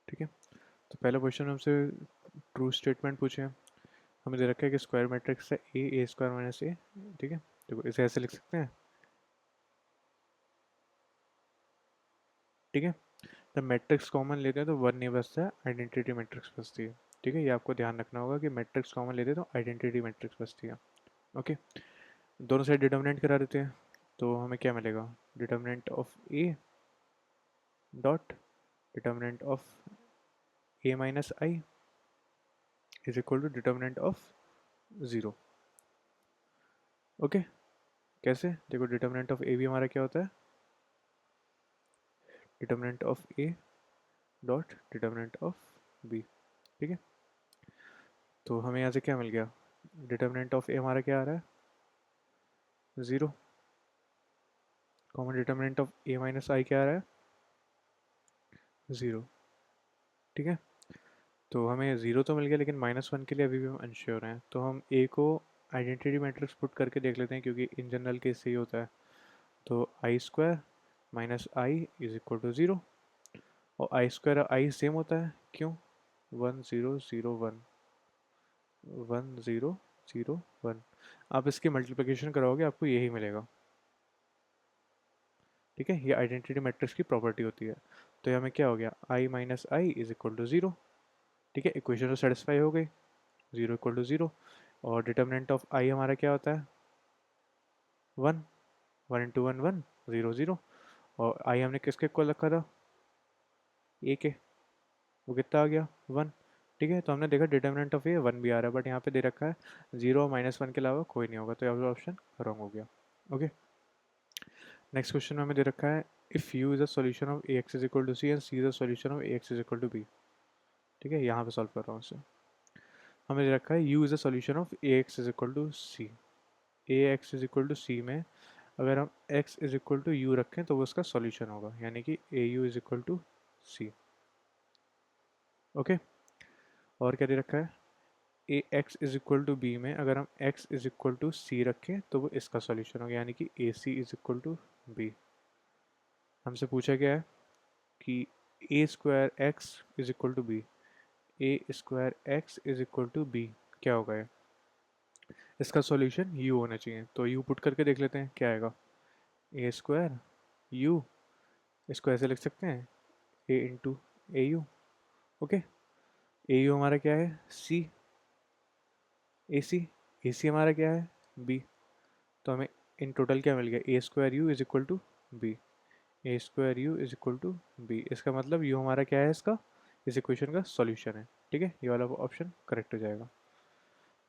ठीक है, तो पहला क्वेश्चन हमसे ट्रू स्टेटमेंट पूछे हैं, हमें दे रखा है कि स्क्वायर मैट्रिक्स है ए स्क्वायर माइनस ए। ठीक है, देखो इसे ऐसे लिख सकते हैं। ठीक है, जब मैट्रिक्स कॉमन लेते हैं तो वन नहीं बचता है, आइडेंटिटी मैट्रिक्स बचती है। ठीक है, ये आपको ध्यान रखना होगा कि मैट्रिक्स कॉमन लेते हैं तो आइडेंटिटी मैट्रिक्स बचती है। ओके, दोनों साइड डिटर्मिनेंट करा देते हैं, तो हमें क्या मिलेगा, determinant of A dot determinant of A minus I is equal to determinant of 0। Okay, कैसे? देखो डिटर्मिनेंट ऑफ ए भी हमारा क्या होता है, determinant of A dot determinant of B. ठीक है, तो हमें यहाँ से क्या मिल गया, डिटर्मिनेंट ऑफ ए हमारा क्या आ रहा है, 0, common determinant of A minus I क्या आ रहा है, 0। ठीक है, तो हमें 0 तो मिल गया, लेकिन -1 के लिए अभी भी हम अनश्योर हैं, तो हम ए को आइडेंटिटी मैट्रिक्स पुट करके देख लेते हैं, क्योंकि इन जनरल केस सही होता है। तो I square minus I is equal to 0, और आई स्क्वायर आई सेम होता है, क्यों, 1 0 0 1 1 0 0 1। आप इसकी मल्टीप्लिकेशन कराओगे आपको यही मिलेगा। ठीक है, ये आइडेंटिटी मैट्रिक्स की प्रॉपर्टी होती है। तो हमें क्या हो गया, I minus I is equal to 0। ठीक है, इक्वेशन तो सेटिस्फाई हो गई, 0 इक्वल टू 0। और डिटर्मिनेंट ऑफ आई हमारा क्या होता है, 1, 1 इंटू 1 1 0 0। और आई हमने किसके इक्वल रखा था, ए के, वो कितना आ गया, 1। ठीक है, तो हमने देखा डिटर्मिनेंट ऑफ ए 1 भी आ रहा है, बट यहाँ पे दे रखा है 0 और -1 के अलावा कोई नहीं होगा, तो यहाँ ऑप्शन रॉन्ग हो गया। ओके, नेक्स्ट क्वेश्चन में हमें दे रखा है if U is a solution of A X is equal to C and C is a solution of A X is equal to B. ठीक है, यहाँ पे सॉल्व कर रहा हूँ इसे। हमें दे रखा है U is a solution of A X is equal to C. A X is equal to C में अगर हम x is equal to U रखें तो वो उसका सॉल्यूशन होगा, यानी कि A U is equal to C. Okay, और क्या दे रखा है, A X is equal to B में अगर हम x is equal to C रखें तो वो इसका सॉल्यूशन होगा, यानी कि A C is equal to B. हमसे पूछा गया है कि A square X is equal to B, A square X is equal to B क्या होगा ये, इसका सॉल्यूशन u होना चाहिए। तो u पुट करके देख लेते हैं क्या आएगा, ए स्क्वायर यू, इसको ऐसे लिख सकते हैं A into A U. Okay, A U हमारा क्या है, सी, ए सी, ए सी हमारा क्या है, बी। तो हमें इन टोटल क्या मिल गया, A square U is equal to B, A square U is equal to B. इसका मतलब यू हमारा क्या है, इसका, इस इक्वेशन का सॉल्यूशन है। ठीक है, ये वाला ऑप्शन करेक्ट हो जाएगा।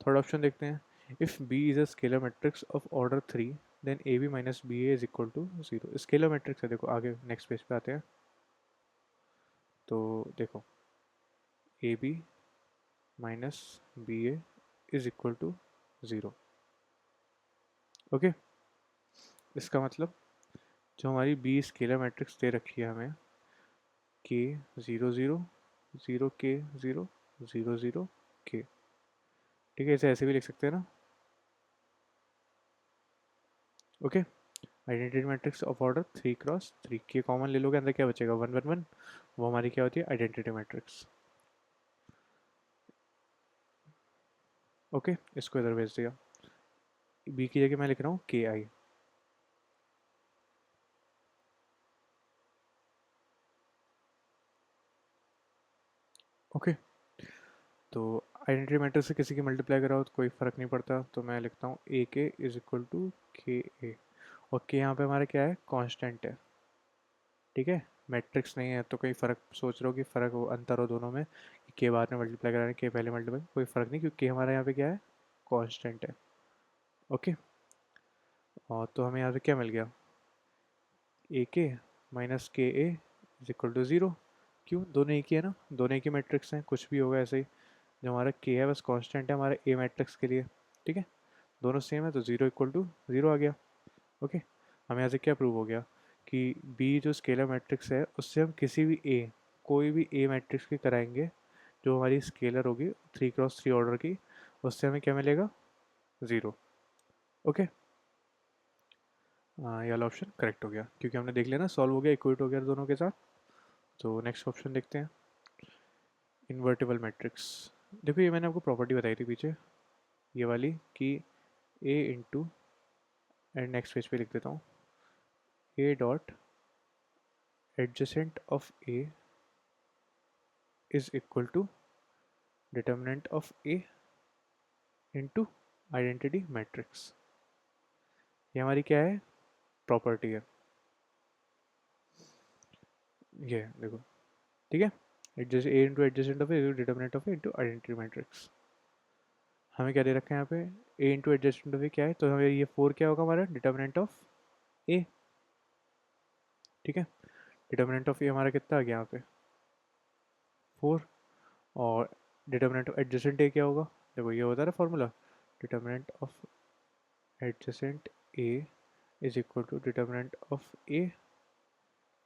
थर्ड ऑप्शन देखते हैं, if B is a scalar matrix of order 3 then A B minus B A is equal to 0। Scalar matrix है, देखो आगे नेक्स्ट पेज पे आते हैं। तो देखो A B minus B A is equal to 0। Okay, इसका मतलब जो हमारी बी स्केलर मैट्रिक्स दे रखी है हमें, के 0 0 0 के 0 0 0 के। ठीक है, इसे ऐसे भी लिख सकते हैं ना। Okay, identity matrix of order 3 cross 3 के कॉमन ले लोगे, अंदर क्या बचेगा, 1 1 1। वो हमारी क्या होती है, आइडेंटिटी मैट्रिक्स। ओके, इसको इधर भेज दिया, बी की जगह मैं लिख रहा हूँ के आई। ओके, तो आइडेंटिटी मैट्रिक्स से किसी की मल्टीप्लाई कराओ तो कोई फ़र्क नहीं पड़ता, तो मैं लिखता हूँ ए के इज इक्वल टू के ए, और के यहाँ पे हमारा क्या है, कांस्टेंट है। ठीक है, मैट्रिक्स नहीं है तो कोई फ़र्क, सोच रहे हो कि फ़र्क हो, अंतर हो दोनों में, कि के बाद में मल्टीप्लाई कराना के पहले मल्टीप्लाई, कोई फ़र्क नहीं, क्योंकि के हमारा यहाँ पे क्या है, कांस्टेंट है। ओके, और तो हमें यहाँ पे क्या मिल गया, ए के माइनस के ए इज इक्वल टू 0। क्यों, दोनों एक ही है ना, दोनों एक ही मैट्रिक्स हैं, कुछ भी होगा ऐसे ही। जो हमारा के है बस कांस्टेंट है हमारे ए मैट्रिक्स के लिए। ठीक है, दोनों सेम है तो 0 इक्वल टू 0 आ गया। ओके, हमें यहाँ से क्या प्रूव हो गया कि बी जो स्केलर मैट्रिक्स है उससे हम किसी भी ए, कोई भी ए मैट्रिक्स की कराएंगे जो हमारी स्केलर होगी 3 क्रॉस 3 ऑर्डर की, उससे हमें क्या मिलेगा, 0। ओके, ये वाला ऑप्शन करेक्ट हो गया, क्योंकि हमने देख लिया ना, सॉल्व हो गया, इक्वेट हो गया दोनों के साथ। तो नेक्स्ट ऑप्शन देखते हैं, इन्वर्टिबल मैट्रिक्स। देखो ये मैंने आपको प्रॉपर्टी बताई थी पीछे, ये वाली, कि A into, and next page पे लिख देता हूँ, A dot adjacent of A is equal to determinant of A into identity matrix. ये हमारी क्या है, प्रॉपर्टी है, ये देखो। ठीक है, adjust A into adjacent of A determinant of A into identity matrix. हमें क्या दे रखा है यहाँ पे, ए इंटू एडजेसेंट ऑफ ए क्या है, तो हमें ये 4 क्या होगा हमारा डिटर्मिनेंट ऑफ ए। ठीक है, डिटर्मिनेंट ऑफ ए हमारा कितना आ गया यहाँ पे 4। और डिटर्मिनेंट ऑफ एडजेसेंट ए क्या होगा, देखो ये होता है ना formula, determinant of adjacent A is equal to determinant of A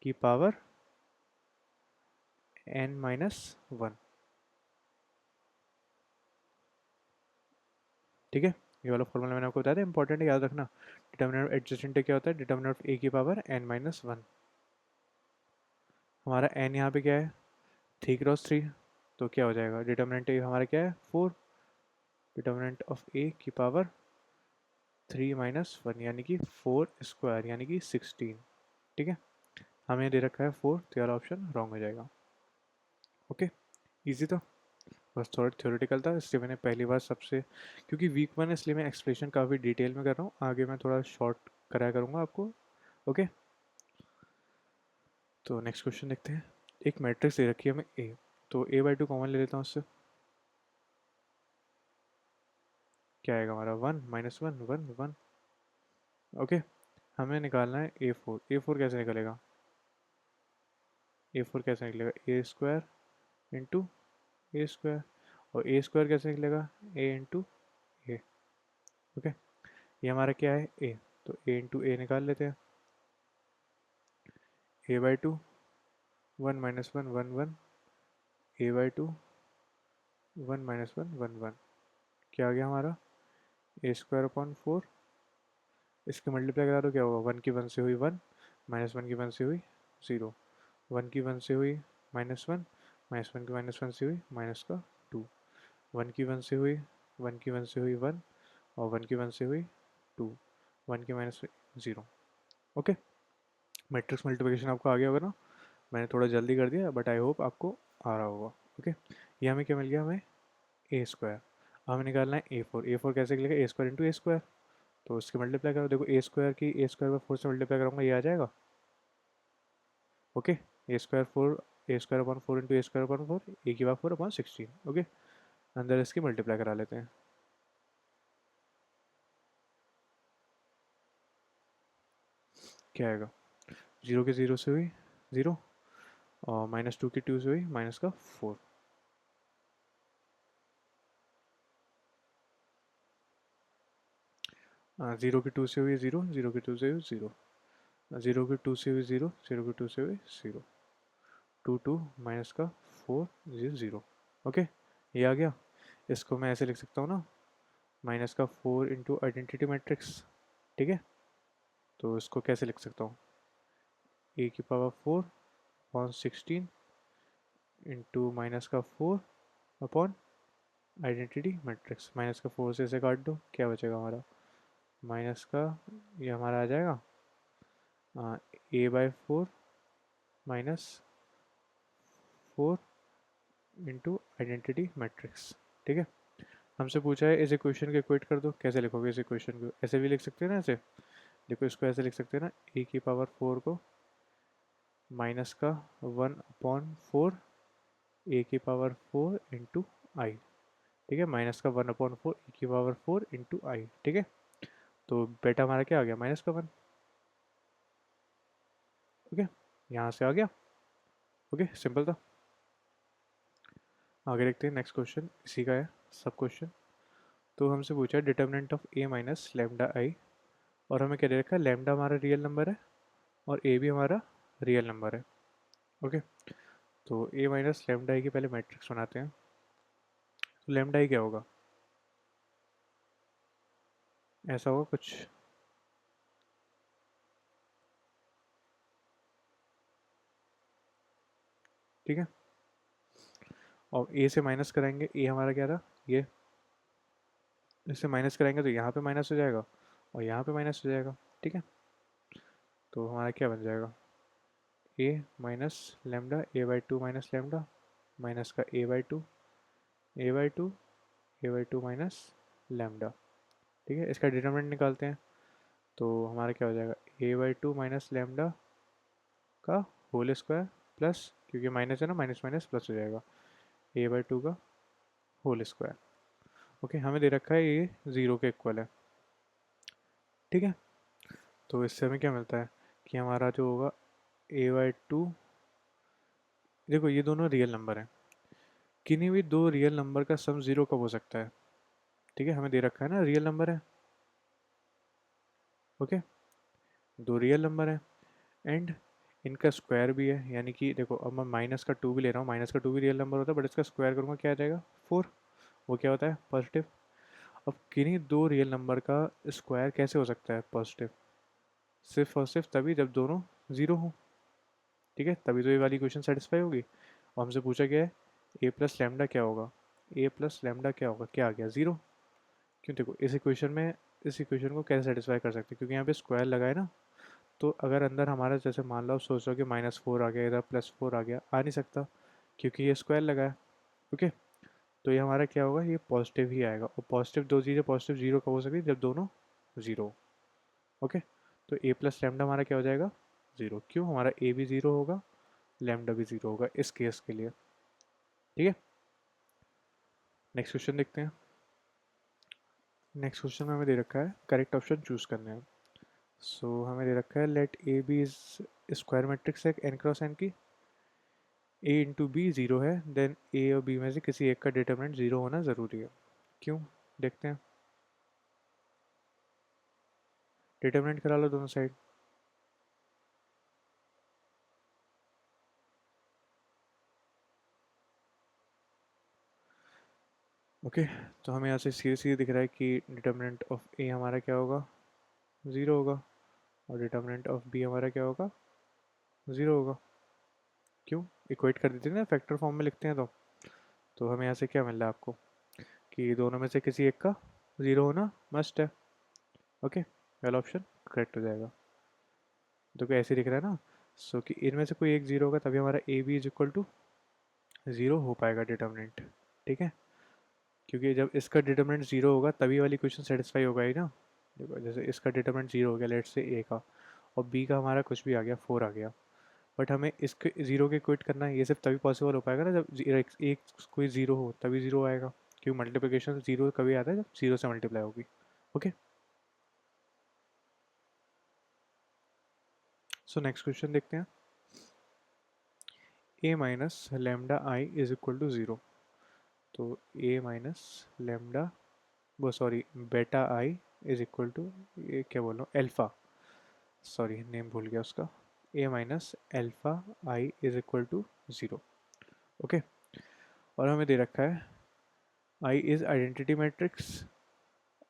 की पावर n माइनस 1। ठीक है, ये वाला फॉर्मूला मैंने आपको बताया था, इंपॉर्टेंट है, याद रखना। डिटर्मिनेंट ऑफ एडजेसेंट क्या होता है, डिटर्मिनेंट ऑफ ए की पावर n माइनस 1। हमारा n यहाँ पे क्या है 3 × 3, तो क्या हो जाएगा, डिटर्मिनेंट ए हमारा क्या है 4, डिटर्मिनेंट ऑफ ए की पावर 3 - 1 यानी कि 4² यानी कि 16। ठीक है, हमें दे रखा है 4, तो यार ऑप्शन रॉन्ग हो जाएगा। ओके, इजी था, बस थोड़ा थ्योरेटिकल था, इसलिए मैंने पहली बार सबसे, क्योंकि वीक 1 है इसलिए मैं एक्सप्लेनेशन काफ़ी डिटेल में कर रहा हूँ, आगे मैं थोड़ा शॉर्ट कराया करूँगा आपको। ओके, तो नेक्स्ट क्वेश्चन देखते हैं। एक मैट्रिक्स दे रखी है हमें ए, तो a/2 कॉमन ले लेता हूँ उससे, क्या आएगा हमारा 1 - 1 1 1। ओके, हमें निकालना है a4। a4 कैसे निकलेगा, a4 कैसे निकलेगा a² इंटू a², और a² कैसे निकलेगा a इंटू ए। ओके, ये हमारा क्या है a, तो a इंटू ए निकाल लेते हैं, a/2 1 - 1 1 1, a/2 1 - 1 1 1, क्या आ गया हमारा a²/4। इसके मल्टीप्लाई करा दो, क्या होगा, 1 की 1 से हुई 1, -1 की 1 से हुई 0, 1 की 1 से हुई -1, -1 की -1 से हुई -2, 1 की 1 से हुई 1 की 1 से हुई 1, और 1 की 1 से हुई 2, 1 की -0। ओके, मैट्रिक्स मल्टीप्लिकेशन आपको आ गया होगा ना, मैंने थोड़ा जल्दी कर दिया बट आई होप आपको आ रहा होगा। ओके, ये हमें क्या मिल गया, हमें a²। हमें निकालना है a4। a4 कैसे निकलेगा, a² इंटू a², तो इसके मल्टीप्लाई करो, देखो a² की a²/4 से मल्टीप्लाई करूँगा, ये आ जाएगा। Okay, a²/4 a²/4 into a²/4 a⁴/16। Okay, अंदर इसकी मल्टीप्लाई करा लेते हैं, क्या आएगा, 0 की 0 से हुई 0, और -2 की 2 से हुई -4। 0 की 2 से हुई 0, 0 की 2 से हुई 0, 0 की 2 से हुई 0, 0 की 2 से हुई 0, 2 2 -4 0। ओके, ये आ गया। इसको मैं ऐसे लिख सकता हूँ ना, -4 इंटू आइडेंटिटी मैट्रिक्स। ठीक है, तो इसको कैसे लिख सकता हूँ, a⁴/16 into -4 upon identity matrix. -4 से इसे काट दो, क्या बचेगा हमारा, माइनस का, ये हमारा आ जाएगा a/4 -4 इंटू आइडेंटिटी मैट्रिक्स। ठीक है, हमसे पूछा है इस इक्वेशन को इक्वेट कर दो, कैसे लिखोगे इस इक्वेशन को, ऐसे भी लिख सकते हैं ना, ऐसे देखो, इसको ऐसे लिख सकते हैं ना, a⁴ को -1/4 a⁴ इंटू आई। ठीक है, -1/4 a⁴ इंटू आई। ठीक है, तो बेटा हमारा क्या आ गया, -1। ओके, यहाँ से आ गया। ओके, सिंपल था। आगे देखते हैं, नेक्स्ट क्वेश्चन इसी का है, सब क्वेश्चन। तो हमसे पूछा है determinant of a minus lambda आई, और हमें क्या दे रखा है, लेमडा हमारा रियल नंबर है और a भी हमारा रियल नंबर है। ओके, तो a माइनस लेमडा आई की पहले मैट्रिक्स बनाते हैं। तो लेमडा आई क्या होगा, ऐसा होगा कुछ, ठीक है, और a से माइनस कराएंगे, a हमारा क्या था, ये इससे माइनस कराएंगे तो यहाँ पे माइनस हो जाएगा और यहाँ पे माइनस हो जाएगा। ठीक है, तो हमारा क्या बन जाएगा, a minus lambda a/2 minus lambda minus का a/2 a/2 a/2 minus lambda. ठीक है, इसका डिटरमिनेंट निकालते हैं, तो हमारा क्या हो जाएगा, a/2 माइनस लेमडा का होल स्क्वायर प्लस, क्योंकि माइनस है ना, माइनस माइनस प्लस हो जाएगा, a/2 का होल स्क्वायर। ओके, हमें दे रखा है ये 0 के इक्वल है, ठीक है। तो इससे हमें क्या मिलता है कि हमारा जो होगा a/2, देखो ये दोनों रियल नंबर हैं, किन्हीं भी दो रियल नंबर का सम 0 कब हो सकता है, ठीक है, हमें दे रखा है ना रियल नंबर है, ओके, दो रियल नंबर है एंड इनका स्क्वायर भी है, यानी कि देखो अब मैं माइनस का 2 भी ले रहा हूँ, माइनस का 2 भी रियल नंबर होता है, बट इसका स्क्वायर करूँगा क्या आ जाएगा 4, वो क्या होता है पॉजिटिव। अब किन्हीं दो रियल नंबर का स्क्वायर कैसे हो सकता है पॉजिटिव, सिर्फ और सिर्फ तभी जब दोनों ज़ीरो हों, ठीक है, तभी तो ये वाली क्वेश्चन सेटिस्फाई होगी। और हमसे पूछा गया है ए प्लस लैम्डा क्या होगा, ए प्लस लैम्डा क्या होगा, क्या आ गया ज़ीरो। क्यों, देखो इस इक्वेशन में, इस इक्वेशन को कैसे सेटिस्फाई कर सकते हैं, क्योंकि यहाँ पे स्क्वायर लगा है ना, तो अगर अंदर हमारा जैसे मान लो आप सोच रहे हो कि -4 आ गया, इधर +4 आ गया, आ नहीं सकता क्योंकि ये स्क्वायर लगा है, ओके। तो ये हमारा क्या होगा, ये पॉजिटिव ही आएगा, और पॉजिटिव दो चीज़ें पॉजिटिव जीरो कब हो सकती है, जब दोनों ज़ीरो, ओके। तो ए प्लस लैम्डा हमारा क्या हो जाएगा ज़ीरो, क्यों, हमारा ए भी ज़ीरो होगा, लैम्डा भी ज़ीरो होगा इस केस के लिए, ठीक है। नेक्स्ट क्वेश्चन देखते हैं। नेक्स्ट क्वेश्चन में हमें दे रखा है करेक्ट ऑप्शन चूज करने हैं। सो हमें दे रखा है let A B is square matrix है एन क्रॉस एन की, ए इंटू बी ज़ीरो है, देन ए और बी में से किसी एक का डिटरमिनेंट ज़ीरो होना ज़रूरी है, क्यों, देखते हैं। डिटरमिनेंट करा लो दोनों साइड, ओके। तो हमें यहाँ से सीधे सीधे दिख रहा है कि डिटरमिनेंट ऑफ ए हमारा क्या होगा ज़ीरो होगा, और डिटरमिनेंट ऑफ बी हमारा क्या होगा ज़ीरो होगा, क्यों, इक्वेट कर देते हैं ना, फैक्टर फॉर्म में लिखते हैं तो हमें यहाँ से क्या मिल रहा है आपको कि दोनों में से किसी एक का ज़ीरो होना मस्ट है, ओके, पहला ऑप्शन करेक्ट हो जाएगा। तो क्या ऐसे दिख रहा है ना, सो कि इनमें से कोई एक ज़ीरो होगा तभी हमारा A B is equal to zero हो पाएगा डिटरमिनेंट, ठीक है, क्योंकि जब इसका डिटरमिनेंट ज़ीरो होगा तभी वाली क्वेश्चन सेटिस्फाई होगा ही ना। देखो जैसे इसका डिटरमिनेंट ज़ीरो हो गया लेट से ए का, और बी का हमारा कुछ भी आ गया 4 आ गया, बट हमें इसके ज़ीरो के क्विट करना है, ये सिर्फ तभी पॉसिबल हो पाएगा ना जब एक कोई ज़ीरो हो, तभी ज़ीरो आएगा, क्योंकि मल्टीप्लिकेशन ज़ीरो कभी आता है जब ज़ीरो से मल्टीप्लाई होगी, ओके। सो नेक्स्ट क्वेश्चन देखते हैं। A minus lambda I is equal to zero, तो ए माइनस लेमडा, वो सॉरी बेटा आई इज इक्वल टू, ये क्या बोल रहा हूँ एल्फ़ा, सॉरी नेम भूल गया उसका, A minus alpha I is equal to zero, okay. और हमें दे रखा है आई इज़ आइडेंटिटी मैट्रिक्स,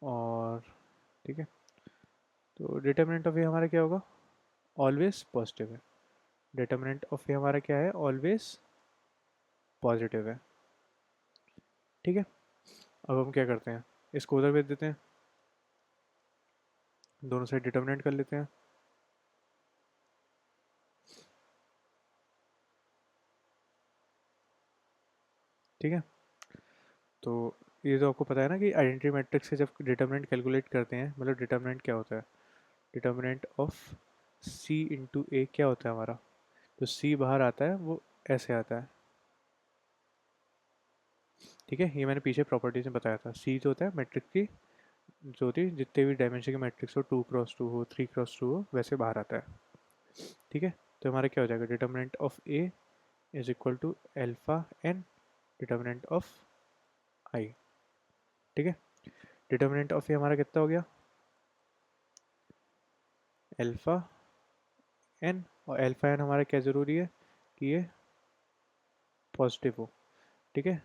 और ठीक है, तो डिटर्मिनेंट ऑफ ए हमारा क्या होगा ऑलवेज पॉजिटिव है, डिटर्मिनेंट ऑफ ए हमारा क्या है ऑलवेज पॉजिटिव है, ठीक है। अब हम क्या करते हैं, इसको उधर भेज देते हैं, दोनों साइड डिटर्मिनेंट कर लेते हैं, ठीक है। तो ये तो आपको पता है ना कि आइडेंटिटी मैट्रिक्स से जब डिटर्मिनेंट कैलकुलेट करते हैं, मतलब डिटर्मिनेंट क्या होता है, डिटर्मिनेंट ऑफ सी इंटू ए क्या होता है हमारा, तो सी बाहर आता है वो ऐसे आता है, ठीक है, ये मैंने पीछे प्रॉपर्टीज में बताया था, सी जो होता है मैट्रिक्स की जो होती है जितने भी डायमेंशन के मैट्रिक्स हो 2x2 हो 3x2 हो वैसे बाहर आता है, ठीक है। तो हमारा क्या हो जाएगा determinant of A is equal to alpha n determinant of I, ठीक है। डिटर्मिनेंट ऑफ ए हमारा कितना हो गया एल्फा एन, और एल्फा एन हमारा क्या ज़रूरी है कि ये पॉजिटिव हो, ठीक है,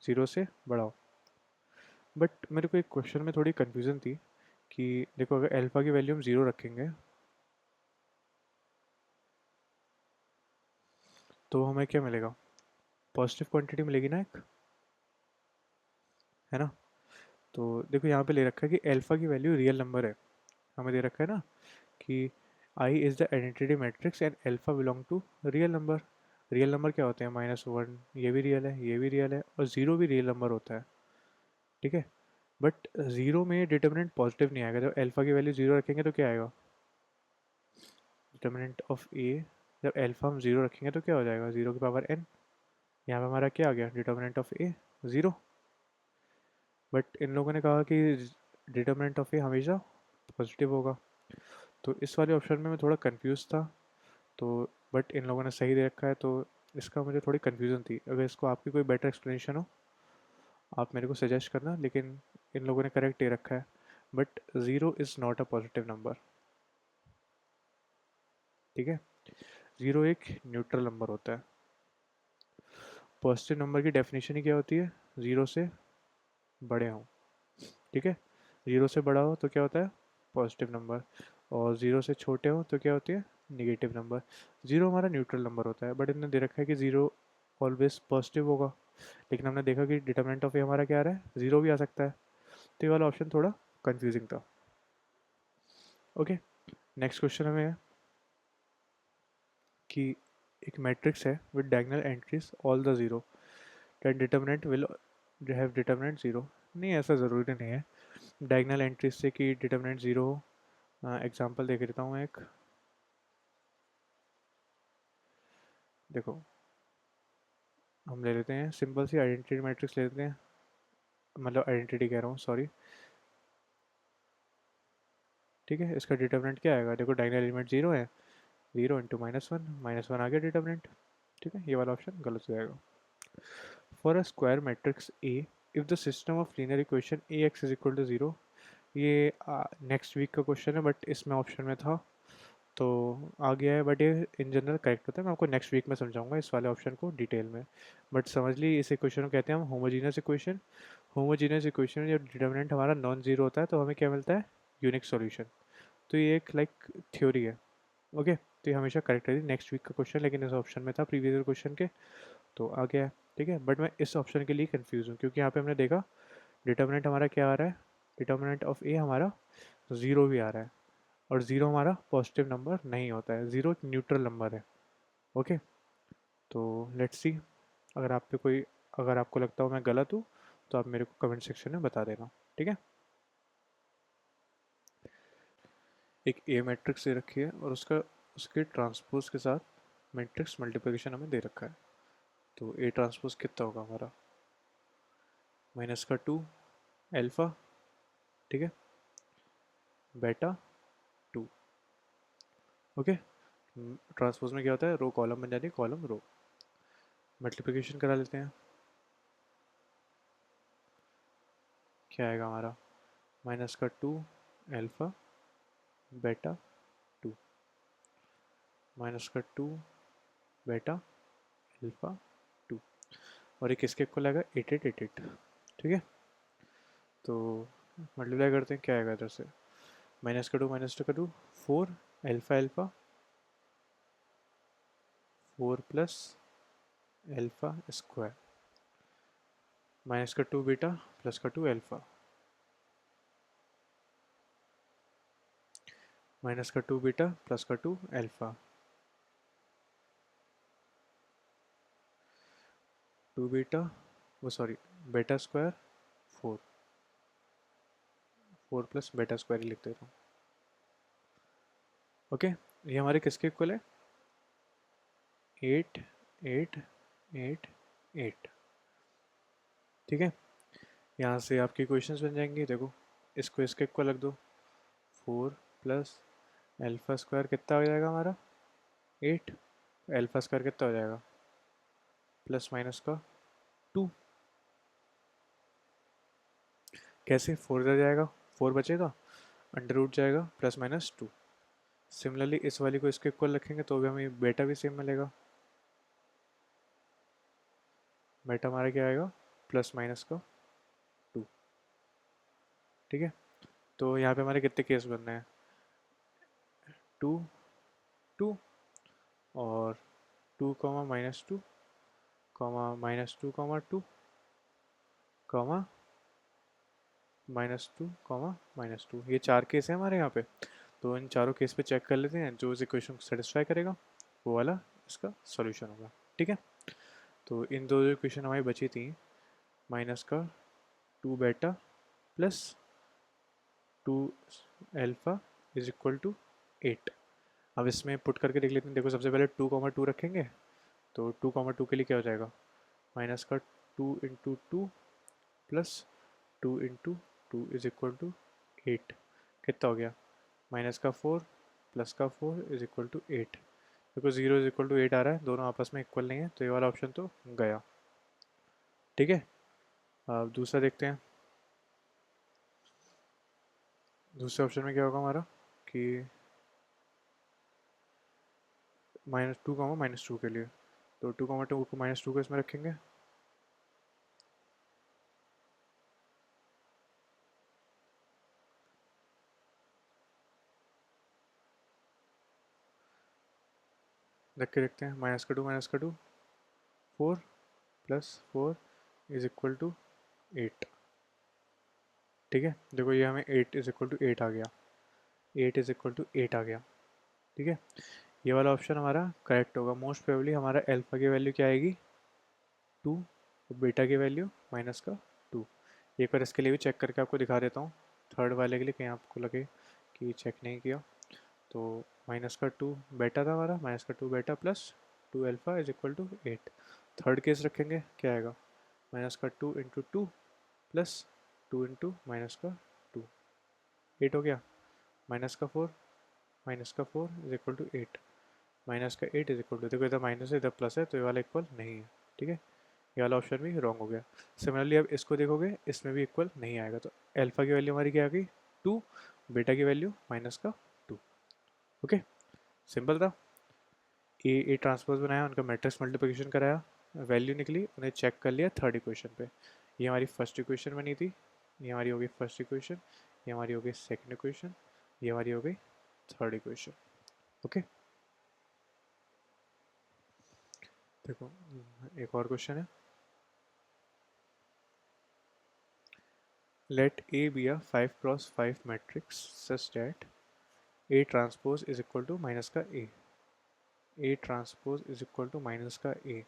ज़ीरो से बड़ा हो। बट मेरे को एक क्वेश्चन में थोड़ी कन्फ्यूज़न थी कि देखो अगर एल्फा की वैल्यू हम ज़ीरो रखेंगे तो हमें क्या मिलेगा, पॉजिटिव क्वांटिटी मिलेगी ना एक, है ना। तो देखो यहाँ पे ले रखा है कि एल्फा की वैल्यू रियल नंबर है, हमें दे रखा है ना कि I is the identity matrix and alpha belong to real number, real number क्या होते हैं -1, ये भी रियल है, ये भी रियल है, और ज़ीरो भी रियल नंबर होता है, ठीक है। बट ज़ीरो में डिटर्मिनेंट पॉजिटिव नहीं आएगा, जब एल्फा की वैल्यू ज़ीरो रखेंगे तो क्या आएगा डिटर्मिनेंट ऑफ ए जब एल्फा हम ज़ीरो रखेंगे तो क्या हो जाएगा, ज़ीरो की पावर n। यहाँ पे हमारा क्या आ गया, determinant of A zero. But in लोगों ने कहा कि डिटर्मिनेंट ऑफ ए हमेशा पॉजिटिव होगा। तो इस वाले ऑप्शन में मैं थोड़ा कंफ्यूज था। तो बट इन लोगों ने सही दे रखा है, तो इसका मुझे थोड़ी कन्फ्यूज़न थी। अगर इसको आपकी कोई बेटर एक्सप्लेनेशन हो आप मेरे को सजेस्ट करना, लेकिन इन लोगों ने करेक्ट दे रखा है। But zero is not a positive number, ठीक है। ज़ीरो एक न्यूट्रल नंबर होता है। पॉजिटिव नंबर की डेफिनेशन ही क्या होती है, ज़ीरो से बड़े हों, ठीक है। ज़ीरो से बड़ा हो तो क्या होता है, पॉजिटिव नंबर। और ज़ीरो से छोटे हो तो क्या होती है, निगेटिव नंबर। ज़ीरो हमारा न्यूट्रल नंबर होता है, बट इन्होंने दे रखा है कि ज़ीरो ऑलवेज पॉजिटिव होगा। लेकिन हमने देखा कि डिटर्मिनेंट ऑफ ए हमारा क्या आ रहा है, ज़ीरो भी आ सकता है। तो ये वाला ऑप्शन थोड़ा कंफ्यूजिंग था। ओके, नेक्स्ट क्वेश्चन हमें है कि एक मैट्रिक्स है with diagonal entries all the zero, that determinant will have determinant zero. नहीं, ऐसा ज़रूरी नहीं है डायगोनल एंट्रीज से कि डिटर्मिनेंट ज़ीरो हो। एग्जांपल देख देता हूँ एक। देखो, हम ले लेते हैं सिंपल सी आइडेंटिटी मैट्रिक्स ले लेते हैं, मतलब आइडेंटिटी कह रहा हूँ, सॉरी। ठीक है, इसका डिटर्मिनेंट क्या आएगा, देखो डायगोनल एलिमेंट जीरो है, जीरो इंटू माइनस वन आ गया डिटर्मिनेंट। ठीक है, ये वाला ऑप्शन गलत हो जाएगा। For a square matrix A, if the system of linear equation A X is equal to zero. ये नेक्स्ट वीक का क्वेश्चन है, बट इसमें ऑप्शन में था तो आ गया है। बट ये इन जनरल करेक्ट होता है, मैं आपको नेक्स्ट वीक में समझाऊंगा इस वाले ऑप्शन को डिटेल में। बट समझ ली, इस इक्वेशन को कहते हैं हम होमोजीनियस इक्वेशन। होमोजीनियस इक्वेशन में जब डिटर्मिनेंट हमारा नॉन जीरो होता है तो हमें क्या मिलता है, यूनिक सॉल्यूशन। तो ये एक लाइक थ्योरी है। ओके, तो ये हमेशा करेक्ट रहती है। नेक्स्ट वीक का क्वेश्चन लेकिन इस ऑप्शन में था प्रीवियस क्वेश्चन के, तो आ गया है। ठीक है, बट मैं इस ऑप्शन के लिए कंफ्यूज हूँ क्योंकि यहाँ पे हमने देखा डिटर्मिनेंट हमारा क्या आ रहा है, डिटर्मिनेंट ऑफ ए हमारा ज़ीरो भी आ रहा है। और ज़ीरो हमारा पॉजिटिव नंबर नहीं होता है, ज़ीरो एक न्यूट्रल नंबर है। ओके, तो लेट्स सी। अगर आप पे कोई, अगर आपको लगता हो मैं गलत हूँ तो आप मेरे को कमेंट सेक्शन में बता देना, ठीक है। एक ए मैट्रिक्स दे रखी है और उसका उसके ट्रांसपोज के साथ मैट्रिक्स मल्टीप्लिकेशन हमें दे रखा है। तो ए ट्रांसपोज कितना होगा हमारा, माइनस का टू एल्फ़ा, ठीक है, बेटा टू। ओके, ट्रांसपोज में क्या होता है, रो कॉलम बन जाती है, कॉलम रो। मल्टीप्लिकेशन करा लेते हैं, क्या आएगा हमारा, माइनस का टू एल्फ़ा बेटा टू, माइनस का टू बेटा अल्फ़ा टू। और ये किसके इक्वल आएगा, एट एट एट एट। ठीक है, तो मल्टीप्लाई करते हैं, क्या आएगा इधर से, माइनस टू का two, four alpha alpha, four plus alpha square, minus का टू बीटा प्लस का टू एल्फ़ा, माइनस का टू बीटा प्लस का टू एल्फ़ा, टू बीटा, वो sorry, beta square four, four plus beta square ही लिख देता हूँ। ओके, ये हमारे किसके इक्वल है, एट एट एट एट। ठीक है, यहाँ से आपकी क्वेश्चंस बन जाएंगी। देखो, इसको इसके इक्वल रख दो, फोर प्लस एल्फ़ा स्क्वायर कितना हो जाएगा हमारा, एट। एल्फ़ा स्क्वायर कितना हो जाएगा, प्लस माइनस का टू। कैसे, फोर इधर जाएगा, फोर बचेगा, अंडर रूट जाएगा, प्लस माइनस टू। सिमिलरली इस वाली को इसके इक्वल रखेंगे तो भी हमें बेटा भी सेम मिलेगा। बेटा हमारा क्या आएगा, प्लस माइनस का टू। ठीक है, तो यहाँ पे हमारे कितने केस बनने हैं, टू टू और two comma minus two comma minus two comma two comma minus two comma minus two. ये चार केस है हमारे यहाँ पे। तो इन चारों केस पे चेक कर लेते हैं, जो इस इक्वेशन को सेटिस्फाई करेगा वो वाला इसका सॉल्यूशन होगा। ठीक है, तो इन दो जो इक्वेशन हमारी बची थी, माइनस का two beta plus two alpha is equal to eight. अब इसमें पुट करके देख लेते हैं। देखो सबसे पहले 2, 2 रखेंगे, तो 2, 2 के लिए क्या हो जाएगा, माइनस का 2 × 2 प्लस 2 × 2 इज इक्वल टू 8। कितना हो गया, माइनस का 4 प्लस का 4 इज इक्वल टू 8। देखो 0 इज इक्वल टू 8 आ रहा है, दोनों आपस में इक्वल नहीं है, तो ये वाला ऑप्शन तो गया। ठीक है, अब दूसरा देखते हैं। दूसरे ऑप्शन में क्या होगा हमारा कि -2, -2 के लिए, तो 2, 2 को -2 को इसमें रखेंगे, रख के देखते हैं। -2, 4 प्लस 4 इज इक्वल टू 8। ठीक है, देखो ये हमें 8 इज इक्वल टू 8 आ गया, 8 इज इक्वल टू 8 आ गया। ठीक है, ये वाला ऑप्शन हमारा करेक्ट होगा। मोस्ट प्रोबेबली हमारा अल्फा की वैल्यू क्या आएगी, 2, और बीटा की वैल्यू -2। एक बार इसके लिए भी चेक करके आपको दिखा देता हूँ, थर्ड वाले के लिए कहीं आपको लगे कि चेक नहीं किया। तो -2 बेटा था हमारा, -2 beta plus 2 alpha is equal to 8। Third case रखेंगे, क्या आएगा, -2 × 2 प्लस 2 × -2, 8 हो गया। -4 is equal to 8, -8 is equal to, देखो इधर माइनस है इधर प्लस है, तो ये वाला इक्वल नहीं है। ठीक है, ये वाला ऑप्शन भी रॉन्ग हो गया। सिमिलरली अब इसको देखोगे, इसमें भी इक्वल नहीं आएगा, तो अल्फा की वैल्यू हमारी क्या आ गई, 2, बीटा की वैल्यू -2। ओके, सिंपल था। ए ट्रांसपोज बनाया, उनका मैट्रिक्स मल्टीप्लिकेशन कराया, वैल्यू निकली, उन्हें चेक कर लिया थर्ड इक्वेशन पे। ये हमारी फर्स्ट इक्वेशन बनी थी, ये हमारी हो गई फर्स्ट इक्वेशन, ये हमारी हो गई सेकंड इक्वेशन, ये हमारी हो गई थर्ड इक्वेशन। ओके, देखो एक और क्वेश्चन है। Let A be a 5 × 5 matrix such that A transpose is equal to minus का A transpose is equal to minus का ए।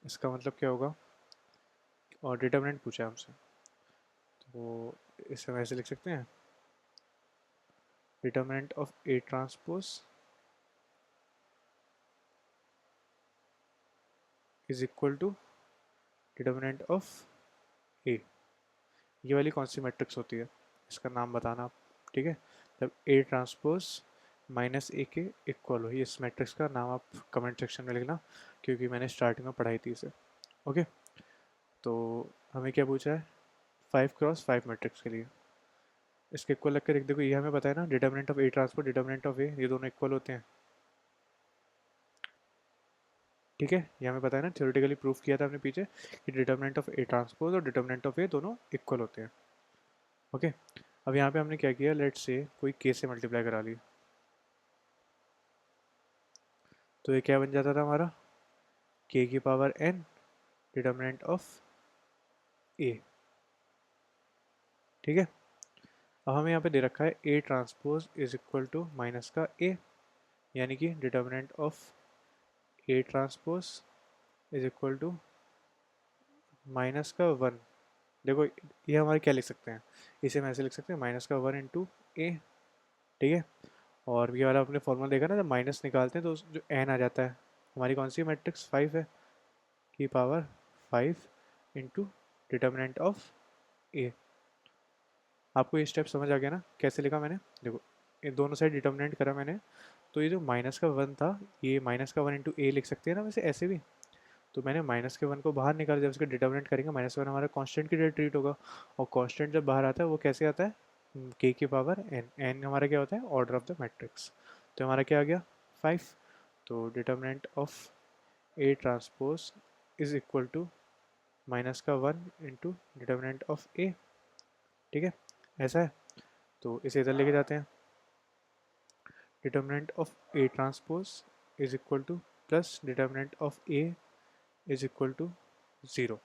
इसका मतलब क्या होगा, और डिटर्मिनेंट पूछा है हमसे, तो इसे हम ऐसे लिख सकते हैं, determinant of A transpose is equal to determinant of A. ये वाली कौन सी मैट्रिक्स होती है, इसका नाम बताना आप। ठीक है, जब ए ट्रांसपोज -A के इक्वल हो, इस मैट्रिक्स का नाम आप कमेंट सेक्शन में लिखना, क्योंकि मैंने स्टार्टिंग में पढ़ाई थी इसे। ओके, तो हमें क्या पूछा है, 5 × 5 मैट्रिक्स के लिए इसके इक्वल रख के लिख, देखो ये हमें पता है ना, determinant of A transpose determinant of A, ये दोनों इक्वल होते हैं। ठीक है, ये हमें पता है ना, थ्योरेटिकली प्रूफ किया था हमने पीछे कि डिटर्मिनेंट ऑफ ए ट्रांसपोज और डिटर्मिनेंट ऑफ ए दोनों इक्वल होते हैं। ओके, अब यहाँ पे हमने क्या किया, लेट से कोई के से मल्टीप्लाई करा ली, तो ये क्या बन जाता था हमारा, के की power n determinant of A. ठीक है, अब हमें यहाँ पे दे रखा है A transpose is equal to minus का ए, यानी कि determinant of A transpose is equal to -1। देखो ये हमारे क्या लिख सकते हैं, इसे हम ऐसे लिख सकते हैं, -1 × ए। ठीक है, और ये वाला आपने फॉर्मूला देखा ना, जब माइनस निकालते हैं तो जो एन आ जाता है, हमारी कौन सी मैट्रिक्स 5 है, की पावर 5 इंटू डिटर्मिनेंट ऑफ ए। आपको ये स्टेप समझ आ गया ना, कैसे लिखा मैंने, देखो ये दोनों साइड डिटर्मिनेंट करा मैंने, तो ये जो -1 था, ये -1 इंटू ए लिख सकते हैं ना वैसे ऐसे भी, तो मैंने -1 को बाहर निकाल, जब इसका डिटर्मिनेंट करेंगे -1 हमारा कांस्टेंट की तरह ट्रीट होगा, और कांस्टेंट जब बाहर आता है वो कैसे आता है, के की पावर एन, एन हमारा क्या होता है, ऑर्डर ऑफ द मैट्रिक्स, तो हमारा क्या आ गया 5। तो determinant of A transpose is equal to -1 into determinant of A. ठीक है, ऐसा है, तो इसे इधर लेके जाते हैं, determinant of A transpose is equal to plus determinant of A is equal to 0।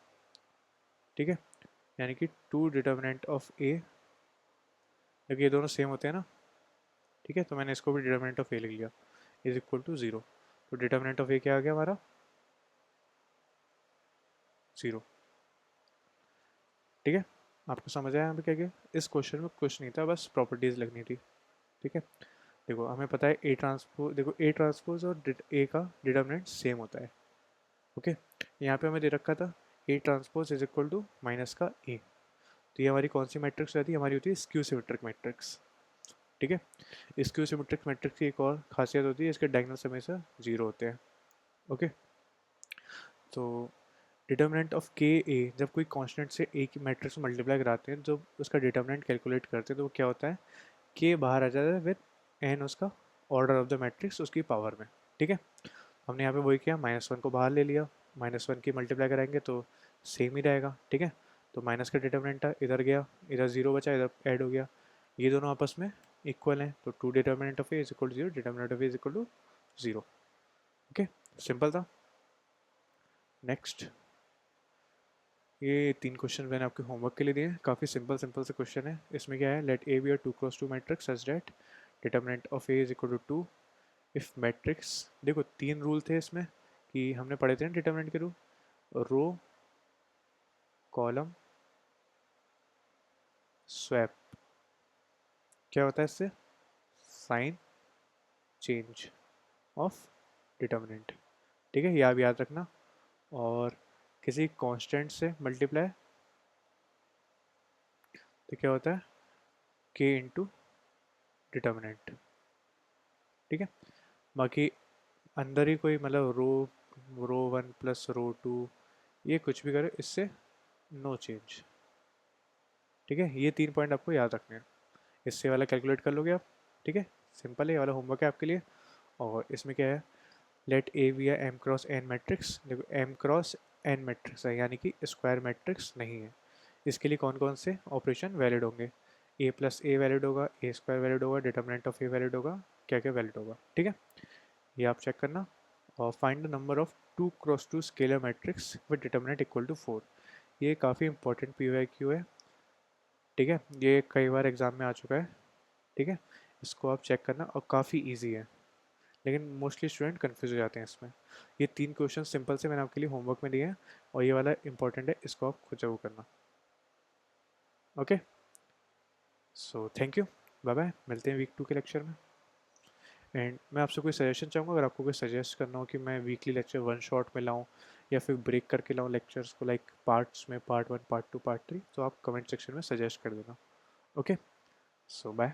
ठीक है, यानी कि 2 डिटर्मिनेंट ऑफ ए, क्योंकि ये दोनों सेम होते हैं ना। ठीक है, तो मैंने इसको भी डिटर्मिनेंट ऑफ ए लिख लिया, इज इक्वल टू 0। तो डिटर्मिनेंट ऑफ ए क्या आ गया हमारा, 0। ठीक है, आपको समझ आया यहाँ पे क्या क्या, इस क्वेश्चन में कुछ नहीं था, बस प्रॉपर्टीज लिखनी थी। ठीक है, देखो हमें पता है ए ट्रांसपोज, देखो ए ट्रांसपोज और ए का डिटर्मिनेंट सेम होता है। ओके, यहाँ पे हमें दे रखा था A transpose is equal to minus का ए। तो ये हमारी कौन सी मैट्रिक्स रहती है, हमारी होती है स्क्यू सिमेट्रिक मैट्रिक्स। ठीक है, स्क्यू सिमेट्रिक मैट्रिक्स की एक और खासियत होती है, इसके डायगोनल्स हमेशा जीरो होते हैं। ओके, तो डिटर्मिनेंट ऑफ के ए, जब कोई कांस्टेंट से ए की मैट्रिक्स में मल्टीप्लाई कराते हैं, जब उसका डिटर्मिनेंट कैलकुलेट करते हैं तो वो क्या होता है, के बाहर आ जाता है विद एन उसका ऑर्डर ऑफ द मैट्रिक्स उसकी पावर में। ठीक है, हमने यहाँ पे वही किया, -1 को बाहर ले लिया, -1 की मल्टीप्लाई कराएंगे तो सेम ही रहेगा। ठीक है, तो माइनस का डिटर्मिनेंट था, इधर गया, इधर जीरो बचा, इधर ऐड हो गया, ये दोनों आपस में इक्वल हैं, तो two determinant of A is equal to zero, determinant of A is equal to zero. Okay, simple था। नेक्स्ट, ये 3 क्वेश्चन मैंने आपके होमवर्क के लिए दिए हैं, काफ़ी सिंपल सिंपल से क्वेश्चन है। इसमें क्या है, let A B are 2x2 matrix such that determinant of A is equal to 2 if matrix. देखो 3 रूल थे इसमें कि हमने पढ़े थे ना डिटर्मिनेंट के रूल, रो, कॉलम, स्वैप। क्या होता है इससे, साइन चेंज ऑफ डिटर्मिनेंट। ठीक है, ये आप याद रखना। और किसी कांस्टेंट से मल्टीप्लाई तो क्या होता है, के इंटू डिटर्मिनेंट। ठीक है, बाकी अंदर ही कोई मतलब रो 1 प्लस रो 2, ये कुछ भी करे इससे नो चेंज। ठीक है, ये 3 पॉइंट आपको याद रखने हैं, इससे वाला कैलकुलेट कर लोगे आप। ठीक है, सिंपल है, ये वाला होमवर्क है आपके लिए। और इसमें क्या है, let A B M cross N matrix. देखो एम क्रॉस एन मैट्रिक्स है, यानी कि स्क्वायर मैट्रिक्स नहीं है। इसके लिए कौन कौन से ऑपरेशन वैलिड होंगे, ए प्लस ए वैलिड होगा, ए स्क्वायर वैलिड होगा, डिटर्मिनेंट ऑफ ए वैलिड होगा, क्या क्या वैलिड होगा। ठीक है, ये आप चेक करना। और find the number of 2x2 scalar matrix with determinant equal to 4। ये काफ़ी इंपॉर्टेंट पीवाईक्यू है। ठीक है, ये कई बार एग्जाम में आ चुका है। ठीक है, इसको आप चेक करना, और काफ़ी इजी है, लेकिन मोस्टली स्टूडेंट कंफ्यूज हो जाते हैं इसमें। ये 3 क्वेश्चन सिंपल से मैंने आपके लिए होमवर्क में दिए हैं, और ये वाला इंपॉर्टेंट है, इसको आप खुद जरूर करना। Okay, so thank you, bye bye, मिलते हैं वीक 2 के लेक्चर में। एंड मैं आपसे कोई सजेशन चाहूँगा, अगर आपको कोई सजेस्ट करना हो कि मैं वीकली लेक्चर वन शॉट में लाऊँ या फिर ब्रेक करके लाऊँ लेक्चर्स को, लाइक पार्ट्स में, पार्ट 1, पार्ट 2, पार्ट 3, तो आप कमेंट सेक्शन में सजेस्ट कर देना। ओके, सो बाय।